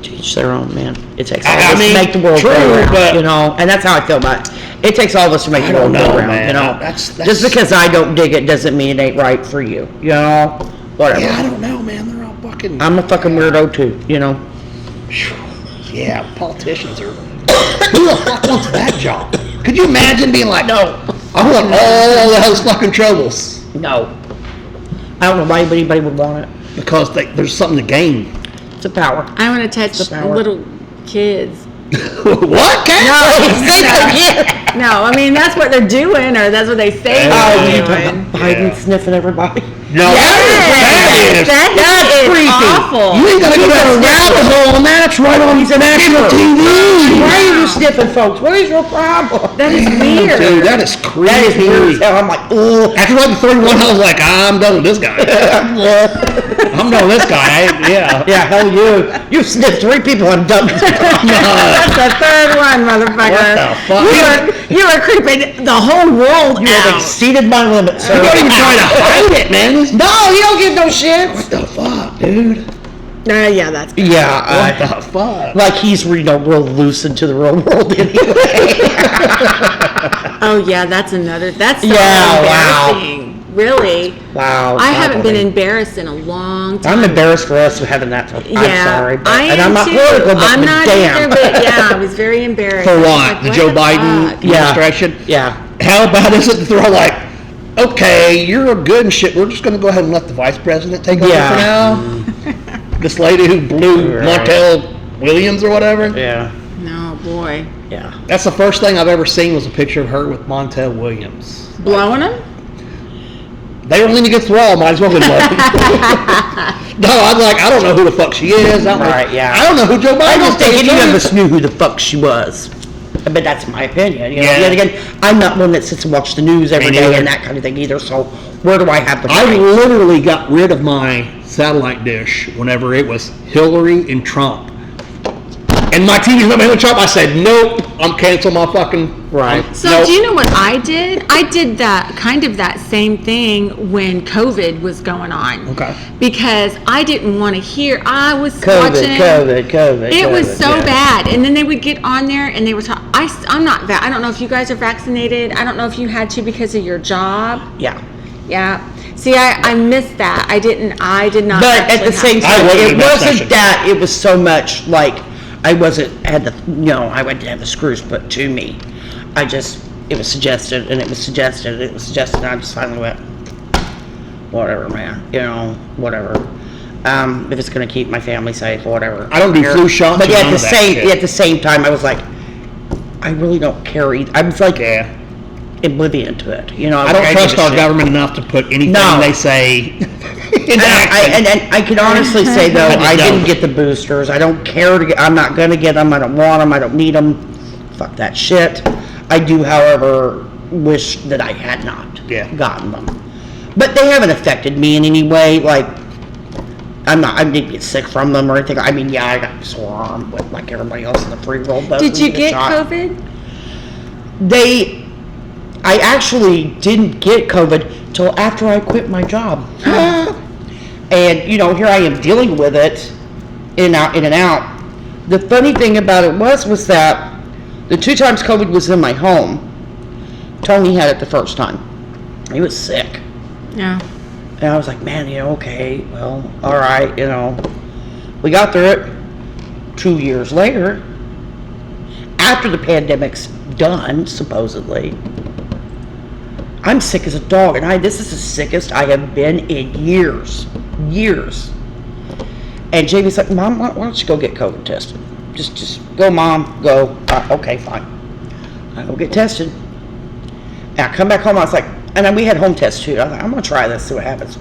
To each their own, man. It takes all I of us mean, to make the world true, go around, but- you know, and that's how I feel about it. It takes all of us to make I the don't world go know, around, man. you know. That's- Just because I don't dig it doesn't mean it ain't right for you, you know. Whatever. Yeah, I don't know, man. They're all fucking. I'm a fucking weirdo too, you know. Yeah, politicians are. Who the fuck wants that job? Could you imagine being like, no, I want all those fucking troubles No. I don't know why anybody would want it. because there's something to gain. It's a power. I want to touch The power. little kids. What? No, I mean that's what they're doing, or that's what they say Oh, you they're talking doing. about Biden Yeah. sniffing everybody. No, Yes, that that's creepy. awful. is. You ain't gotta go down a rabbit hole on that. It's right on national TV. Why are you sniffing, folks? What is your problem? That is weird. Dude, that is creepy. That is weird as hell. I'm like, ugh. After like the 31, I was like, I'm done with this guy. I'm done with this guy. Yeah. Yeah, hell you. You've sniffed 3 people and done it. That's the third one, motherfucker. What the fuck? You are creeping the whole world You have out. exceeded my limit, sir. You're not even trying to hide it, man. No, you don't get no shit. What the fuck, dude? Yeah, that's Yeah, What the fuck? like he's, you know, real loose into the real world anyway. Oh yeah, that's another. That's so Yeah, wow. embarrassing. Really, Wow. I haven't been probably. embarrassed in a long time. I'm embarrassed for us having that. I'm Yeah, sorry, but, I and am I'm not too. political, but I'm not damn. either, but yeah, I was very embarrassed. For I was what? like, The Joe Biden fuck? Yeah. administration? Yeah. How bad is it that they're all like, okay, you're good and shit. We're just going to go ahead and let the vice president take over Yeah. for now. This lady who blew Right. Montel Williams or whatever. Yeah. No, boy, Yeah. That's the first thing I've ever seen was a picture of her with Montel Williams. blowing him. They were leaning against the wall. Might as well be blowing. No, I'm like, I don't know who the fuck she is. I don't Right, know, yeah. I don't know who Joe Biden I is. don't think any Joe- of us knew who the fuck she was. But that's my opinion. You know, Yeah. yet again, I'm not one that sits and watches the news every Me day neither. and that kind of thing either. So where do I have the I right? literally got rid of my satellite dish whenever it was Hillary and Trump. And my TV's not Hillary and Trump. I said, nope, I'm canceling my fucking. Right. So nope. do you know what I did? I did that kind of that same thing when COVID was going on. Okay. Because I didn't want to hear. I was watching. COVID. It was so yeah. bad, and then they would get on there and they were talking. I'm not. I don't know if you guys are vaccinated. I don't know if you had to because of your job. Yeah. Yeah. See, I missed that. I did not. But at actually the same have- time, I wasn't it in that wasn't session. that. It was so much like I wouldn't have the screws put to me. It was suggested, and it was suggested, and it was suggested, and I just finally went, whatever, man. You know, whatever. If it's going to keep my family safe, whatever. I don't do care. flu shots But or at none the of that same shit. at the same time, I was like, I really don't care either. I was like Yeah. oblivion to it. You know, I don't like, trust give a our shit. government enough to put anything No. they say into And action. I can honestly say though, I just I didn't don't. get the boosters. I don't care to get. I'm not gonna get them. I don't want them. I don't need them. Fuck that shit. I do, however, wish that I had not Yeah. gotten them. But they haven't affected me in any way. Like I didn't get sick from them or anything. I mean, yeah, I got a sore arm, but like everybody else in the free world does. Did when you get get shot. COVID? I actually didn't get COVID till after I quit my job. And, you know, here I am dealing with it in and out. The funny thing about it was that the 2 times COVID was in my home, Tony had it the first time. He was sick. Yeah. And I was like, man, you know, okay, well, all right, you know. We got through it. 2 years later, after the pandemic's done, supposedly, I'm sick as a dog, and this is the sickest I have been in years. And Jamie's like, Mom, why don't you go get COVID tested? Just go, Mom, go. Okay, fine. I go get tested. And I come back home, I was like, and then we had home tests too. I was like, I'm going to try this, see what happens.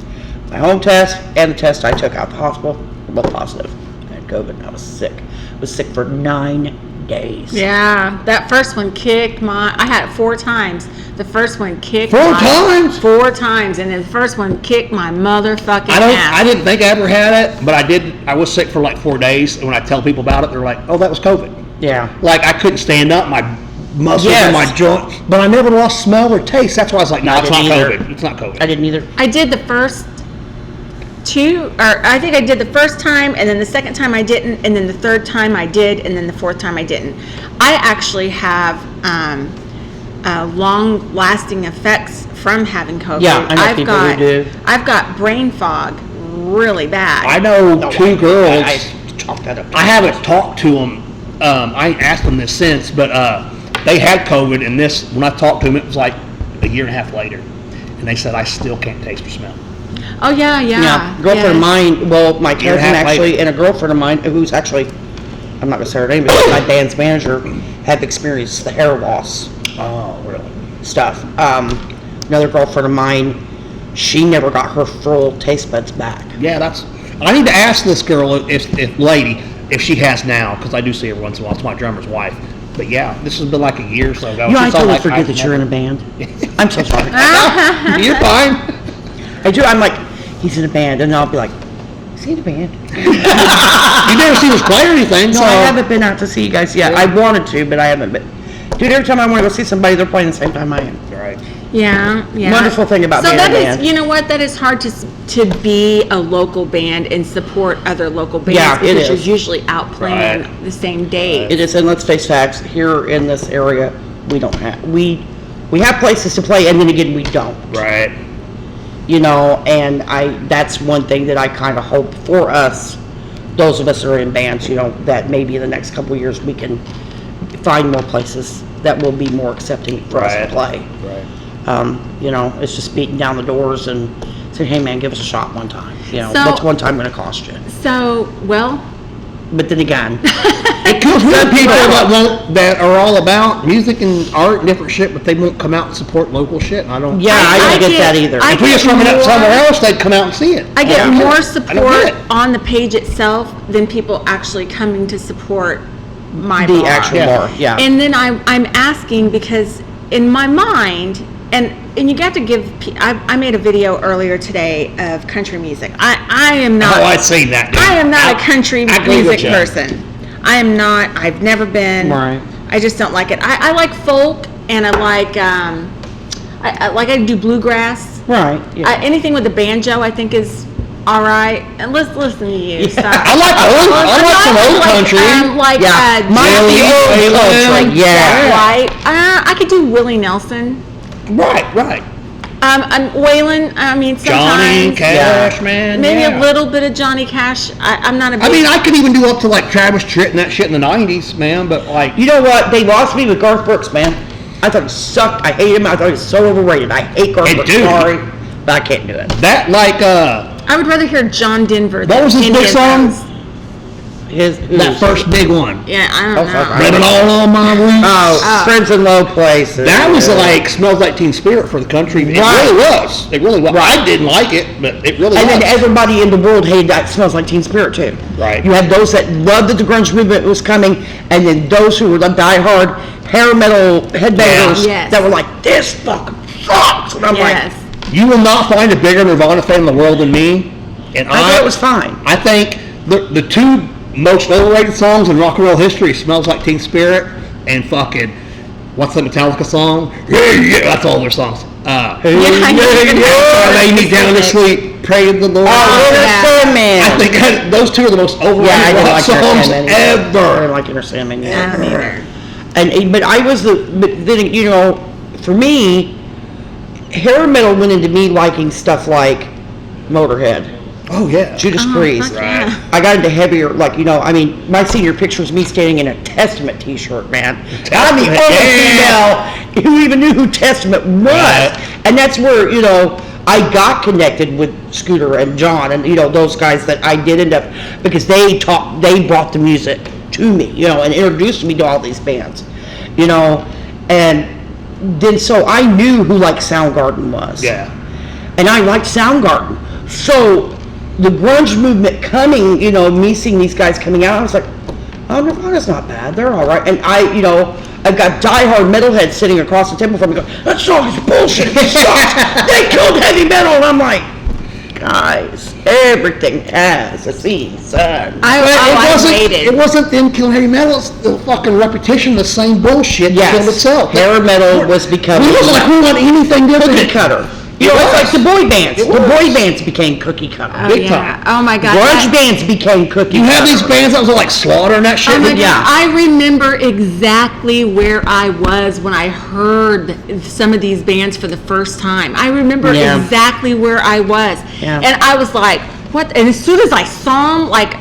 My home test and the test I took out the hospital were both positive. I had COVID and I was sick. I was sick for 9 days. Yeah, that first one kicked I had it 4 times. The first one kicked 4 times? 4 times, and then the first one kicked my motherfucking ass. I didn't think I ever had it, but I did. I was sick for like 4 days, and when I tell people about it, they're like, "Oh, that was COVID." Yeah. Like I couldn't stand up, my muscles in my joint, but I never lost smell or taste. That's why I was like, "No, it's not COVID. It's not COVID." I didn't either. I did the first 2, or I think I did the first time, and then the second time I didn't, and then the third time I did, and then the fourth time I didn't. I actually have long-lasting effects from having COVID. Yeah, I know people who do. I've got brain fog really bad. I know 2 girls. I chalked that up. I haven't talked to them. I ain't asked them this since, but they had COVID, and when I talked to them, it was like a year and a half later, and they said I still can't taste or smell. Oh yeah. Yeah, girlfriend of mine, well, my Year and a cousin half actually, later. and a girlfriend of mine, who's actually, I'm not going to say her name, but my band's manager, have experienced the hair loss Oh, really? stuff. Another girlfriend of mine, she never got her full taste buds back. Yeah, I need to ask this girl, if she has now, because I do see her once in a while. It's my drummer's wife. But yeah, this has been like a year or so ago. You know, I She's all totally like, forget that you're in a band. I'm so sorry. You're fine. I do, I'm like, he's in a band, and I'll be like, is he in a band? You never seen us play or anything, No, so. I haven't been out to see you guys yet. I wanted to, but I haven't been. Dude, every time I want to go see somebody, they're playing the same time I am. Right. Yeah. Wonderful thing about being that a is, band. you know what? That is hard to be a local band and support other local bands Yeah, it because is. you're usually out playing Right. the same day. It is, and let's face facts, here in this area, we don't have, we have places to play, and then again, we don't. Right. You know, and that's one thing that I kind of hope for us, those of us that are in bands, you know, that maybe in the next couple of years we can find more places that will be more accepting for us to play. Right. You know, it's just beating down the doors and saying, hey man, give us a shot one time. You know, So- what's one time going to cost you? So, well, But then again, It comes with people that are all about music and art and different shit, but they won't come out and support local shit. And I don't. yeah, I don't get that either. I If we just get run it up more- somewhere else, they'd come out and see it. I get Yeah. more I don't support get it. on the page itself than people actually coming to support my The bar. actual Yeah. bar, yeah. And then I'm asking because in my mind, and you got to give. I made a video earlier today of country music. I am not. Oh, I've seen that. I am not a country I agree with music you. person. I am not. I've never been. Right. I just don't like it. I like folk, and I like I do bluegrass. Right, yeah. Anything with the banjo, I think is all right. And let's listen to you. Stop. I like some old country. Yeah. Like Miley Waylon. Country, Jack yeah. White. I could do Willie Nelson. Right. Waylon. I mean, Johnny sometimes Cash, man. maybe yeah. a little bit of Johnny Cash. I'm not a big. I mean, I could even do up to like Travis Tritt and that shit in the '90s, man. But like, You know what? They lost me with Garth Brooks, man. I thought he sucked. I hate him. I thought he was so overrated. I hate Garth Hey, Brooks. dude. Sorry, but I can't do it. that like I would rather hear John Denver. what was his than big any song? of those. That first big one. Yeah, I don't Oh, know. fuck, Blame it all on my roots. Oh, Friends in Low Places. That was like Smells Like Teen Spirit for the country. It Right. really was. It really was. I didn't like it, but it really And was. then everybody in the world hated that Smells Like Teen Spirit too. Right. You had those that loved that the grunge movement was coming, and then those who were the diehard hair metal headbangers Yeah. Yes. that were like, this fucking sucks. And I'm Yes. You will not find a bigger Nirvana fan in the world than me. And like, I thought it was fine. I think the two most overrated songs in rock and roll history Smells Like Teen Spirit and fucking what's the Metallica song? Yeah, that's all their songs. I know you're gonna Lay Me have Down to specific. Sleep, Pray to the Lord. Oh, Inner yeah. Sandman. I think those two are the most overrated Yeah, I didn't rock like Inner songs Sandman. I ever. didn't like Inner Sandman. I don't either. But I was but then, you know, for me, hair metal went into me liking stuff like Motorhead, Oh yeah. Judas Oh, Priest. fuck yeah. I got into heavier, like, you know, I mean, my senior picture is me standing in a Testament t-shirt, man. I'm the Testament, only yeah. female who even knew who Testament was. Right. And that's where, I got connected with Scooter and John and, those guys that I did end up, because they brought the music to me, and introduced me to all these bands, and then so I knew who like Soundgarden was. Yeah. And I liked Soundgarden. So the grunge movement coming, me seeing these guys coming out, I was like, oh, Nirvana's not bad. They're all right. And I've got diehard metalheads sitting across the table from me going, that song is bullshit. It sucks. They killed heavy metal. And I'm like, guys, everything has a season. It wasn't them killing heavy metal. It's the fucking repetition of the same bullshit that killed itself. Hair metal was becoming. It wasn't like we want anything different. Cookie cutter. It's like the boy bands. The boy bands became cookie cutter. Oh, Big time. Oh my God. Grunge bands became cookie You cutter. have these bands that was like Slaughter and that shit. Oh my God. Yeah. I remember exactly where I was when I heard some of these bands for the first time. I remember exactly where I was. Yeah. And I was like, what? And as soon as I saw them, like,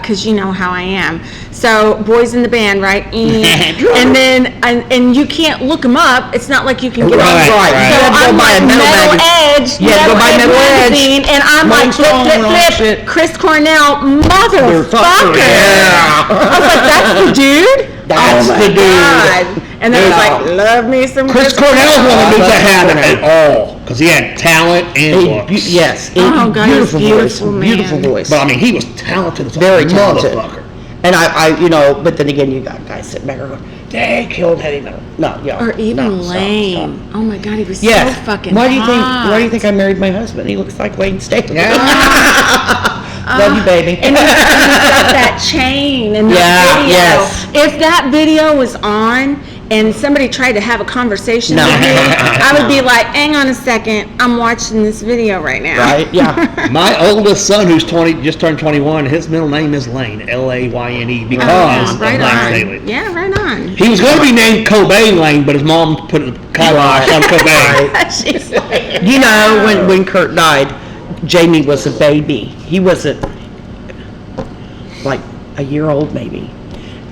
because you know how I am. So, boys in the band, right? And then, and you can't look them up. It's not like you can get Right, on. right. So You had to go I'm buy like a Metal Edge. You had to go buy Metal Edge. magazine, and I'm like, flip, Motown and all that flip, flip. shit. Chris Cornell, motherfucker. Yeah. I was like, that's the dude? That's Oh my the dude. God. And then I was like, love me some Chris Cornell's one of the dudes that had it at all. Because he had talent and looks. Yes. Oh, God, he's beautiful, man. Beautiful voice. But I mean, he was talented as a Very talented. motherfucker. And I, but then again, you got guys sitting back there going, they killed heavy metal. No, yeah. Or even no, stop, Lane. stop. Oh my God, he was Yes. so fucking Why do you hot. think I married my husband? He looks like Wayne Stacy. Yeah. Love you, baby. And he's got that chain and that video. yes. If that video was on and somebody tried to have a conversation No. with me, I would be like, hang on a second, I'm watching this video right now. Right? Yeah. My oldest son, who's just turned 21, his middle name is Lane, Layne, because Oh, of right Lane on. Staley. Yeah, right on. He was going to be named Cobain Lane, but his mom put a kibosh on Cobain. She's like, You know, when Kurt died, Jamie was a baby. He wasn't like a year old maybe.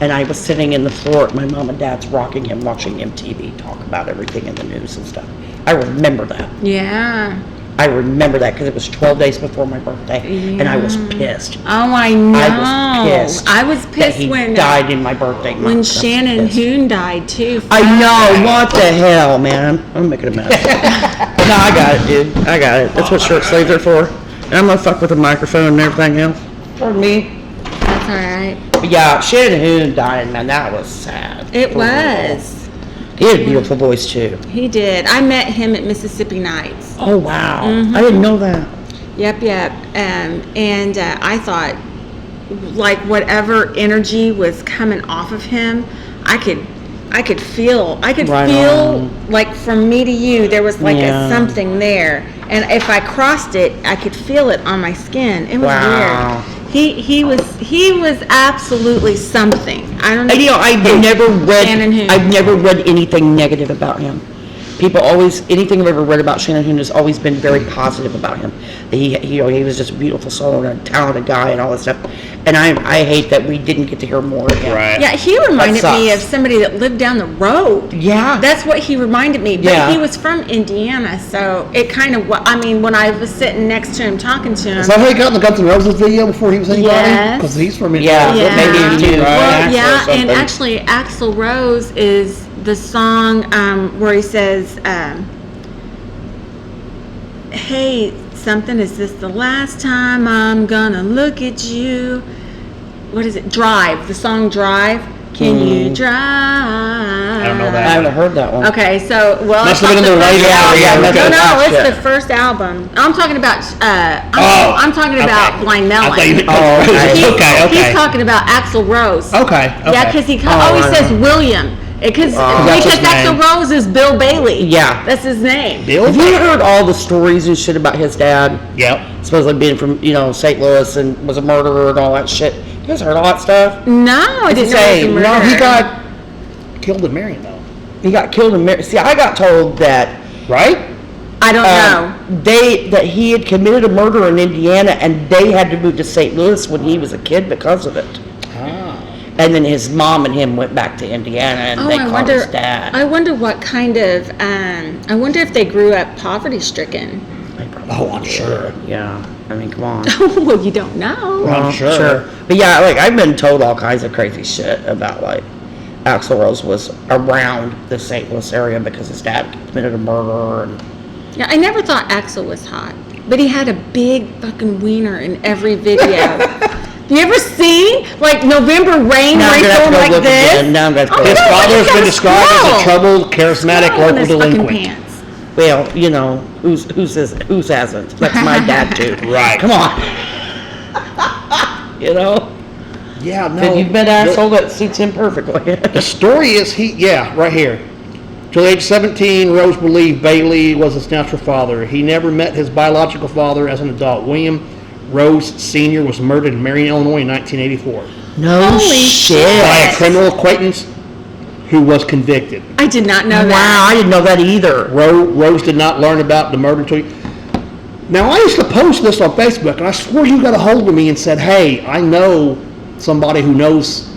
And I was sitting in the floor at my mom and dad's rocking him, watching him TV talk about everything in the news and stuff. I remember that. yeah. I remember that because it was 12 days before my birthday, and I was pissed. Oh, I know. I was pissed. I was That pissed he when died in my birthday month. I when was Shannon pissed. Hoon died too. I know. What the hell, man? I'm making a mess. No, I got it, dude. I got it. That's what short sleeves are for. And I'm gonna fuck with the microphone and everything else. Pardon me. That's all right. But yeah, Shannon Hoon died, man. That was sad. It was. He had a beautiful voice too. He did. I met him at Mississippi Nights. Oh wow! I didn't know that. Yep. And I thought, like, whatever energy was coming off of him, I could feel. I could Right feel on. like from me to you, there was like Yeah. a something there. And if I crossed it, I could feel it on my skin. It was Wow. weird. He was absolutely something. I don't know. And I've Shannon Hoon. never read anything negative about him. People always, anything I've ever read about Shannon Hoon has always been very positive about him. He was just a beautiful soul and a talented guy and all that stuff. And I hate that we didn't get to hear more of him. Right. Yeah, he reminded That me of sucks. somebody that lived down the road. Yeah. That's what he reminded me. But Yeah. he was from Indiana, so it kind of, I mean, when I was sitting next to him, talking to him. Is that how he got in the Guns N' Roses video before he was anybody? Yes. Because he's from Yeah. Indiana. Maybe he knew. Well, Axl or yeah, and something. actually, Axl Rose is the song where he says, hey, something, is this the last time I'm gonna look at you? What is it? Drive. The song Drive. Can you drive? I don't know I that. haven't heard that one. Okay, so, well, Must it's have been not in the first radio. album. Yeah, No, okay. no, it's Shit. the first album. I'm talking about, Oh, I'm talking about okay. Blind I thought you Melon. meant Guns N' Roses. He's, Okay. he's talking about Axl Rose. Okay. Yeah, because he says William. Because That's his Axl name. Rose is Bill Bailey. Yeah. That's his name. Bill. Have you heard all the stories and shit about his dad? Yep. Supposedly being from, St. Louis and was a murderer and all that shit. You guys heard all that stuff? No, I didn't know he was a No, he murderer. got Killed in Marion though. He got killed in Mar- See, I got told that Right? I don't know. that he had committed a murder in Indiana and they had to move to St. Louis when he was a kid because of it. Ah. And then his mom and him went back to Indiana, and they called his dad. I wonder what kind of. I wonder if they grew up poverty-stricken. Oh, I'm sure. Yeah. I mean, come on. Well, you don't know. I'm sure. But yeah, like, I've been told all kinds of crazy shit about, like, Axl Rose was around the St. Louis area because his dad committed a murder. And Yeah, I never thought Axl was hot, but he had a big fucking wiener in every video. You ever seen like November Rain Now I'm where he's gonna have to going go like look this? again. Now I'm gonna have to go Oh, His look. father has been gotta described as a scroll. troubled, charismatic Scroll in local his fucking delinquent. pants. Well, you know, who hasn't? That's my dad too. Right. Come on. You know? Yeah, no. And you've been asshole that suits him perfectly. The story is right here. Till age 17, Rose believed Bailey was his natural father. He never met his biological father as an adult. William Rose Sr. was murdered in Marion, Illinois in 1984 No Holy shit. by a criminal acquaintance who was convicted. I did not know Wow, that. I didn't know that either. Rose did not learn about the murder until Now, I used to post this on Facebook, and I swore you got a hold of me and said, hey, I know somebody who knows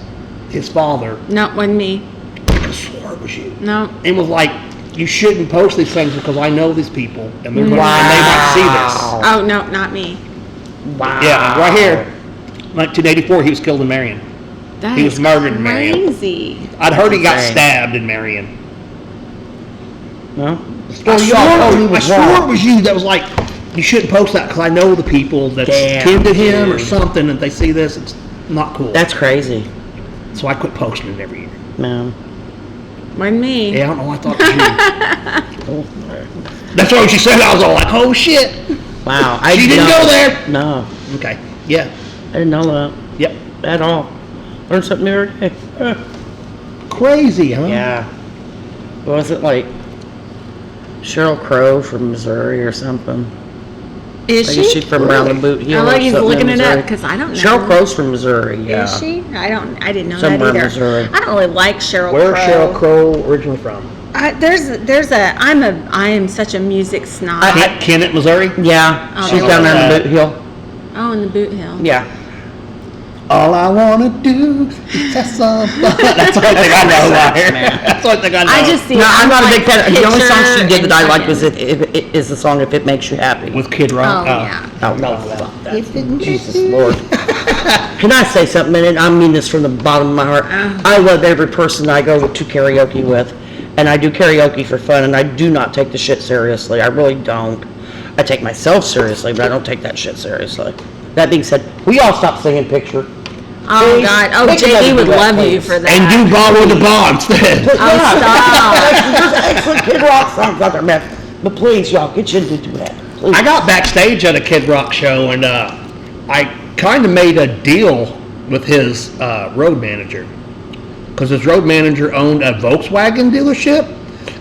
his father. Not one me. I swore it was you. No. And was like, you shouldn't post these things because I know these people, and they're and they might Wow. see this. Oh no, not me. Wow. Yeah, right here, 1984, he was killed in Marion. That He was is murdered in Marion. crazy. I'd heard he got Insane. stabbed in Marion. No? I swore it was you that was like, you shouldn't post that because I know the people that's Damn, kin to him or dude. something, and they see this, it's not cool. That's crazy. So I quit posting it every year. No. Wasn't me. Yeah, I don't know, I thought it was you. That's why when she said it, I was all like, oh shit. Wow. She didn't go there. No. Okay, yeah, I didn't know that yep. at all. Learn something new every day. Crazy, huh? Yeah. Was it like Sheryl Crow from Missouri or something? Is I she? guess she's from around the boot heel. I or like he's something in looking it Missouri. up because I don't know. Sheryl Crow's from Missouri, yeah. Is she? I didn't know Somewhere in that either. Missouri. I don't really like Sheryl Where's Crow. Sheryl Crow originally from? I am such a music snob. Kennett, Missouri? Yeah, Oh, she's they down love there in that. the boot heel. Oh, in the Boot Hill. Yeah. All I wanna do is have some fun. That's the only thing I know about her. That's the only thing I know. I just see. No, I'm not a like big fan. The only song she did picture that I and liked was fucking- is the song "If It Makes You Happy." With Kid Rock. Oh, yeah. Oh, no, fuck that. If it makes Jesus you- Lord. Can I say something? And I mean this from the bottom of my heart. I love every person I go to karaoke with, and I do karaoke for fun, and I do not take the shit seriously. I really don't. I take myself seriously, but I don't take that shit seriously. That being said, we all stop singing "Picture." Oh Please, God! Oh, make JD another would duet, love you please. for that. And do Ball with the Ball instead. Oh, stop. There's excellent Kid Rock songs out there, man. But please, y'all, get you into that. Please. I got backstage at a Kid Rock show, and I kind of made a deal with his road manager. Because his road manager owned a Volkswagen dealership.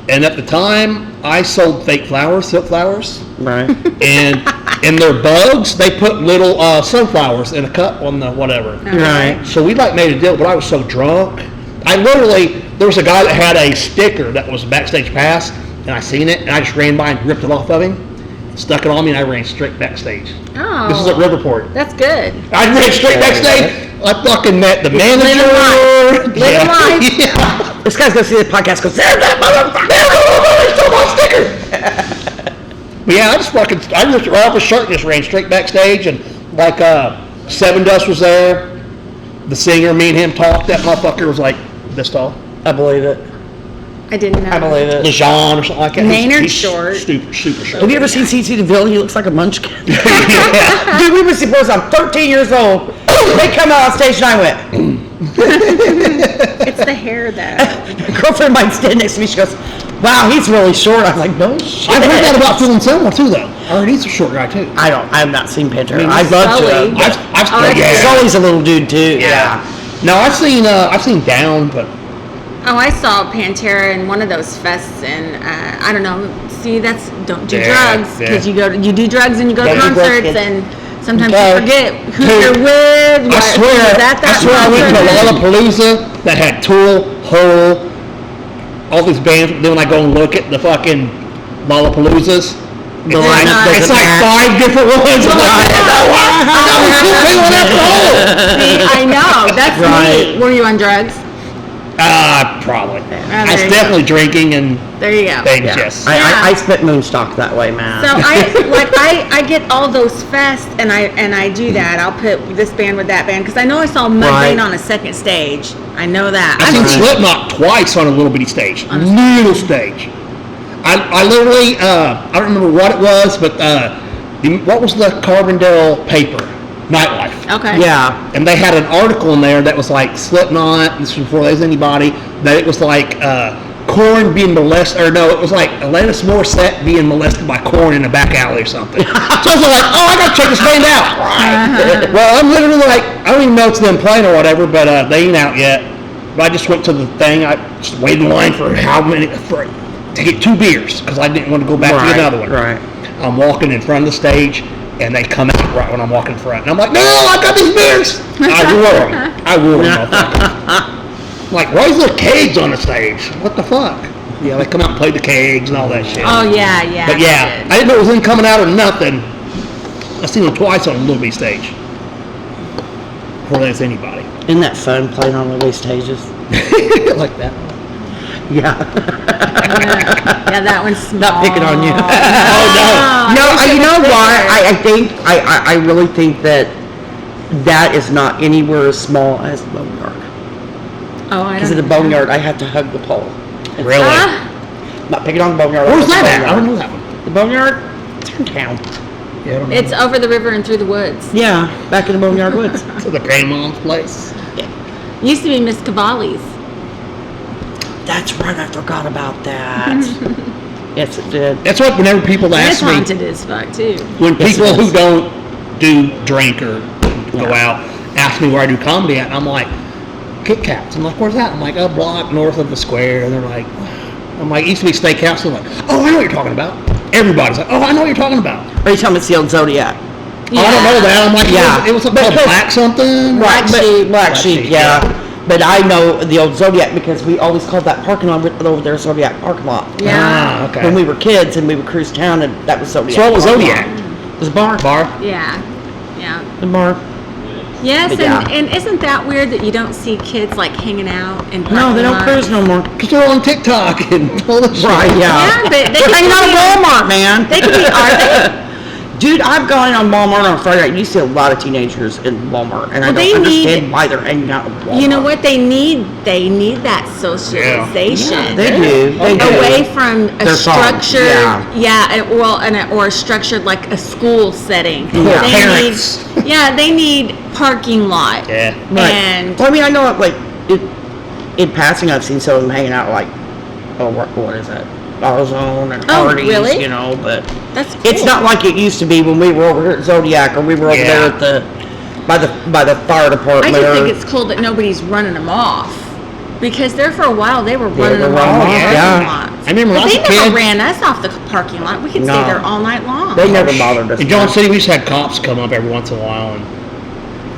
And at the time, I sold fake flowers, silk flowers. Right. And in their bugs, they put little sunflowers in a cup on the whatever. Right. So we made a deal, but I was so drunk. There was a guy that had a sticker that was a backstage pass, and I seen it, and I just ran by and ripped it off of him, stuck it on me, and I ran straight backstage. Oh, This is at Riverport. That's good. I ran straight backstage. I fucking met the manager. Live life. Yeah. This guy's gonna see the podcast. Goes, there's that motherfucker! Stole my sticker. But yeah, I ripped it right off his shirt and just ran straight backstage, and like Seven Dust was there. The singer, me and him talked. That motherfucker was like this tall. I believe it. I didn't know. I believe it. LeJean or something like that. Maynard's short. Super short. Have you ever seen C.C. DeVille? He looks like a munchkin. Yeah. Dude, we were supposed I'm 13 years old. They come out on stage and I went. It's the hair, though. My girlfriend might stand next to me. She goes, "Wow, he's really short." I was like, "No shit." I've heard that about Phil Anselmo too, though. I heard he's a short guy too. I have not seen Pantera. I mean, I'd love Sully. to. Sully's a little dude too. Yeah. No, I've seen Down, but Oh, I saw Pantera in one of those fests, and I don't know. See, don't do Yeah, drugs yeah. because you do drugs and you go to Don't do drugs, concerts, yeah. and sometimes Okay. you forget who Dude, you're with. I what- swear, who was at that I went to concert. Lollapalooza that had Tool, Hole, all these bands. Then when I go and look at the fucking Lollapaloozas, It's line like, doesn't it's like match. 5 different ones. I'm like, I was still paying one after all. See, I know. That's Right. me. Were you on drugs? Probably. I there was you definitely drinking and There you go. things, Yeah. yes. I spent Moonstock that way, man. So I get all those fests and I do that. I'll put this band with that band because I know I saw Mudvayne Right. on a second stage. I know that. I've seen Right. Slipknot twice on a little bitty stage. Little stage. I literally, I don't remember what it was, but what was the Carbondale paper? Nightlife. Okay. Yeah. And they had an article in there that was like Slipknot, this was before there was anybody, that it was like Korn being molested, or no, it was like Alanis Morissette being molested by Korn in a back alley or something. So I was like, oh, I gotta check this band out. Right. Well, I'm literally like, I don't even know it's them playing or whatever, but they ain't out yet. But I just went to the thing, I just waited in line for to get 2 beers, because I didn't want to go back to get another one. Right. I'm walking in front of the stage, and they come out right when I'm walking in front. And I'm like, no, I got these beers. I wore them. I'm like, why is there kegs on the stage? What the fuck? Yeah, they come out and play the kegs and all that shit. Oh yeah, yeah. But yeah, I didn't know it was them coming out or nothing. I seen them twice on a little bitty stage. Before there's anybody. Isn't that fun playing on little stages? Like that. Yeah. Yeah, that one's small. Not picking on you. Oh, No, I wish you it know was why? bigger. I really think that is not anywhere as small as the boneyard. Oh, I Because don't at the know. boneyard, I have to hug the pole. Really? Not picking on the boneyard. Where's I love that the at? I don't know boneyard. that one. The boneyard? It's in town. Yeah, I don't know. It's over the river and through the woods. Yeah, back in the boneyard woods. to the grandma's place. Used to be Miss Cavalli's. That's right, I forgot about that. Yes, it did. That's what whenever people And it's ask me, haunted as fuck too. when Yes, people it who is. don't do drink or go Yeah. out ask me where I do comedy at, and I'm like, Kit Kats. I'm like, where's that? I'm like, a block north of the square. And they're like, I'm like, it used to be Steakhouse. They're like, oh, I know what you're talking about. Everybody's like, oh, I know what you're talking about. Are you telling me it's the old Zodiac? Oh, I don't know that. I'm like, Yeah. it was called Black something. Black Sheep. Black Sheep, yeah. But I know the old Zodiac because we always called that parking lot over there Zodiac parking lot. Yeah. Ah, okay. When we were kids and we would cruise town and that was Zodiac. So what was parking Zodiac? lot. It was a bar. Bar? Yeah. Yeah. The bar. Yes, But yeah. and isn't that weird that you don't see kids like hanging out in No, they don't parking cruise lots? no more. Because they're on TikTok and all this shit. Right, yeah. Yeah, but they They're could hanging out be- at Walmart, man. They could be, are they? Dude, I've gone on Walmart on Friday night. You see a lot of teenagers in Walmart, and I Well, don't they understand need- why they're hanging out at Walmart. You know what they need? They need that socialization. Yeah, they do. They do. Away from a Their phones, structured, or a structured like a school setting. Yeah. They Parents. they need parking lot. Yeah. Right. And Well, I mean, I know, like, in passing, I've seen some of them hanging out, like, what is that? AutoZone and Oh, Hardee's, really? you know, but that's cool. it's not like it used to be when we were over here at Zodiac or we were over Yeah. there at by the fire I department. just or, think it's cool that nobody's running them off. Because there for a while they were running were them running off them the off, parking yeah. lots. I remember when I But was they a never kid- ran us off the parking lot. We could stay No. there all night long. They never bothered us. In John City, we just had cops come up every once in a while and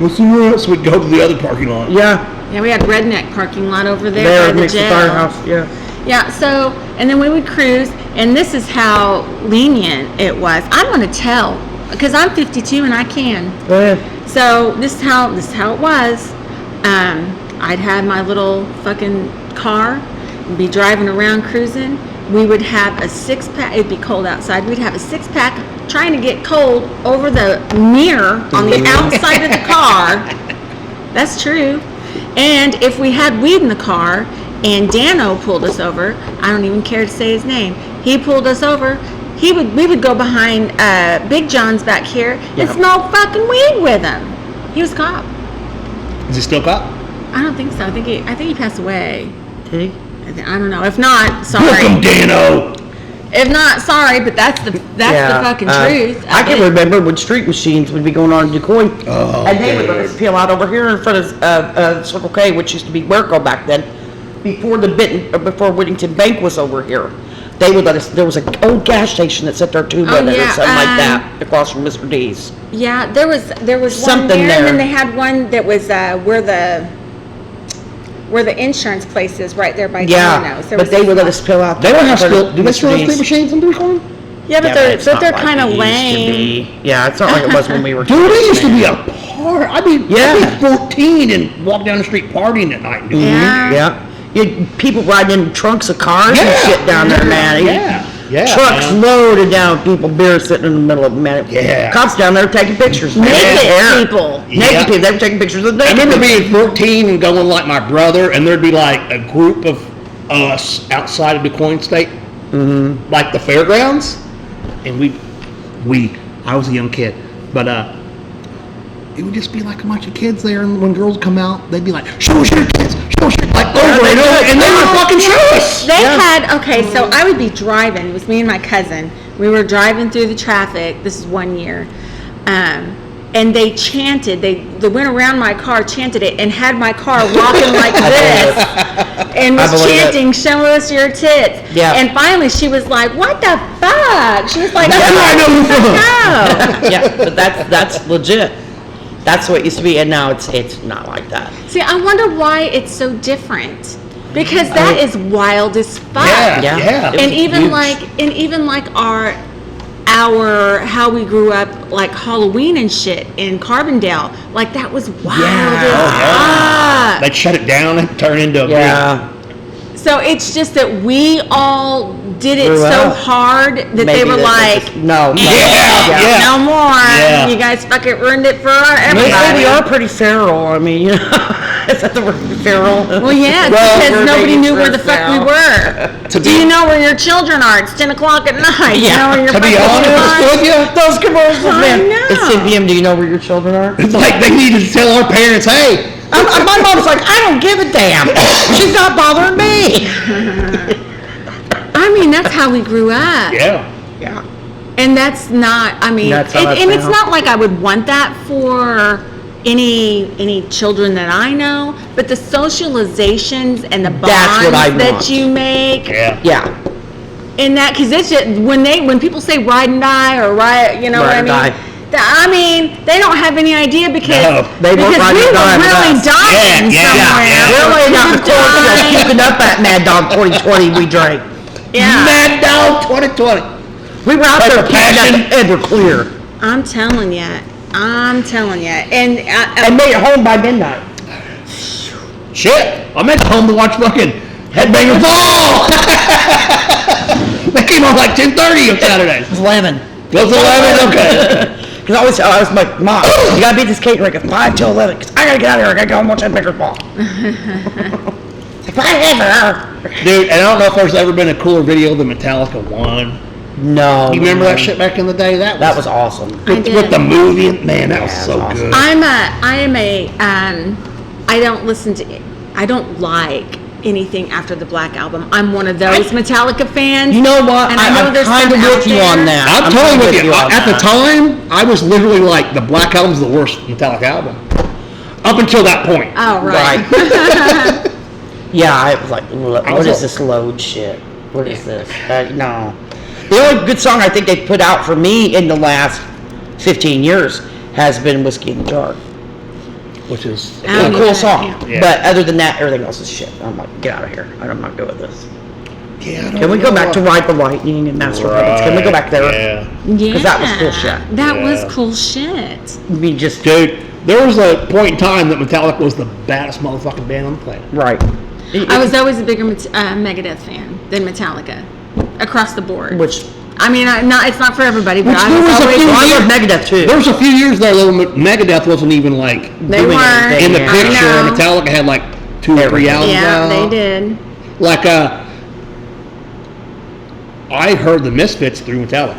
what's the rule? So we'd go to the other parking lot. Yeah, Yeah, we had redneck parking lot over there there by the next to the jail. firehouse. Yeah. Yeah, so, and then we would cruise, and this is how lenient it was. I'm going to tell, because I'm 52 and I can. Go ahead. So this is how it was. I'd have my little fucking car, be driving around cruising. We would have a 6-pack. It'd be cold outside. We'd have a 6-pack trying to get cold over the mirror on the outside of the car. That's true. And if we had weed in the car and Dano pulled us over, I don't even care to say his name. He pulled us over. We would go behind Big John's back here and Yeah. smoke fucking weed with him. He was a cop. Is he still cop? I don't think so. I think he passed away. Did he? I don't know. If not, Welcome, sorry. Dano. If not, sorry. But that's the fucking truth. I can remember when street machines would be going on in Decoy, Oh, and they would let good. us peel out over here in front of Circle K, which used to be Werco back then, before Whittington Bank was over here. They would let us. There was an old gas station that sat there too, Oh, or yeah, something like that, across from Mr. D's. Yeah, there was one Something there, there. and then they had one that was where the insurance place is, right there by Yeah, Domino's. There but was they this would let one. us peel out. They don't have in front still, of do they Mr. still have D's. street machines in Decoy? Yeah, but it's they're not like kind of it used to lame. be. Yeah, it's not like it was when we were Dude, kids, it used to be man. a party. I'd be 14 and walk down the street partying at night. Dude. Yeah. Yeah. You had people riding in trunks of cars and Yeah. shit down there, man. Yeah. Trucks man. loaded down with people, beer sitting in the middle of them, man. Yeah. Cops down there taking pictures. Naked Yeah. people. Naked Yeah. people. They were taking pictures of I naked remember people. being 14 and going like my brother, and there'd be like a group of us outside of DuQuoin State, like the fairgrounds, and I was a young kid, but it would just be like a bunch of kids there, and when girls come out, they'd be like, "Show us your kids, show us your," like over and over, and they would fucking show us. They had, okay, so I would be driving. It was me and my cousin. We were driving through the traffic. This is one year. And they chanted, they went around my car, chanted it, and had my car rocking like this. And was believe it. chanting, "Show us your tits." Yeah. And finally she was like, "What the fuck?" She was like, That's where I know you from. "No." Yeah, but that's legit. That's what it used to be, and now it's not like that. See, I wonder why it's so different. Because that is wild as fuck. Yeah. It was And even huge. like our how we grew up, like Halloween and shit in Carbondale, like that was wild as fuck. They'd shut it down and turn into a Yeah. So it's just that we all did it Grew so up. hard that they Maybe were like, just- no. Yeah. no more. Yeah. You guys fucking ruined it for Maybe everybody. we are pretty feral. I mean, you know, is that the word, feral? Well, yeah, Well, because we're nobody knew where the dangerous fuck we now. were. To Do be- you know where your children are? It's 10 o'clock at night. You Yeah. know where your To be fucking honest children are? with you, Those commercials, I man. know. It's 10 p.m. Do you know where your children are? it's like they needed to tell our parents, "Hey, My mom's like, I don't give a damn. She's not bothering me. I mean, that's how we grew up. yeah." Yeah. And that's not, I mean, That's how that's and it's now. not like I would want that for any children that I know, but the socializations and the That's what I bonds that want. you make, Yeah. Yeah. and that, because it's just, when people say ride and die or ride, you know Ride what I and mean? die. I mean, they don't have any idea because, No, they weren't because riding we and dying were with really us. dying Yeah, somewhere. yeah. We're laying out in the We were cornfield dying. puking up that Mad Dog 2020 we drank. Yeah. Mad Dog 2020. We were out Like there a puking up passion. the Everclear I'm telling you. And and made it home by midnight. Shit, I meant to home to watch fucking Headbanger Ball. They came on like 10:30 on Saturdays. It was 11. Goes 11, okay. Because I was like, Mom, you gotta beat this catering at 5 till 11. Because I gotta get out of here. I gotta go and watch that Baker's Ball. Whatever. Dude, and I don't know if there's ever been a cooler video than Metallica 1. No. You remember that shit back in the day? That was awesome. I with, did. with the movie. Man, that was Yeah, so it was awesome. good. I don't listen to, I don't like anything after the Black Album. I'm one of those Metallica fans. You know what? And I know I'm there's kind some of out with you there. on that. I'm totally kinda with you. on At the that. time, I was literally like, the Black Album's the worst Metallica album. Up until that point. Oh, right. Right. Yeah, I was like, what was is a- this load shit? What is this? No. The only good song I think they put out for me in the last 15 years has been Whiskey in the Jar. Which is I It's a don't cool even- song. yeah. But other than that, everything else is shit. I'm like, get out of here. I'm not good with this. yeah. I don't Can we go know. back to Ride the Lightning and Master of Puppets? Can we go back there? Yeah. Yeah. that was cool shit. That was Yeah. cool shit. We just, Dude, there was a point in time that Metallica was the baddest motherfucking band on the planet. right. I was always a bigger Megadeth fan than Metallica. Across the board. Which, I mean, it's not for everybody, but Which I there was was a always... few I years- love Megadeth too. There was a few years there though, Megadeth wasn't even like They doing weren't. anything. in the Yeah. picture. I know. Metallica had like 2 or 3 Everything. albums Yeah, out. they did. Like I heard the Misfits through Metallica,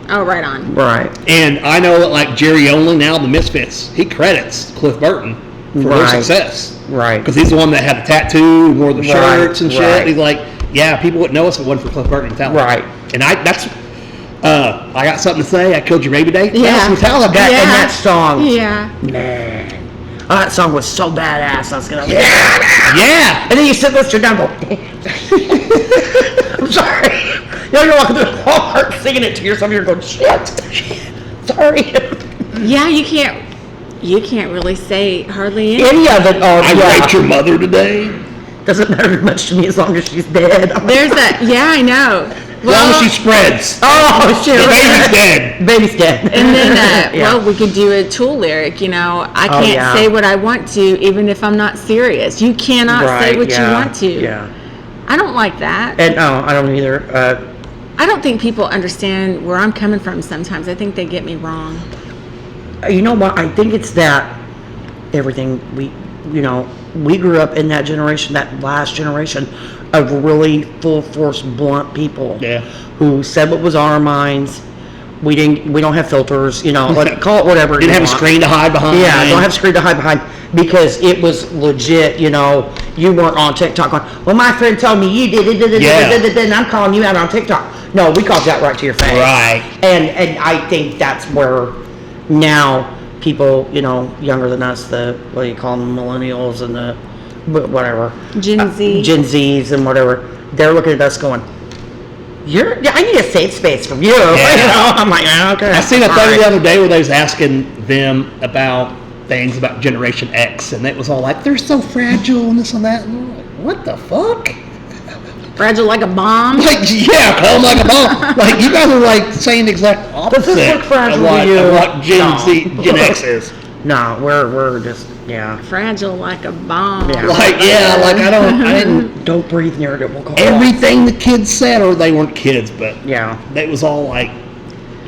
Oh, right on. Right. and I know that like Jerry Only now the Misfits he credits Cliff Burton for their Right. success Right. because he's the one that had the tattoo, and wore the Right, shirts and shit. right. He's like, yeah, people wouldn't know us if it wasn't for Cliff Burton and Metallica. Right. And I got something to say. I killed your baby day. Yeah. That's Metallica. That, Yeah. And that song, Yeah. man. Oh, that song was so badass. I was gonna. Yeah. And then you sit there down and go, I'm sorry. You know, you're walking through the Walmart singing it to yourself. You're going, shit. Sorry. Yeah, you can't really say hardly anything. Any of it. I raped your mother today. Doesn't matter much to me as long as she's dead. There's that, yeah, I know. As long as she spreads. Oh, shit. The baby's dead. Baby's dead. And then, Yeah. well, we could do a Tool lyric, I can't yeah. say what I want to, even if I'm not serious. You cannot say Right, what yeah, you want to. Yeah. I don't like that. And no, I don't either. I don't think people understand where I'm coming from sometimes. I think they get me wrong. You know what? I think it's that everything we grew up in that generation, that last generation of really full force blunt people. Yeah. Who said what was on our minds. We don't have filters, like, call it whatever. Didn't have a screen to hide behind. Yeah, don't have a screen to hide behind because it was legit, you weren't on TikTok going, well, my friend told me you did it, and I'm calling you out on TikTok. No, we called that right to your face. Right. And I think that's where now people, younger than us, what do you call them, millennials and the whatever. Gen Z. Gen Zs and whatever, they're looking at us going, I need a safe space from you. Yeah. I'm like, okay. I seen a all thing right. the other day where they was asking them about things about Generation X, and it was all like, they're so fragile and this and that. And I'm like, what the fuck? Fragile like a bomb. Like, yeah, call them like a bomb. Like, you guys are like saying the exact opposite look fragile of to you? what Gen No. Z, Gen X is. No, we're just, yeah. Fragile like a bomb. Yeah. Like, yeah, like I didn't. Don't breathe near it, it will go off. Everything the kids said, or they weren't kids, but Yeah. it was all like,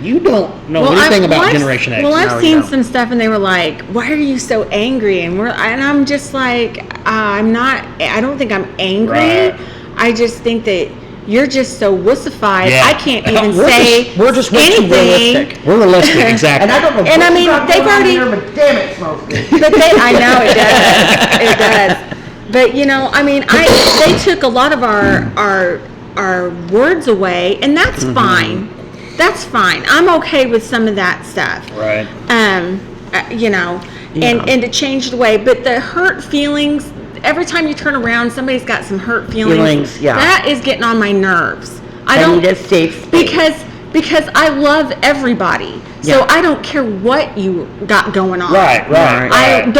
you don't know anything about Generation X. Well, I've No, seen you some stuff, and they were like, "Why are you so angry?" And I'm just like, I'm not. I don't think I'm angry. Right. I just think that you're just so wussified. Yeah. I can't even We're say just- we're just way too anything. realistic. We're realistic, exactly. And I don't know And I what mean, you got they've going on already- here, but damn, it smells good. But I know it does. It does. But I mean, they took a lot of our words away, and that's fine. That's fine. I'm okay with some of that stuff. Right. And to change the way, but the hurt feelings. Every time you turn around, somebody's got some hurt feelings. Yeah. That is getting on my nerves. I I don't need a safe space. because I love everybody. So Yeah. I don't care what you got going on. Right. I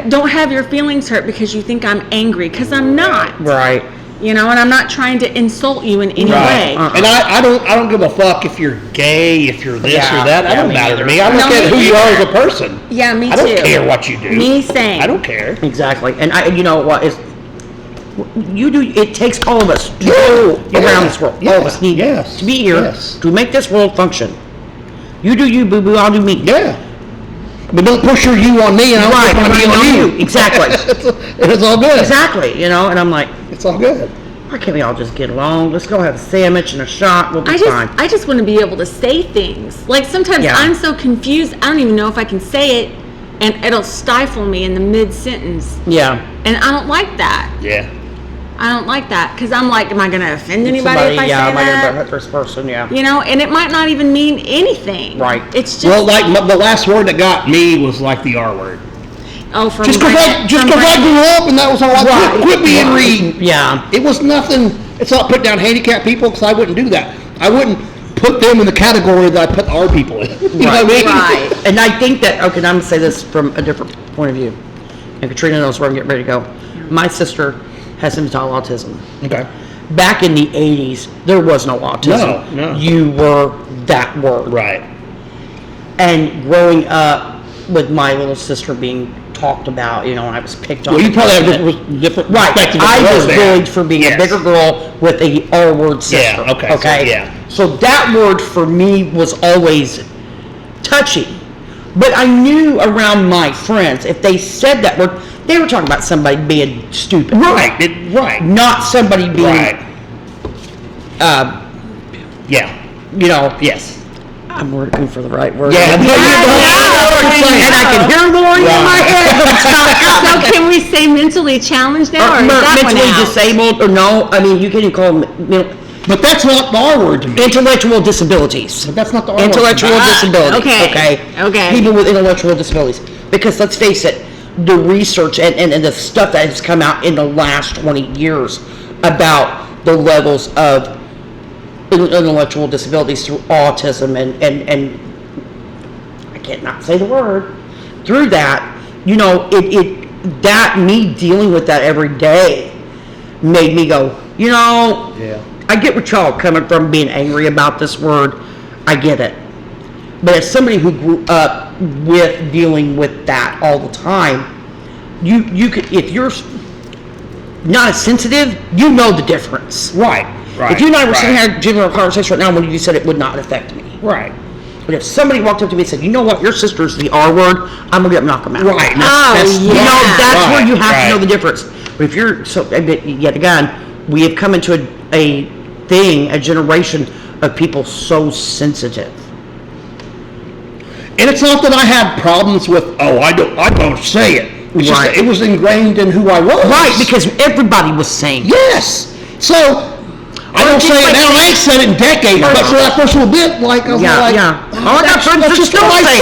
don't have your feelings hurt because you think I'm angry, because I'm not. Right. And I'm not trying to insult you in any Right. way. And I don't give a fuck if you're gay, if you're this Yeah. or that. Yeah, That don't me matter to neither. me. I look No, at me who you are as neither. a person. Yeah, me I too. don't care what you do. Me same. I don't care. Exactly. And you know what is, it takes all of us to Yeah. go Yeah. around this world. All of us need Yes. to be here Yes. to make this world function. You do you, boo boo, I'll do me. Yeah. But don't push your you on me, and I'll Right, push my right, me on on you. you. Exactly. It's all good. Exactly, and I'm like, It's all good. why can't we all just get along? Let's go have a sandwich and a shot, we'll be fine. I just want to be able to say things. Like sometimes Yeah. I'm so confused, I don't even know if I can say it, and it'll stifle me in the mid-sentence. Yeah. And I don't like that. Yeah. I don't like that, because I'm like, am I going to offend anybody Somebody, if I yeah, say am I gonna that? hurt this person? Yeah. And it might not even mean anything. Right. It's just, Well, like the last word that got me was like the R word. from Just because I grew up and that was all I Right. quit being reading. Yeah. It was nothing. It's not put down handicapped people, because I wouldn't do that. I wouldn't put them in the category that I put our people in. You know what I mean? Right. And I think that, okay, I'm going to say this from a different point of view. And Katrina knows where I'm getting ready to go. My sister has infantile autism. Okay. Back in the 80s, there was no autism. No. You were that word. Right. And growing up with my little sister being talked about, I was picked on. Well, you probably have because of different Right, perspective of I the was word there. bullied for being Yes. a bigger girl with a R-word sister. Yeah, okay, so, yeah. So that word for me was always touchy. But I knew around my friends, if they said that word, they were talking about somebody being stupid. Right. Right. Not somebody being, Right. Yeah. Yes. I'm looking for the right word. Yeah. And I can hear Lori in my head, but it's not So can we say mentally challenged now, or is that one mentally out? disabled, or no, I mean, you can call them But that's not the R word to me. intellectual disabilities. But that's not the R word. Intellectual disabilities. okay, okay. People with intellectual disabilities. Because let's face it, the research and the stuff that has come out in the last 20 years about the levels of intellectual disabilities through autism and I can't not say the word, through that, that me dealing with that every day made me go, Yeah. I get what y'all coming from being angry about this word. I get it. But as somebody who grew up with dealing with that all the time, you could, if you're not as sensitive, you know the difference. Right. If you and I were sitting here having a conversation right now, when you said it would not affect me. Right. But if somebody walked up to me and said, you know what, your sister's the R word, I'm going to knock them out. Right. You know, that's where you have right. to know the difference. But if you're, so, yet again, we have come into a generation of people so sensitive. And it's not that I have problems with, I don't say it. It's just that it was ingrained in who I was. Right, because everybody was saying it. Yes. So, I don't say it now. I ain't said it in decades, but for that first little bit, I was like, Oh, I got friends that still say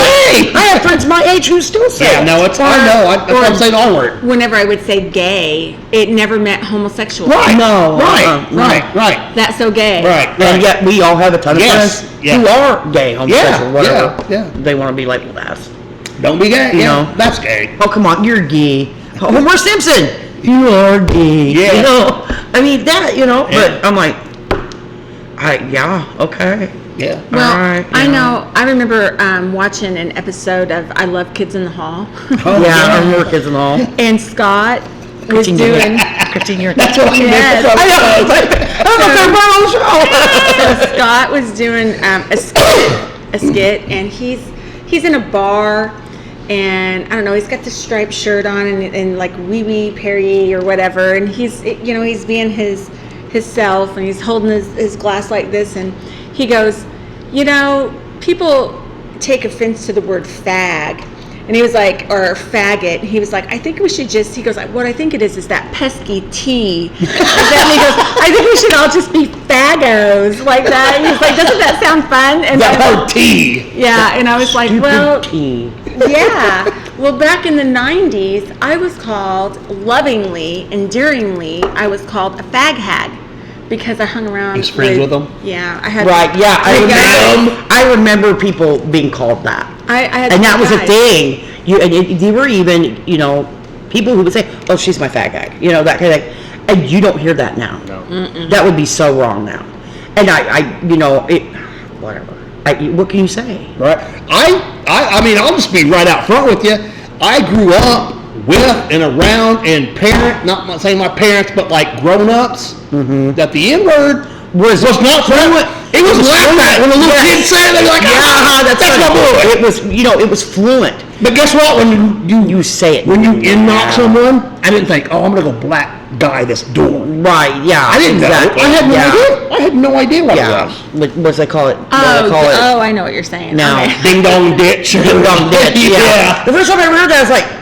it. I have friends my age who still say it. Yeah, no, I know. That's why I'm saying the R-word. Whenever I would say gay, it never meant homosexual. Right. No. Right. That's so gay. Right. And yet we all have a ton of friends yeah. who are gay, homosexual, whatever. Yeah. They want to be labeled as. Don't be gay. You Yeah, know. that's gay. Oh, come on, you're gay. Homer Simpson, you are gay. Yeah. You know, I mean that. You know, Yeah. but I'm like, okay. Yeah. Well, Alright, I know. I remember watching an episode of I Love Kids in the Hall, Oh, Yeah, I'm working and all. and Scott was Continue. doing. Continue. That's what Yes. I know. So Scott was doing a skit, and he's in a bar, and I don't know, he's got the striped shirt on and like wee wee Perrier or whatever, and he's being his self, and he's holding his glass like this, and he goes, people take offense to the word fag. And he was like, or faggot. He was like, I think we should just, he goes, like, what I think it is that pesky T. And then he goes, I think we should all just be faggos like that. And he's like, doesn't that sound fun? And That I was word T. yeah, and I was like, well, Tea. yeah. Well, back in the 90s, I was called, lovingly, endearingly, I was called a fag hag. Because I hung around. You was friends with them? Yeah, I had. Right, yeah, I remember people being called that. I had. And that three was a guys. thing. They were even, people who would say, "Oh, she's my fag hag," that kind of thing. And you don't hear that now. No. That would be so wrong now. And whatever. What can you say? Right. I mean, I'll just be right out front with you. I grew up with and around and not saying my parents, but like grown-ups, that the N-word was not fluent. It was laughed at when a little kid said it. They're like, that's my boy. It was, it was fluent. But guess what? When You say it. when you in-knock someone, I didn't think, I'm gonna go black guy this door. Right, yeah. I didn't exactly. know. I had no Yeah. idea. I had no idea what it was. What do they call it? Oh, I know what you're saying. No. Okay. Ding dong ditch. Ding dong ditch. Yeah. The first time I heard that, I was like,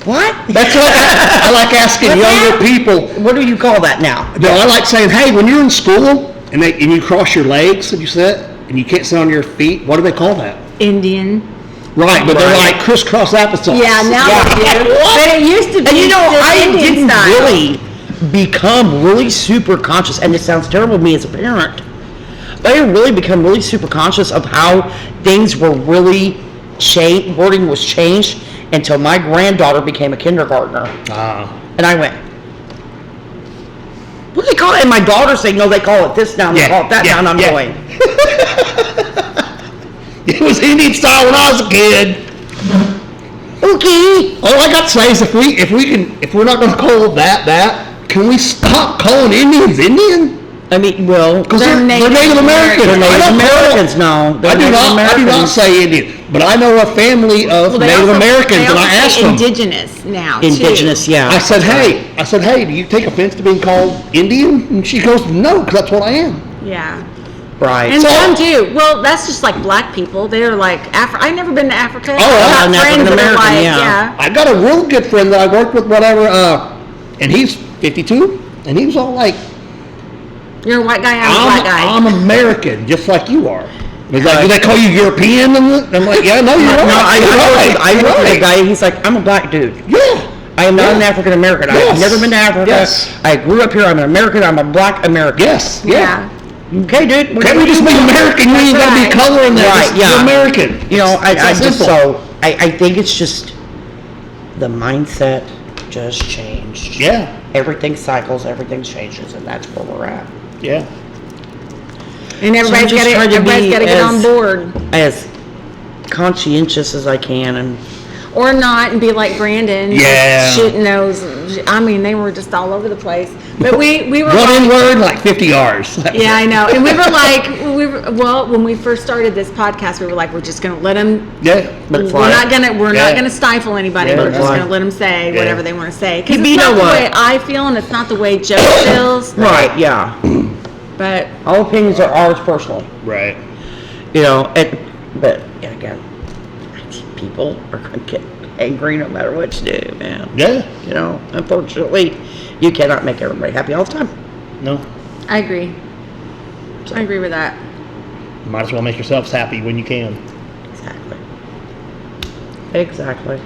what? That's what I like asking What's younger that? people. What do you call that now? No, I like saying, hey, when you're in school and you cross your legs and you sit and you can't sit on your feet, what do they call that? Indian. Right, but they're Right. like crisscross applesauce. Yeah, now they do. But it used to be. And I Indian didn't style. really become really super conscious, and it sounds terrible to me as a parent, but I didn't really become really super conscious of how things were really changed, wording was changed, until my granddaughter became a kindergartner. And I went, what do they call it? And my daughter saying, no, they call it this now, and they call it that now, and I'm going. It was Indian style when I was a kid. Okay. All I got to say is if we're not going to call that, can we stop calling Indians Indian? I mean, well, Because They're they're Native Native American. they're American. Native I don't call- Americans now. They're I do Native not Americans. say Indian, but I know a family of Well, Native Americans, and I also asked say them. indigenous now. too. Indigenous, yeah. I said, hey, do you take offense to being called Indian? And she goes, no, because that's what I am. Yeah. Right. And So- some do. Well, that's just like black people. They're like I've never been to Africa. Oh, I've an got friends that are African like, American, yeah. I got a real good friend that I worked with, whatever, and he's 52, and he was all like, You're a white guy. I'm a black guy. I'm American, just like you are. He's like, do they call you European? And I'm like, yeah, no, you're right. No, I You're worked with a right. guy, he's like, I'm a black dude. Yeah. I am not Yeah. an African American. Yes. I've never been to Africa. Yes. I grew up here. I'm an American. I'm a black American. Yes. yeah. Okay, dude. Can't we just be American? You ain't got to be right. color in there. Right, Just yeah. You're American. I It's just simple. I think it's just the mindset just changed. Yeah. Everything cycles, everything changes, and that's where we're at. Yeah. And everybody's just got trying to be to get on as- board. As conscientious as I can, and Or not, and be like Brandon. Yeah. just shooting those. I mean, they were just all over the place. But we were Run like, inward like 50 yards. yeah, I know. And we were like, well, when we first started this podcast, we were like, we're just going to let them. Yeah. But We're fly. not gonna Yeah. stifle anybody. Yeah, We're just fly. gonna let them say Yeah. whatever they want to say. Because You it's not know the what? way I feel, and it's not the way Joe feels. right, yeah. But All opinions are ours personally. Right. You know, but again, people are gonna get angry no matter what you do, man. Yeah. You know, unfortunately, you cannot make everybody happy all the time. No. I agree. I agree with that. Might as well make yourselves happy when you can. Exactly.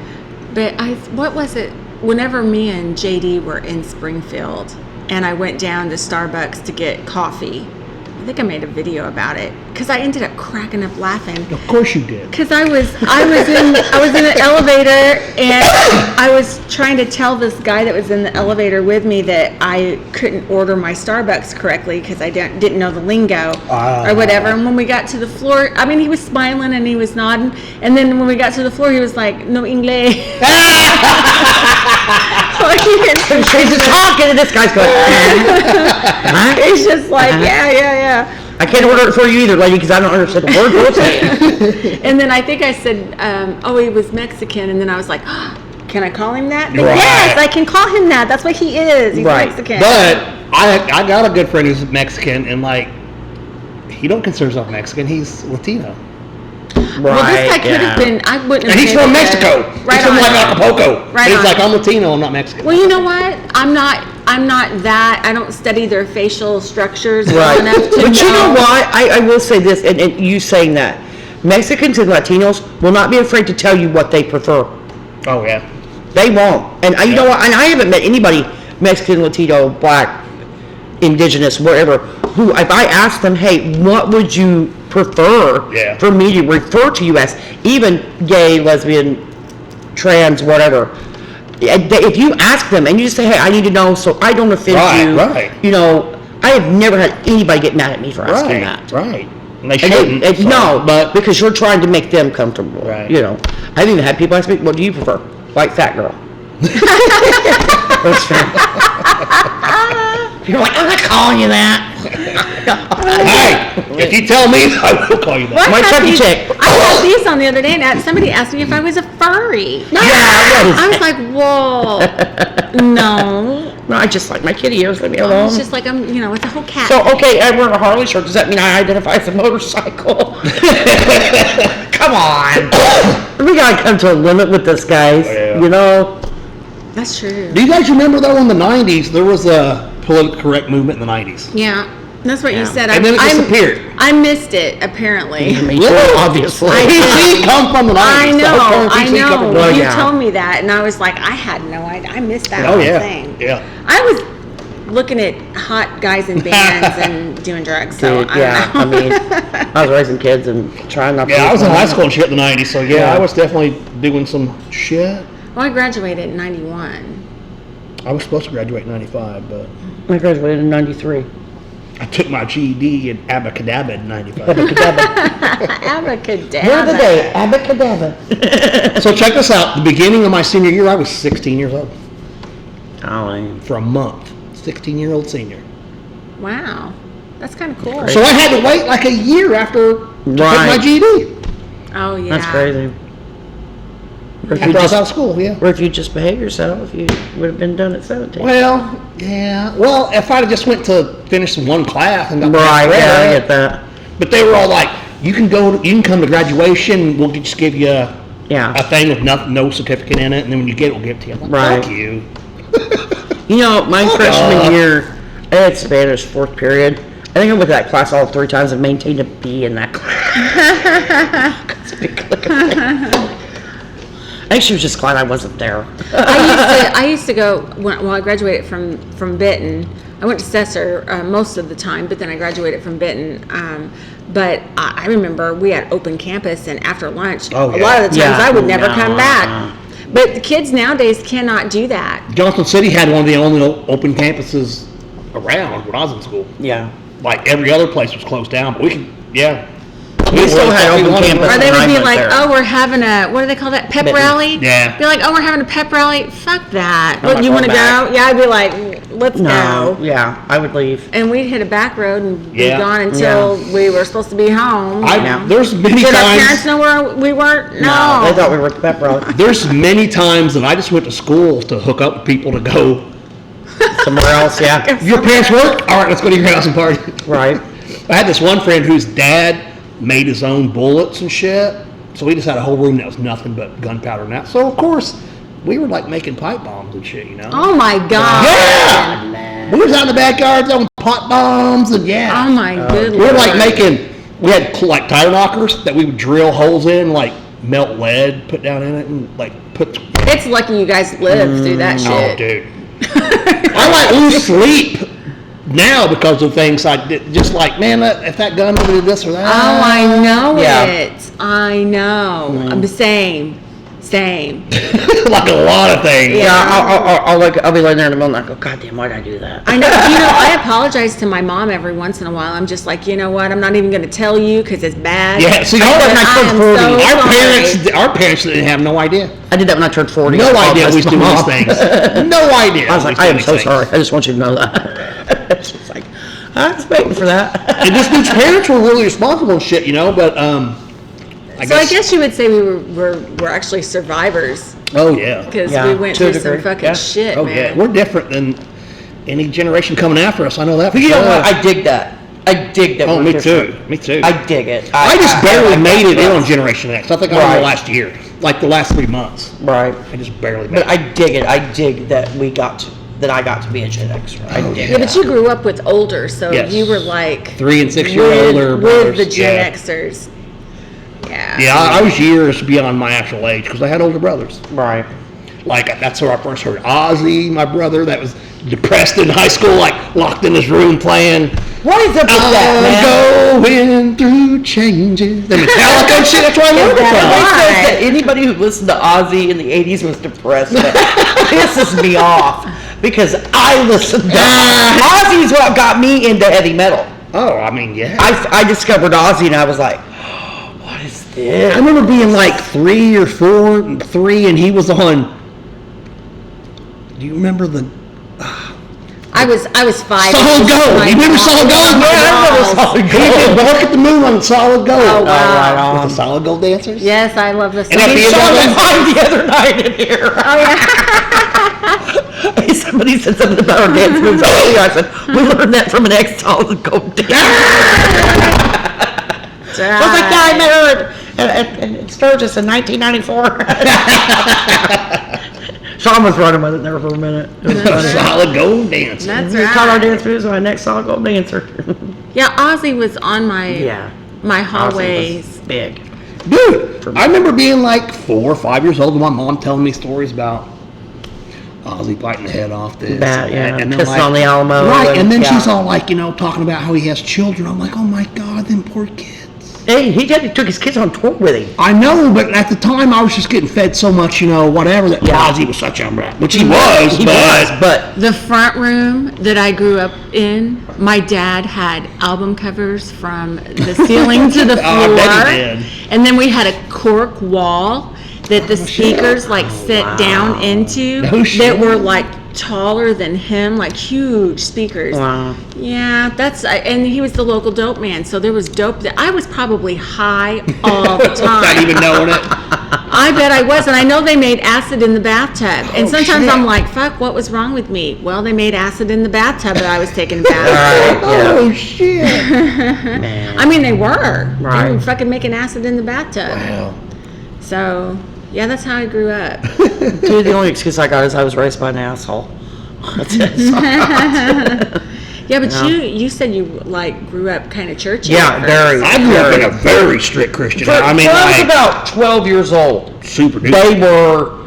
But what was it? Whenever me and JD were in Springfield, and I went down to Starbucks to get coffee, I think I made a video about it because I ended up cracking up laughing. Of course you did. Because I was in an elevator, and I was trying to tell this guy that was in the elevator with me that I couldn't order my Starbucks correctly because I didn't know the lingo or whatever. And when we got to the floor, I mean, he was smiling and he was nodding, and then when we got to the floor, he was like, "No inglés." She's just talking, and this guy's going. Huh? He's just like, yeah. I can't order it for you either, lady, because I don't understand the word you're saying. And then I think I said, oh, he was Mexican. And then I was like, can I call him that? But Right. yes, I can call him that. That's what he is. He's Right. Mexican. But I got a good friend who's Mexican, and like, he don't consider himself Mexican. He's Latino. Well, this guy could have been, I wouldn't have And he's been from able to- Mexico. Right He's from on. like Acapulco. Right But he's on. like, I'm Latino, I'm not Mexican. Well, you know what? I'm not that. I don't study their facial structures well Right. enough to But you know what? I will say this, and you saying that. Mexicans and Latinos will not be afraid to tell you what they prefer. Oh, yeah. They won't. And you know what? And I haven't met anybody, Mexican, Latino, Black, Indigenous, wherever, who, if I ask them, hey, what would you prefer Yeah. for me to refer to you as, even gay, lesbian, trans, whatever. If you ask them and you just say, hey, I need to know so I don't offend you. Right. You know, I have never had anybody get mad at me for asking that. Right. And they And shouldn't. so- no, but because you're trying to make them comfortable. Right. You know, I've even had people ask me, what do you prefer? White fat girl. That's fair. You're like, I'm not calling you that. Hey, if you tell me, I will call you that. Well, My I had turkey these- chick. I had these on the other day, and somebody asked me if I was a furry. I was like, whoa, no. No, I just like my kitty ears. Leave me I alone. was just like, I'm, with the whole cat. So, okay, I wear a Harley shirt. Does that mean I identify as a motorcycle? Come on. We gotta come to a limit with this, guys. Yeah. You know? That's true. Do you guys remember though in the 90s, there was a politically correct movement in the 90s? Yeah, that's what you Yeah. said. And then it disappeared. I missed it, apparently. Me too, Really? obviously. PC come from the 90s. I The whole know, term I PC come know. from the Well, You yeah. told me that, and I was like, I had no idea. I missed that Oh whole yeah, thing. yeah. I was looking at hot guys in bands and doing drugs. So Dude, yeah, I I don't know. mean, I was raising kids and trying not to. Yeah, I was in lose high my- school and shit in the 90s, so yeah, Yeah. I was definitely doing some shit. Well, I graduated in '91. I was supposed to graduate in 95, but I graduated in 93. I took my GED in Abacadabra in 95. Abracadabra. Word of the day, abacadabra. So check this out. The beginning of my senior year, I was 16 years old. Golly. For a month. 16-year-old senior. Wow, that's kind of cool. So I had to wait like a year after to take my Right. GED. Oh yeah, That's crazy. Or if, you After I was just, out of school, yeah. or if you just behave yourself, you would have been done at 17. Well, yeah. Well, if I'd have just went to finish one class and got my Right, yeah, I credit, get that. But they were all like, you can come to graduation, we'll just give you a Yeah. thing with no certificate in it, and then when you get it, we'll give it to you. I'm like, Right. fuck you. You know, my freshman year, I had Spanish 4th period. I think I went to that class all 3 times and maintained a B in that class. I think she was just glad I wasn't there. I used to go when I graduated from Benton. I went to Cesar most of the time, but then I graduated from Benton. But I remember we had open campus, and after lunch, Oh, a yeah. lot of the times Yeah. I would never No. come back. But the kids nowadays cannot do that. Johnson City had one of the only open campuses around when I was in school. Yeah. like every other place was closed down, but we could, yeah. We still had open campus. Or they would when I be went like, there. oh, we're having a, what do they call that, pep Bitten. rally? Yeah. Be like, oh, we're having a pep rally? Fuck that. I'm What, not you want to going back. go? Yeah, I'd be like, let's No, go. yeah, I would leave. And we'd hit a back road and be Yeah. gone until we were supposed to be home. There's many Did our parents times, know where we were? They No. thought we were at the pep rally. there's many times that I just went to school to hook up with people to go, Somewhere else, yeah. your parents work? All right, let's go to your house and party. Right. I had this one friend whose dad made his own bullets and shit. So we just had a whole room that was nothing but gunpowder and that. So of course, we were like making pipe bombs and shit, you know? Oh my God. Yeah! We was out in the backyard throwing pot bombs and yeah. Oh my good We were Lord. like we had like tire knockers that we would drill holes in, like melt lead, put down in it and like put. It's lucky you guys lived through that shit. Oh, dude. I like lose sleep now because of things I did. Just like, man, if that gun would do this or that. Oh, I know Yeah. it. I know. I'm the same. Like a lot of things. Yeah, I'll be laying there in the middle and I go, God damn, why did I do that? I know. You know, I apologize to my mom every once in a while. I'm just like, you know what? I'm not even going to tell you because it's bad. Yeah, see, But when I I turned am 40, so our parents didn't have no idea. I did that when I turned 40. No I idea we was apologized to doing my these mom. things. No idea. I was like, we I was am doing so these sorry. I just want you to know that. It's just like, I was waiting for that. things. And this dude's parents were really responsible and shit, you know, but I guess you would say we were actually survivors Oh yeah. because Yeah, we went to a through some degree, fucking yeah. shit, Oh man. yeah. We're different than any generation coming after us. I know that. For But you know sure. what? I dig that. I dig that. Oh, we're me different. too. Me too. I dig it. I just barely like made that. it in on Generation X. I think I Right. was last year, like the last 3 months. Right. I just barely made But it. I dig it. I dig that I got to be a Gen Xer. I dig Yeah, it. but you grew up with older, so Yes. you were like 3 and 6 year with, older with brothers. the Gen yeah. Xers. Yeah. Yeah, I was years beyond my actual age because I had older brothers. Right. Like that's where I first heard Ozzy, my brother, that was depressed in high school, like locked in his room playing. What is up with that, man? Going through changes. The Metallica shit. That's where I learned it Everybody from. Why? says that anybody who listened to Ozzy in the 80s was depressed. That pisses me off because I listened to Ozzy's what got me into heavy metal. Oh, I mean, yeah. I discovered Ozzy and I was like, what is this? I remember being like 3 or 4, and he was on. Do you remember the I was 5. Solid Gold? You remember Solid Gold? Yeah, I remember Solid He did Bark at the Moon on Solid Gold. Oh, wow. right on. With the Solid Gold dancers. Yes, I love this. And at He the end saw of them it- mine the other night in here. Oh yeah. Somebody said something about our dance moves. I said, we learned that from an ex-Solid Gold dancer. I was like, yeah, I met her at Sturgis in 1994. Sean was running with it there for a minute. It was funny. Solid Gold dancers. That's We taught our right. dance moves my next Solid Gold dancer. Yeah, Ozzy was on my my Ozzy hallways. was big. Dude, I remember being like 4 or 5 years old and my mom telling me stories about Ozzy biting the head off this. That, yeah, and then pissing on the Alamo. Right, and then yeah. she's all like, talking about how he has children. I'm like, oh my God, them poor kids. Hey, he took his kids on tour with him. I know, but at the time I was just getting fed so much, whatever, that Ozzy was such a rat. Which he was, but The front room that I grew up in, my dad had album covers from the ceiling to the floor. Oh, I bet he did. And then we had a cork wall that the speakers like set down into No shit. that were like taller than him, like huge speakers. Wow. Yeah, and he was the local dope man, so there was dope that I was probably high all the time. not even knowing it. I bet I was, and I know they made acid in the bathtub. And sometimes shit. I'm like, fuck, what was wrong with me? Well, they made acid in the bathtub that I was taking a bath. Right, yeah. Oh, shit. Man. I mean, they were. They Right. were fucking making acid in the bathtub. Wow. So, yeah, that's how I grew up. Dude, the only excuse I got is I was raised by an asshole. That's it. Yeah, but you said you like grew up kind of churchy. Yeah, at first. very. I grew up in a very strict Christian. I mean, I was like, about 12 years old. super duper. They were,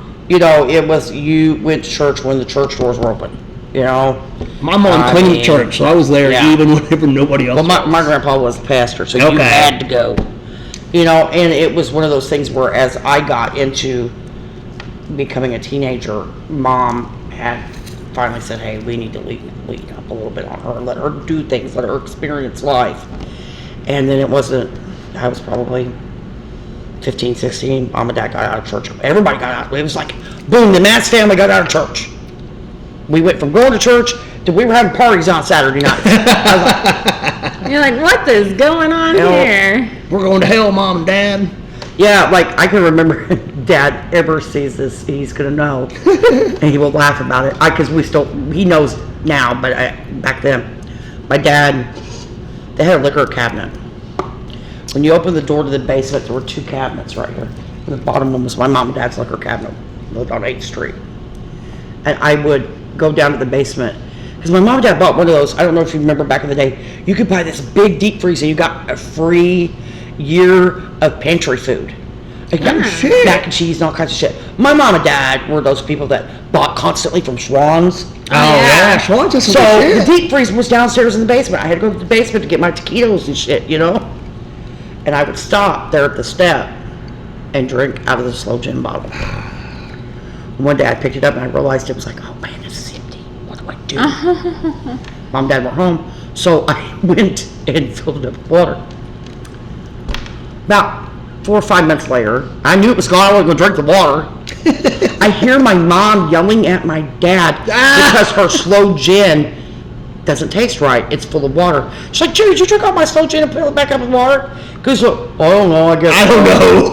it was, you went to church when the church doors were open, My mom I cleaned the mean, church, so I was there yeah. even whenever nobody else Well, was. my grandpa was the pastor, so you Okay. had to go. And it was one of those things where as I got into becoming a teenager, Mom had finally said, hey, we need to lead up a little bit on her, let her do things, let her experience life. And then it wasn't, I was probably 15, 16, mom and dad got out of church. Everybody got out. It was like, boom, the Matt's family got out of church. We went from going to church to we were having parties on Saturday night. You're like, what is going on here? We're going to hell, Mom and Dad. Yeah, like I can remember Dad ever sees this, he's gonna know, and he will laugh about it. Because he knows now, but back then, my dad, they had a liquor cabinet. When you open the door to the basement, there were 2 cabinets right here. And the bottom one was my mom and dad's liquor cabinet, lived on 8th Street. And I would go down to the basement, because my mom and dad bought one of those, I don't know if you remember back in the day, you could buy this big deep freeze and you got a free year of pantry food. Like mac and cheese and all kinds of shit. My mom and dad were those people that bought constantly from Schwann's. Oh yeah, Schwann's just So the deep freeze was downstairs in the basement. I had to go to the basement to get my taquitos and shit, And I would stop there at the step and drink out of the slow gin bottle. One day I picked it up and I realized it was like, oh man, this is empty. What do I do? Mom and dad were home, so I went and filled it up with water. About 4 or 5 months later, I knew it was gone. I wasn't going to drink the water. I hear my mom yelling at my dad because her slow gin doesn't taste right. It's full of water. She's like, Jimmy, did you drink all my slow gin and fill it back up with water? Because, I don't know, I guess I don't know.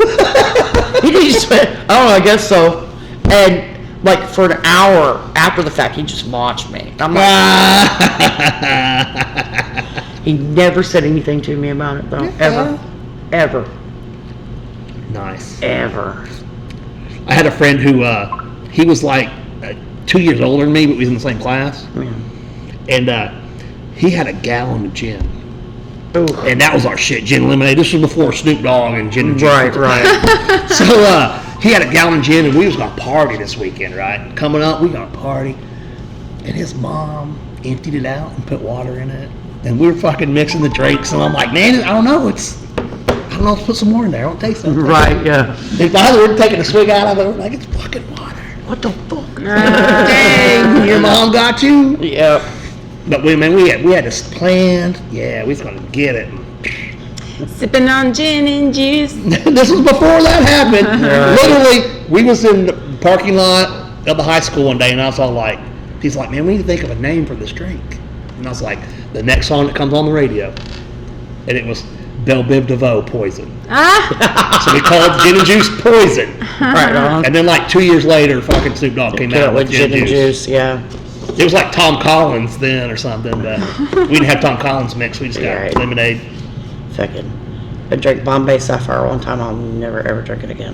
He just went, I don't know, I guess so. And like for an hour after the fact, he just watched me. I'm like, he never said anything to me about it though, ever. Nice. Ever. I had a friend who, he was like 2 years older than me, but we was in the same class. Yeah. And he had a gallon of gin. Ooh. And that was our shit, gin lemonade. This was before Snoop Dogg and gin and juice. Right. So he had a gallon of gin, and we was gonna party this weekend, right? Coming up, we gonna party. And his mom emptied it out and put water in it. And we were fucking mixing the drinks, and I'm like, man, I don't know, let's put some more in there. I don't taste something. Right, yeah. If I were taking a swig out of it, we're like, it's fucking water. What the fuck? Dang, your mom got you? Yep. But we had this planned. Yeah, we was gonna get it. Sipping on gin and juice. This was before that happened. Literally, we was in the parking lot of the high school one day, and I was all like, he's like, man, we need to think of a name for this drink. And I was like, the next song that comes on the radio. And it was Belle Biv DeVoe, Poison. So we called Gin and Juice Poison. Right on. And then like 2 years later, fucking Snoop Dogg came out with Gin and Juice. Yeah. It was like Tom Collins then or something, but we didn't have Tom Collins mix. We just got Right. lemonade. Fucking. I drank Bombay Sapphire one time. I'll never ever drink it again.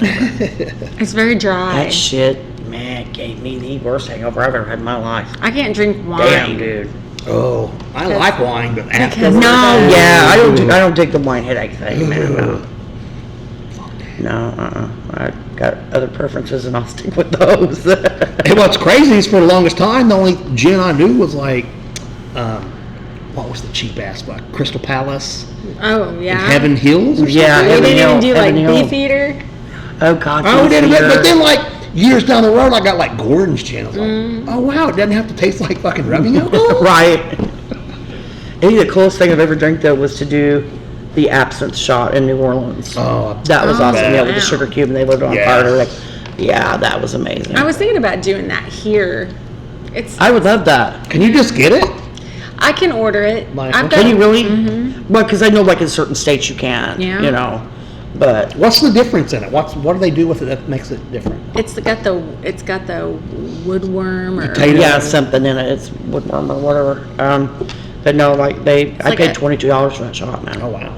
It's very dry. That shit, man, gave me the worst hangover I've ever had in my life. I can't drink wine. Damn, dude. Oh, I like wine, but after No, yeah, I don't dig the wine headache thing, man. No, I got other preferences, and I'll stick with those. And what's crazy is for the longest time, the only gin I knew was like, what was the cheap ass one? Crystal Palace, Oh, yeah. Heaven Hills, or Yeah, something? We Heaven didn't even Hill, do like Heaven Hill. Beefeater. Oh God. Oh, we did, but then like years down the road, I got like Gordon's gin. I was like, oh wow, it doesn't have to taste like fucking rubbing alcohol. Right. I think the coolest thing I've ever drank though was to do the absinthe shot in New Orleans. Oh, That was Oh, awesome. Yeah, with wow. the sugar cube, and they lit it on Yes. fire. Like, yeah, that was amazing. I was thinking about doing that here. I would love that. can you just get it? I can order it. Like, I've Can got- you really? Well, because I know like in certain states you can. Yeah. You know, but What's the difference in it? What do they do with it that makes it different? It's got the woodworm or Potato. yeah, something in it. It's woodworm or whatever. But no, like I like paid a- $22 for that shot, man. Oh wow,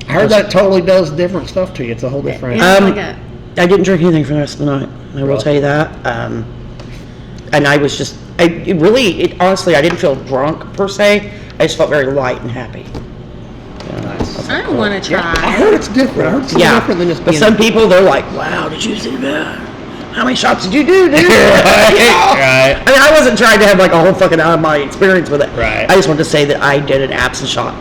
I heard that totally does different stuff to you. It's a whole different. Yeah. It's Um, like a- I didn't drink anything for the rest of the night. I will Really? tell you that. And I was just, honestly, I didn't feel drunk per se. I just felt very light and happy. Nice. I want to I try. heard it's different. I heard it's Yeah. different than just But being. some people, they're like, wow, did you see that? How many shots did you do, dude? Right. I mean, I wasn't trying to have like a whole fucking out of my experience with it. Right. I just wanted to say that I did an absinthe shot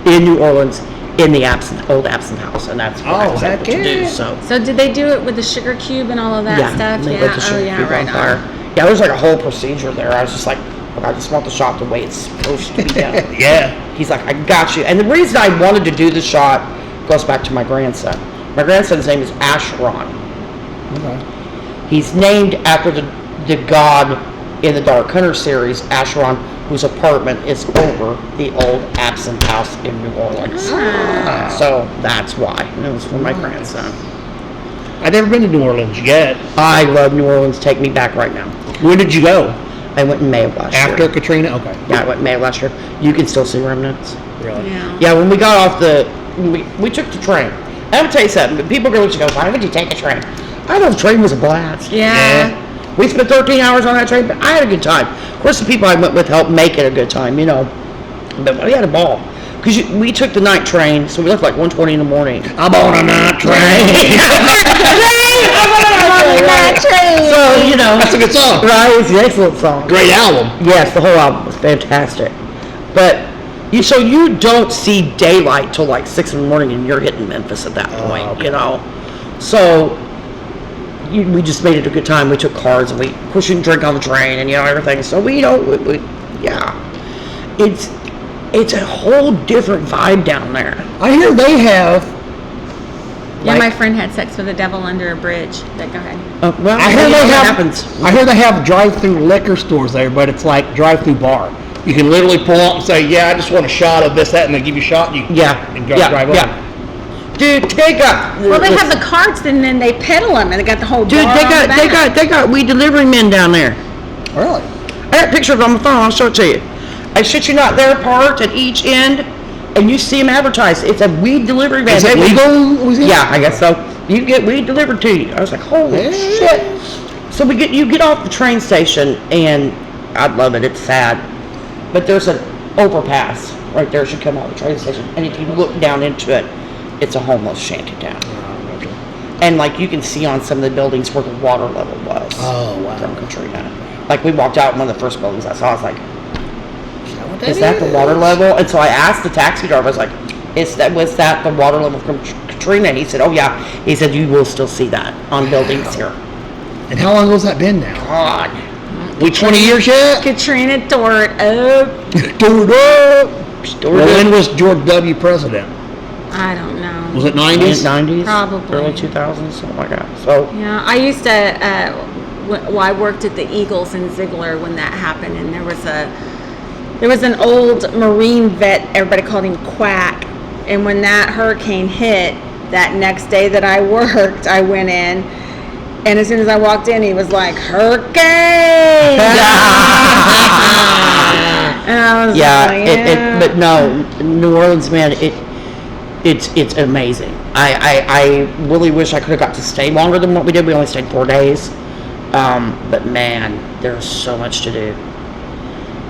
in New Orleans in the old absinthe house, and that's what I Oh, was heck able to do. yeah. So So did they do it with the sugar cube and all of that yeah, stuff? they Yeah. lit the sugar Oh yeah, cube right on fire. Yeah, there's like a whole procedure there. I was just like, Like, I just want the shot the way it's supposed to be done. Yeah. He's like, I got you. And the reason I wanted to do the shot goes back to my grandson. My grandson's name is Asheron. Okay. He's named after the god in the Dark Hunter series, Asheron, whose apartment is over the old Absinthe House in New Orleans. Ah. So that's why. And it was for my grandson. I've never been to New Orleans yet. I love New Orleans. Take me back right now. When did you go? I went in May of last After year. Katrina? Okay. Yeah, I went in May of last year. You can still see remnants. Really? Yeah. Yeah, when we got off we took the train. I'm going to tell you something. People go, why would you take a train? I know the train was a blast. Yeah. We spent 13 hours on that train, but I had a good time. Of course, the people I went with helped make it a good time, you know. But we had a ball. Because we took the night train, so we left like 1:20 in the morning. I'm on a night train. So, you know. That's a good song. Right, it's an excellent song. Great album. Yes, the whole album was fantastic. But, so you don't see daylight till like 6 in the morning and you're hitting Memphis at that point, okay. you know. So, we just made it a good time. We took cars and of course you can drink on the train and, you know, everything. So, yeah. It's a whole different vibe down there. I hear they have. Yeah, like- my friend had sex with a devil under a bridge. But go ahead. Well, I hear you know they what have. happens. I hear they have drive-through liquor stores there, but it's like drive-through bar. You can literally pull up and say, "Yeah, I just want a shot of this, that," and they give you a shot. And you and drive over. Dude, they got. Well, they have the carts and then they pedal them and they got the whole Dude, bar they on the back. got weed delivery men down there. Really? I got pictures on my phone. I'll show it to you. I shit you not, they're parked at each end, and you see them advertised. It's a weed delivery van. Is it legal in Louisiana? Yeah, I guess so. You get weed delivered to you. I was like, holy shit. So you get off the train station, and I'd love it. It's sad, but there's an overpass right there as you come out of the train station, and if you look down into it, it's a homeless shanty town. And like you can see on some of the buildings where the water level was. Oh, wow. From Katrina. Like we walked out in one of the first buildings I saw. I was like, is that the water level? And so I asked the taxi driver, I was like, was that the water level from Katrina? And he said, oh yeah. He said, you will still see that on buildings here. And how long ago's that been now? God. We 20 years yet? Katrina tore it up. Tore it up. Well, when was George W. president? I don't know. Was it 90s? 90s? Probably. Early 2000s, something like that. So. Yeah, I used to, I worked at the Eagles in Ziegler when that happened, and there was an old Marine vet, everybody called him Quack, and when that hurricane hit, that next day that I worked, I went in, and as soon as I walked in, he was like, hurricane! And I was like, but no, New Orleans, man, it's amazing. I really wish I could have got to stay longer than what we did. We only stayed 4 days. But man, there's so much to do.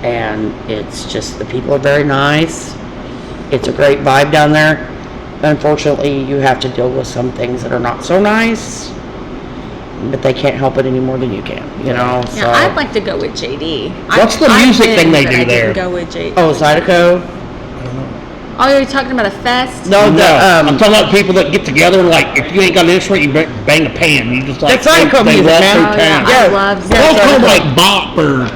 And it's just, the people are very nice. It's a great vibe down there. Unfortunately, you have to deal with some things that are not so nice, but they can't help it any more than you can, you know? So. Yeah, I'd like to go with JD. What's the music thing they do there? I didn't go with JD. Oh, Zydeco? Oh, you're talking about a fest? No, I'm talking about people that get together, like, if you ain't got an instrument, you bang a pan. You just like, That's Zydeco music, walk man. through town. I love Those Zydeco. called like bop or...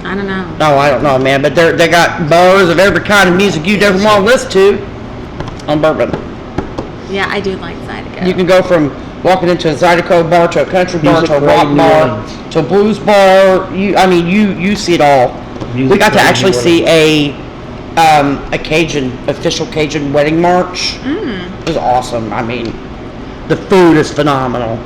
I don't know. No, I don't know, man, but they got bars of every kind of music you'd ever want to listen to on Bourbon. Yeah, I do like Zydeco. You can go from walking into a Zydeco bar to a country bar Music to a Parade rock New bar Orleans. to a blues bar. You see it all. Music We got to Parade actually New see a Cajun, official Cajun wedding march. It was awesome. I mean, the food is phenomenal.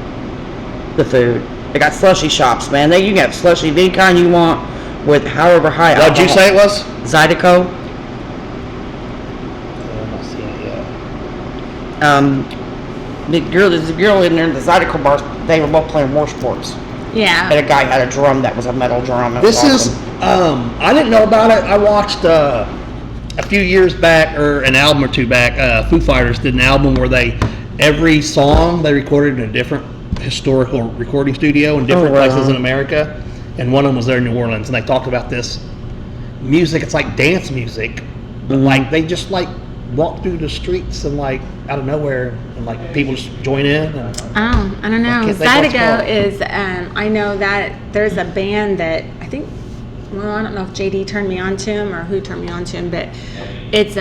The food. They got slushy shops, man. You can have slushy of any kind you want with however high What'd you alcohol. say it was? Zydeco. I'm not seeing it yet. There's a girl in there in the Zydeco bar. They were both playing war sports. Yeah. And a guy had a drum that was a metal drum. It This was is, awesome. I didn't know about it. I watched a few years back, or an album or two back, Foo Fighters did an album where every song they recorded in a different historical recording studio in different wow. places in America, and one of them was there in New Orleans, and they talked about this music. It's like dance music, but like they just like walk through the streets and like out of nowhere, and like people just join in. And, Oh, I don't know. I can't think what it's Zydeco called. is, I know that there's a band that I think well, I don't know if JD turned me on to him or who turned me on to him, but it's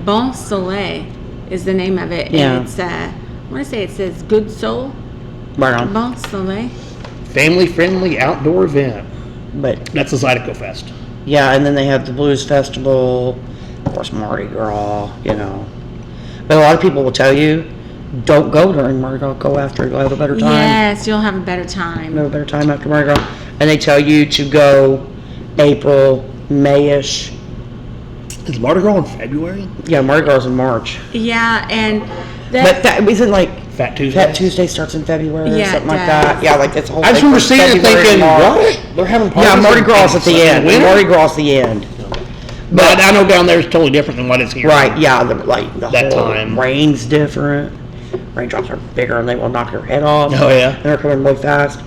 Bon Soleil is the name of it. Yeah. And it's, I want to say it says Good Soul. Right on. Bon Soleil. Family-friendly outdoor event. But That's the Zydeco Fest. yeah, and then they have the Blues Festival, of course, Mardi Gras, you know. But a lot of people will tell you, don't go during Mardi Gras, go after, you'll have a better time. Yes, you'll have a better time. You'll have a better time after Mardi Gras. And they tell you to go April, May-ish. Is Mardi Gras in February? Yeah, Mardi Gras is in March. Yeah, and But that isn't like Fat Tuesday? Fat Tuesday starts in February or Yeah, it something like does. that. Yeah, like it's a whole I just thing remember from seeing it February to thinking, March. what? They're having parties Yeah, Mardi in- Gras at the in end. winter? Mardi Gras the end. But I know down there is totally different than what it's here. Right, yeah, the That whole time. rain's different. Raindrops are bigger and they will knock your head off. Oh, yeah? And they're coming really fast.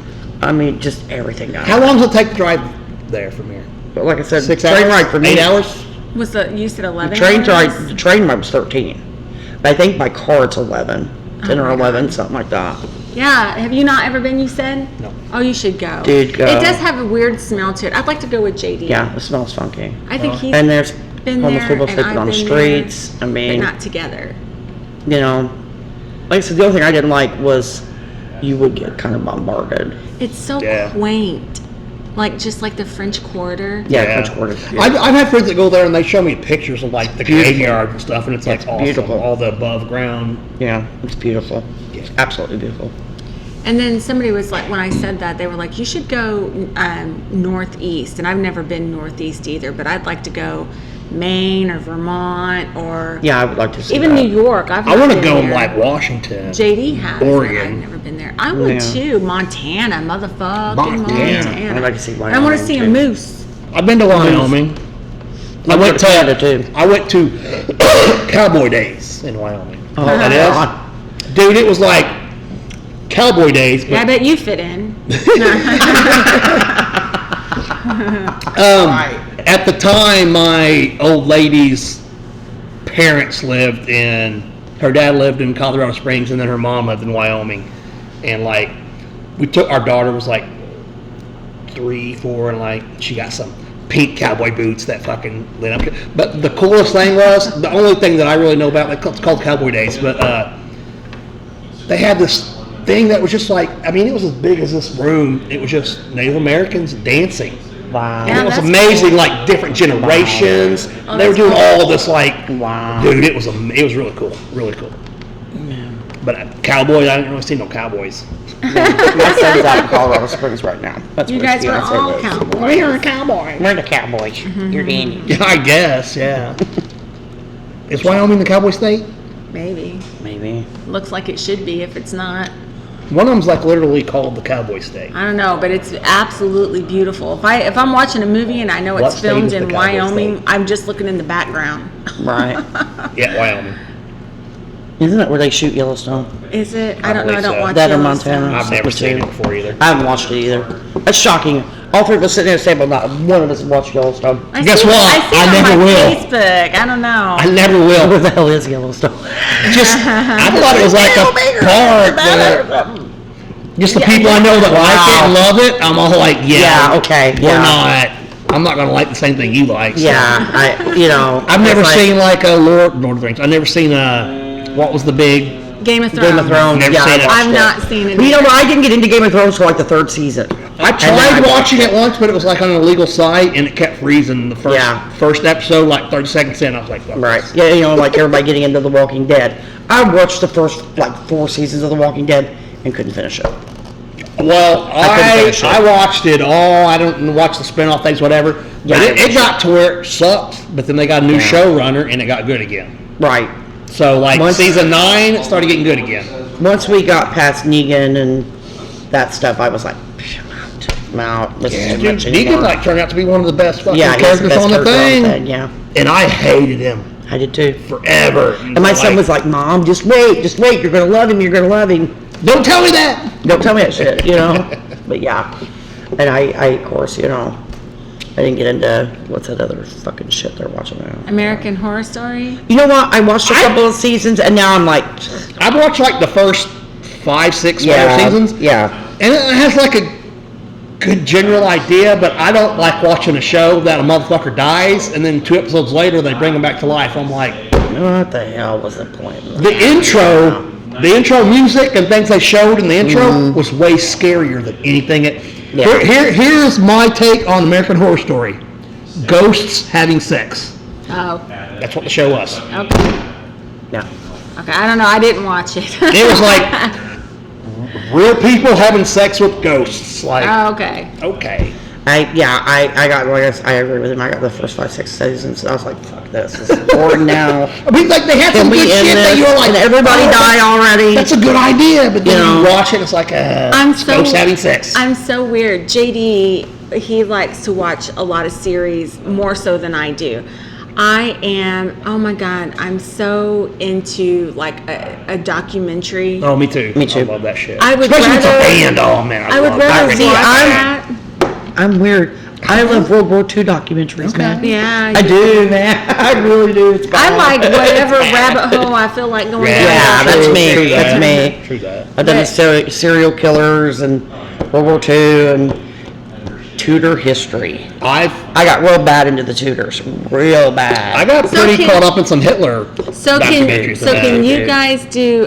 I mean, just everything down How there. long does it take to drive there from here? But like I said, 6 train hours? ride for me. 8 hours? was you said 11 The train hours? ride, the train ride was 13. But I think by car it's 11. 10 Oh or my 11, something like that. Yeah, have you not ever been, you said? No. Oh, you should go. Dude, go. It does have a weird smell to it. I'd like to go with JD. Yeah, it smells funky. I think he's And there's been homeless there, people and sleeping I've on the been streets. there, I mean, but not together. you know, like I said, the only thing I didn't like was you would get kind of bombarded. It's so Yeah. quaint. Like, just like the French Quarter. Yeah, Yeah. French Quarter. Yeah. I've had friends that go there and they show me pictures of like the Beautiful. graveyard and stuff, and it's like It's awesome. beautiful. All the above ground. Yeah, it's beautiful. It's absolutely beautiful. And then somebody was like, when I said that, they were like, you should go northeast. And I've never been northeast either, but I'd like to go Maine or Vermont or Yeah, I would like to see even that. New York. I want to go like Washington. JD has. Oregon. I've never been there. I would Yeah. too. Montana, motherfucking Montana. Montana. I'd like to see And I want to Wyoming, see a too. moose. I've been to Wyoming. I went to Canada too. I went to Cowboy Days in Wyoming. Oh, That God. is, dude, it was like Cowboy Days, Yeah, I but bet you fit in. at the time, my old lady's parents lived in. Her dad lived in Colorado Springs, and then her mom lived in Wyoming. And like, we took our daughter was like 3, 4, and like she got some pink cowboy boots that fucking lit up. But the coolest thing was the only thing that I really know about. It's called Cowboy Days, but they had this thing that was just like, I mean, it was as big as this room. It was just Native Americans dancing. Wow. Yeah. It was that's amazing, cool. like different generations. Oh, They were that's doing cool. all this like, Wow. dude, it was really cool, really cool. But cowboys, I didn't really see no cowboys. My son's out in Colorado Springs right now. That's You where guys his were fiance all lives. cowboys. We're a cowboy. We're the cowboys. You're the Indians. Yeah, I guess, yeah. Is Wyoming the cowboy state? Maybe. Maybe. Looks like it should be if it's not. One of them's like literally called the cowboy state. I don't know, but it's absolutely beautiful. If I'm watching a movie and I know What it's state filmed is the in cowboy Wyoming, state? I'm just looking in the background. Right. Yeah, Wyoming. Isn't that where they shoot Yellowstone? Is it? I don't know. I believe don't so. watch That or Yellowstone. Montana. I've never seen it before either. I haven't watched it either. That's shocking. All three of us sitting at the table, not one of us watched Yellowstone. I Guess see, what? I see I it on never my will. Facebook. I don't know. I never Where will. the hell is Yellowstone? Just, I thought it was like a park. that- Just the people I know that like it and love it, I'm all like, Yeah, okay, we're yeah. not. I'm not gonna like the same thing you like. so. Yeah, I've never it's like seen like a Lord of the Rings. I've never seen what was the big Game of Thrones. Game of Thrones. Never yeah, seen it. I've not seen it. But you know either. what? I didn't get into Game of Thrones for like the third season. I tried watching it once, but it was like on an illegal site, and it kept freezing the first episode, like 30 seconds in. I was like, fuck Right. this. Yeah, you know, like everybody getting into The Walking Dead. I watched the first like 4 seasons of The Walking Dead and couldn't finish it. Well, couldn't finish it. I watched it all. I don't watch the spinoff things, whatever. Yeah, But I it watched got to where it sucked, but then they got a new Yeah. showrunner, and it got good again. Right. So like Once- season 9, it started getting good again. Once we got past Negan and that stuff, I was like, I'm out. This is too much Negan anymore. like turned out to be one of the best fucking yeah, he's characters best on the character thing, Yeah, and I hated him I did too. forever. And my son was like, Mom, just wait. You're going to love him. You're going to love him. "Don't tell me that." Don't tell me that shit, you know? But yeah. And I, of course, you know, I didn't get into, what's that other fucking shit they're watching now? American Horror Story. You know what? I watched a couple of seasons and now I'm like, I've watched like the first 5, 6 yeah. seasons, Yeah. and it has like good general idea, but I don't like watching a show that a motherfucker dies and then 2 episodes later they bring him back to life. I'm like, What the hell was the point? the intro music and things they showed in the intro was way scarier than anything. Here's my take on American Horror Story: ghosts having sex. Oh, That's what the show was. okay. Yeah. Okay, I don't know. I didn't watch it. It was like real people having sex with ghosts. Like, Oh, okay. okay. I got, well, I guess I agree with him. I got the first 5-6 seasons. I was like, fuck this. This is boring now. I mean, like, they had some Can we good end shit that this? you were like, Can everybody oh, die already? That's a good idea, but then You you know. watch it, it's like, ghosts having sex. I'm so weird. JD, he likes to watch a lot of series more so than I do. I am, oh my God, I'm so into like a documentary. Oh, me too. Me too. I love that shit. I would Especially if it's a rather- band. Oh, man, I would love rather that. see I'm- that. I'm weird. I love World War II documentaries, man. Yeah. I do, man. I really do. It's I bad. like whatever rabbit hole I feel like going down. Yeah, that's True me. that. That's me. True that. I've done the serial killers and World War II and Tudor history. I got real bad into the Tudors. Real bad. I got So pretty can- caught up in some Hitler documentaries. Can you guys do?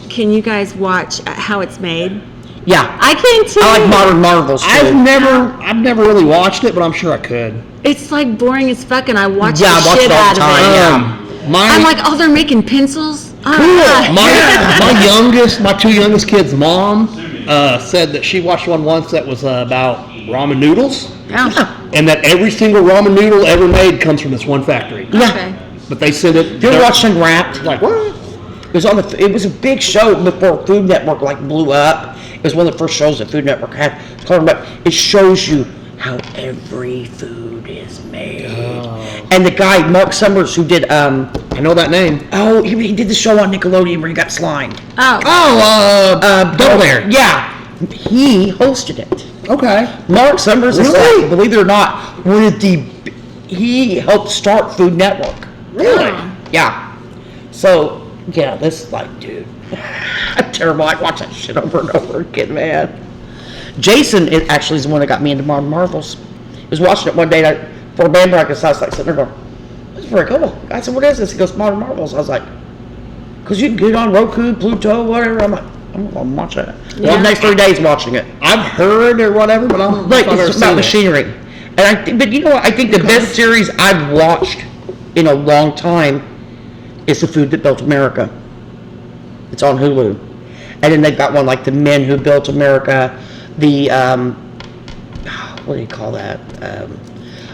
Can you guys watch How It's Made? Yeah. I can too. I like modern marvels too. I've never really watched it, but I'm sure I could. It's like boring as fuck, and I watch Yeah, I the watch shit it all out the of time. it. Yeah. I'm like, oh, they're making pencils. Oh, My 2 youngest kids' mom said that she watched one once that was about ramen noodles, yeah. and that every single ramen noodle ever made comes from this one factory. Okay. But they send it. You ever watched Unwrapped? Like what? It was a big show before Food Network like blew up. It was one of the first shows that Food Network had. It's called Unwrapped. It shows you how every food is made. And the guy Mark Summers who did I know that name. oh he did the show on Nickelodeon where he got slimed. Oh. Double Dare. Yeah, he hosted it. Okay. Mark Summers is Really? like, believe it or not, he helped start Food Network. Really? Yeah. So, yeah, this is like, dude, I'm terrible. I watch that shit over and over again, man. Jason actually is the one that got me into Modern Marvels. He was watching it one day for a band practice. I was like sitting there going, this is very cool. I said, what is this? He goes, Modern Marvels. I was like, because you can get it on Roku, Pluto, whatever. I'm like, I'm going to watch it. Well, the next 3 days watching it. I've heard or whatever, but I'm Like, it's about machinery. And but you know what? I think the best series I've watched in a long time is The Food That Built America. It's on Hulu. And then they've got one like The Men Who Built America. The, what do you call that?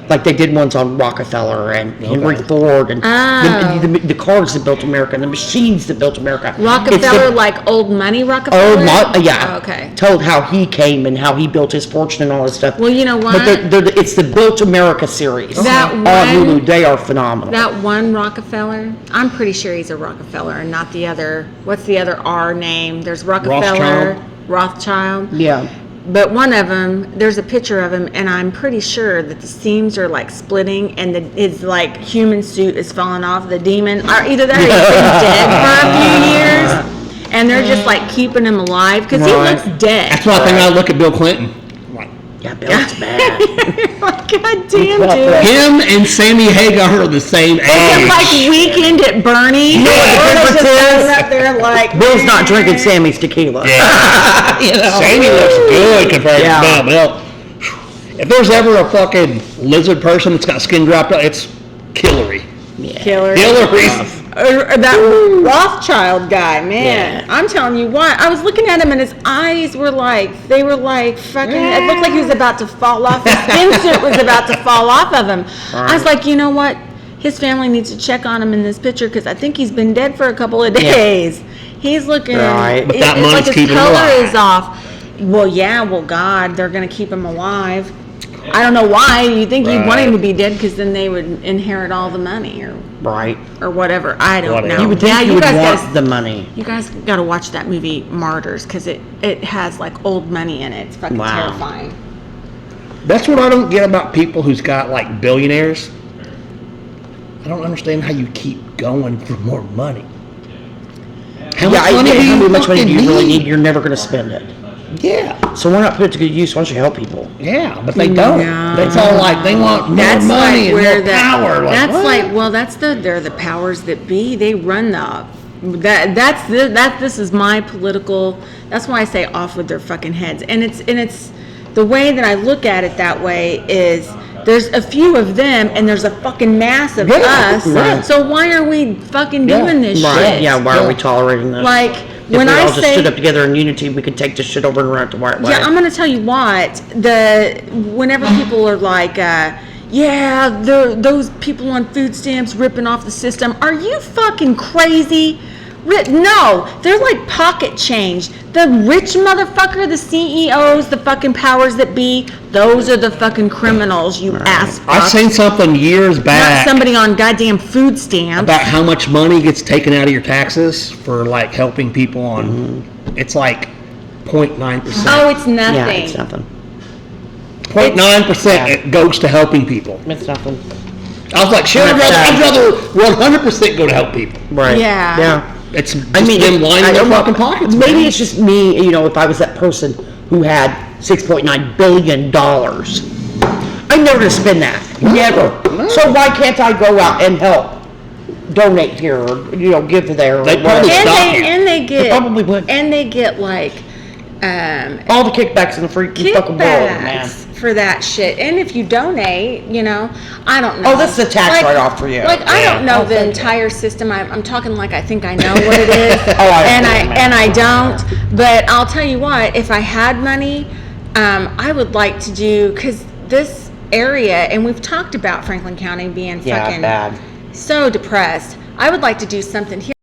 Like they did ones on Rockefeller and Henry Ford and the cars that built America and the machines that built America. Rockefeller, like old money Rockefeller? Yeah. Oh, okay. Told how he came and how he built his fortune and all this stuff. Well, you know what? But it's the Built America series. That on one- Hulu. They are phenomenal. That one Rockefeller, I'm pretty sure he's a Rockefeller and not the other. What's the other R name? There's Rockefeller, Rothschild. Yeah. But one of them, there's a picture of him, and I'm pretty sure that the seams are like splitting, and his like human suit is falling off. The demon, or either that, or he's been dead for a few years, and they're just like keeping him alive because he Right. looks dead. That's why I think I look at Bill Clinton. I'm like, Yeah, Bill's bad. God damn, Well, dude. him and Sammy Hagar are the same It's age. like Weekend at Bernie. You know what the Or they difference just is? stand up there like Bill's not drinking Sammy's tequila. Yeah. You know? Sammy looks good compared Yeah. to Bill. If there's ever a fucking lizard person that's got skin dropped out, it's Hillary. Killer. Hillary's. Or that Rothschild guy, man. I'm telling you what, I was looking at him and his eyes were like, they were like fucking, it looked like he was about to fall off. His skin suit was about to fall off of him. I was like, you know what? His family needs to check on him in this picture because I think he's been dead for a couple of days. He's looking, Right. But that it's like money's his keeping him color alive. is off. Well, yeah, well, God, they're going to keep him alive. I don't know why. You think you'd want him to be dead because then they would inherit all the money Right. or whatever. I don't know. You would think you would guys want gotta- the money. you guys got to watch that movie Martyrs because it has like old money in it. It's fucking Wow. terrifying. That's what I don't get about people who's got like billionaires. I don't understand how you keep going for more money. How much money do you how much money do you fucking really need? need? You're never going to spend it. Yeah. So why not put it to good use? Why don't you help people? Yeah, but they don't. No. It's all like they want more That's money like and where more the power. Like, that's what? like well, they're the powers that be. They run this is my political. That's why I say off with their fucking heads. And it's the way that I look at it that way is there's a few of them and there's a fucking mass of us. right. So why are we fucking Yeah. doing this Right. shit? Yeah, why are we tolerating this? Like If when we I all just say stood up together in unity, we could take this shit over and run it the right way. yeah, I'm gonna tell you what. Whenever people are like, those people on food stamps ripping off the system. Are you fucking crazy? No, they're like pocket change. The rich motherfucker, the CEOs, the fucking powers that be, those are the fucking criminals, you ass fuck. I've seen something years Not back somebody on goddamn food stamps. about how much money gets taken out of your taxes for like helping people on. It's like 0.9%. Oh, it's nothing. Yeah, it's nothing. 0.9% it goes to helping people. It's nothing. I was like, shit, I'd rather 100% go to help people. Right. Yeah. Yeah. It's just I mean, them lining I their don't know, fucking pockets. Maybe man. it's just me, if I was that person who had $6.9 billion. I never to spend that. Never. No. So why can't I go out and help? Donate here, or, give to there. Or They probably whatever. stop you. And they get They probably would. And they get like All the kickbacks in the freaking fucking world, man. kickbacks for that shit. And if you donate, I don't know. Oh, this is a tax write-off for you. Like I Yeah. don't know Oh, the thank you. entire system. I'm talking like I think I know what it is. I and understand, I don't. But I'll tell you what, if I had money, I would like to do because this area, and we've talked about Franklin County being Yeah, fucking bad. so depressed. I would like to do something here.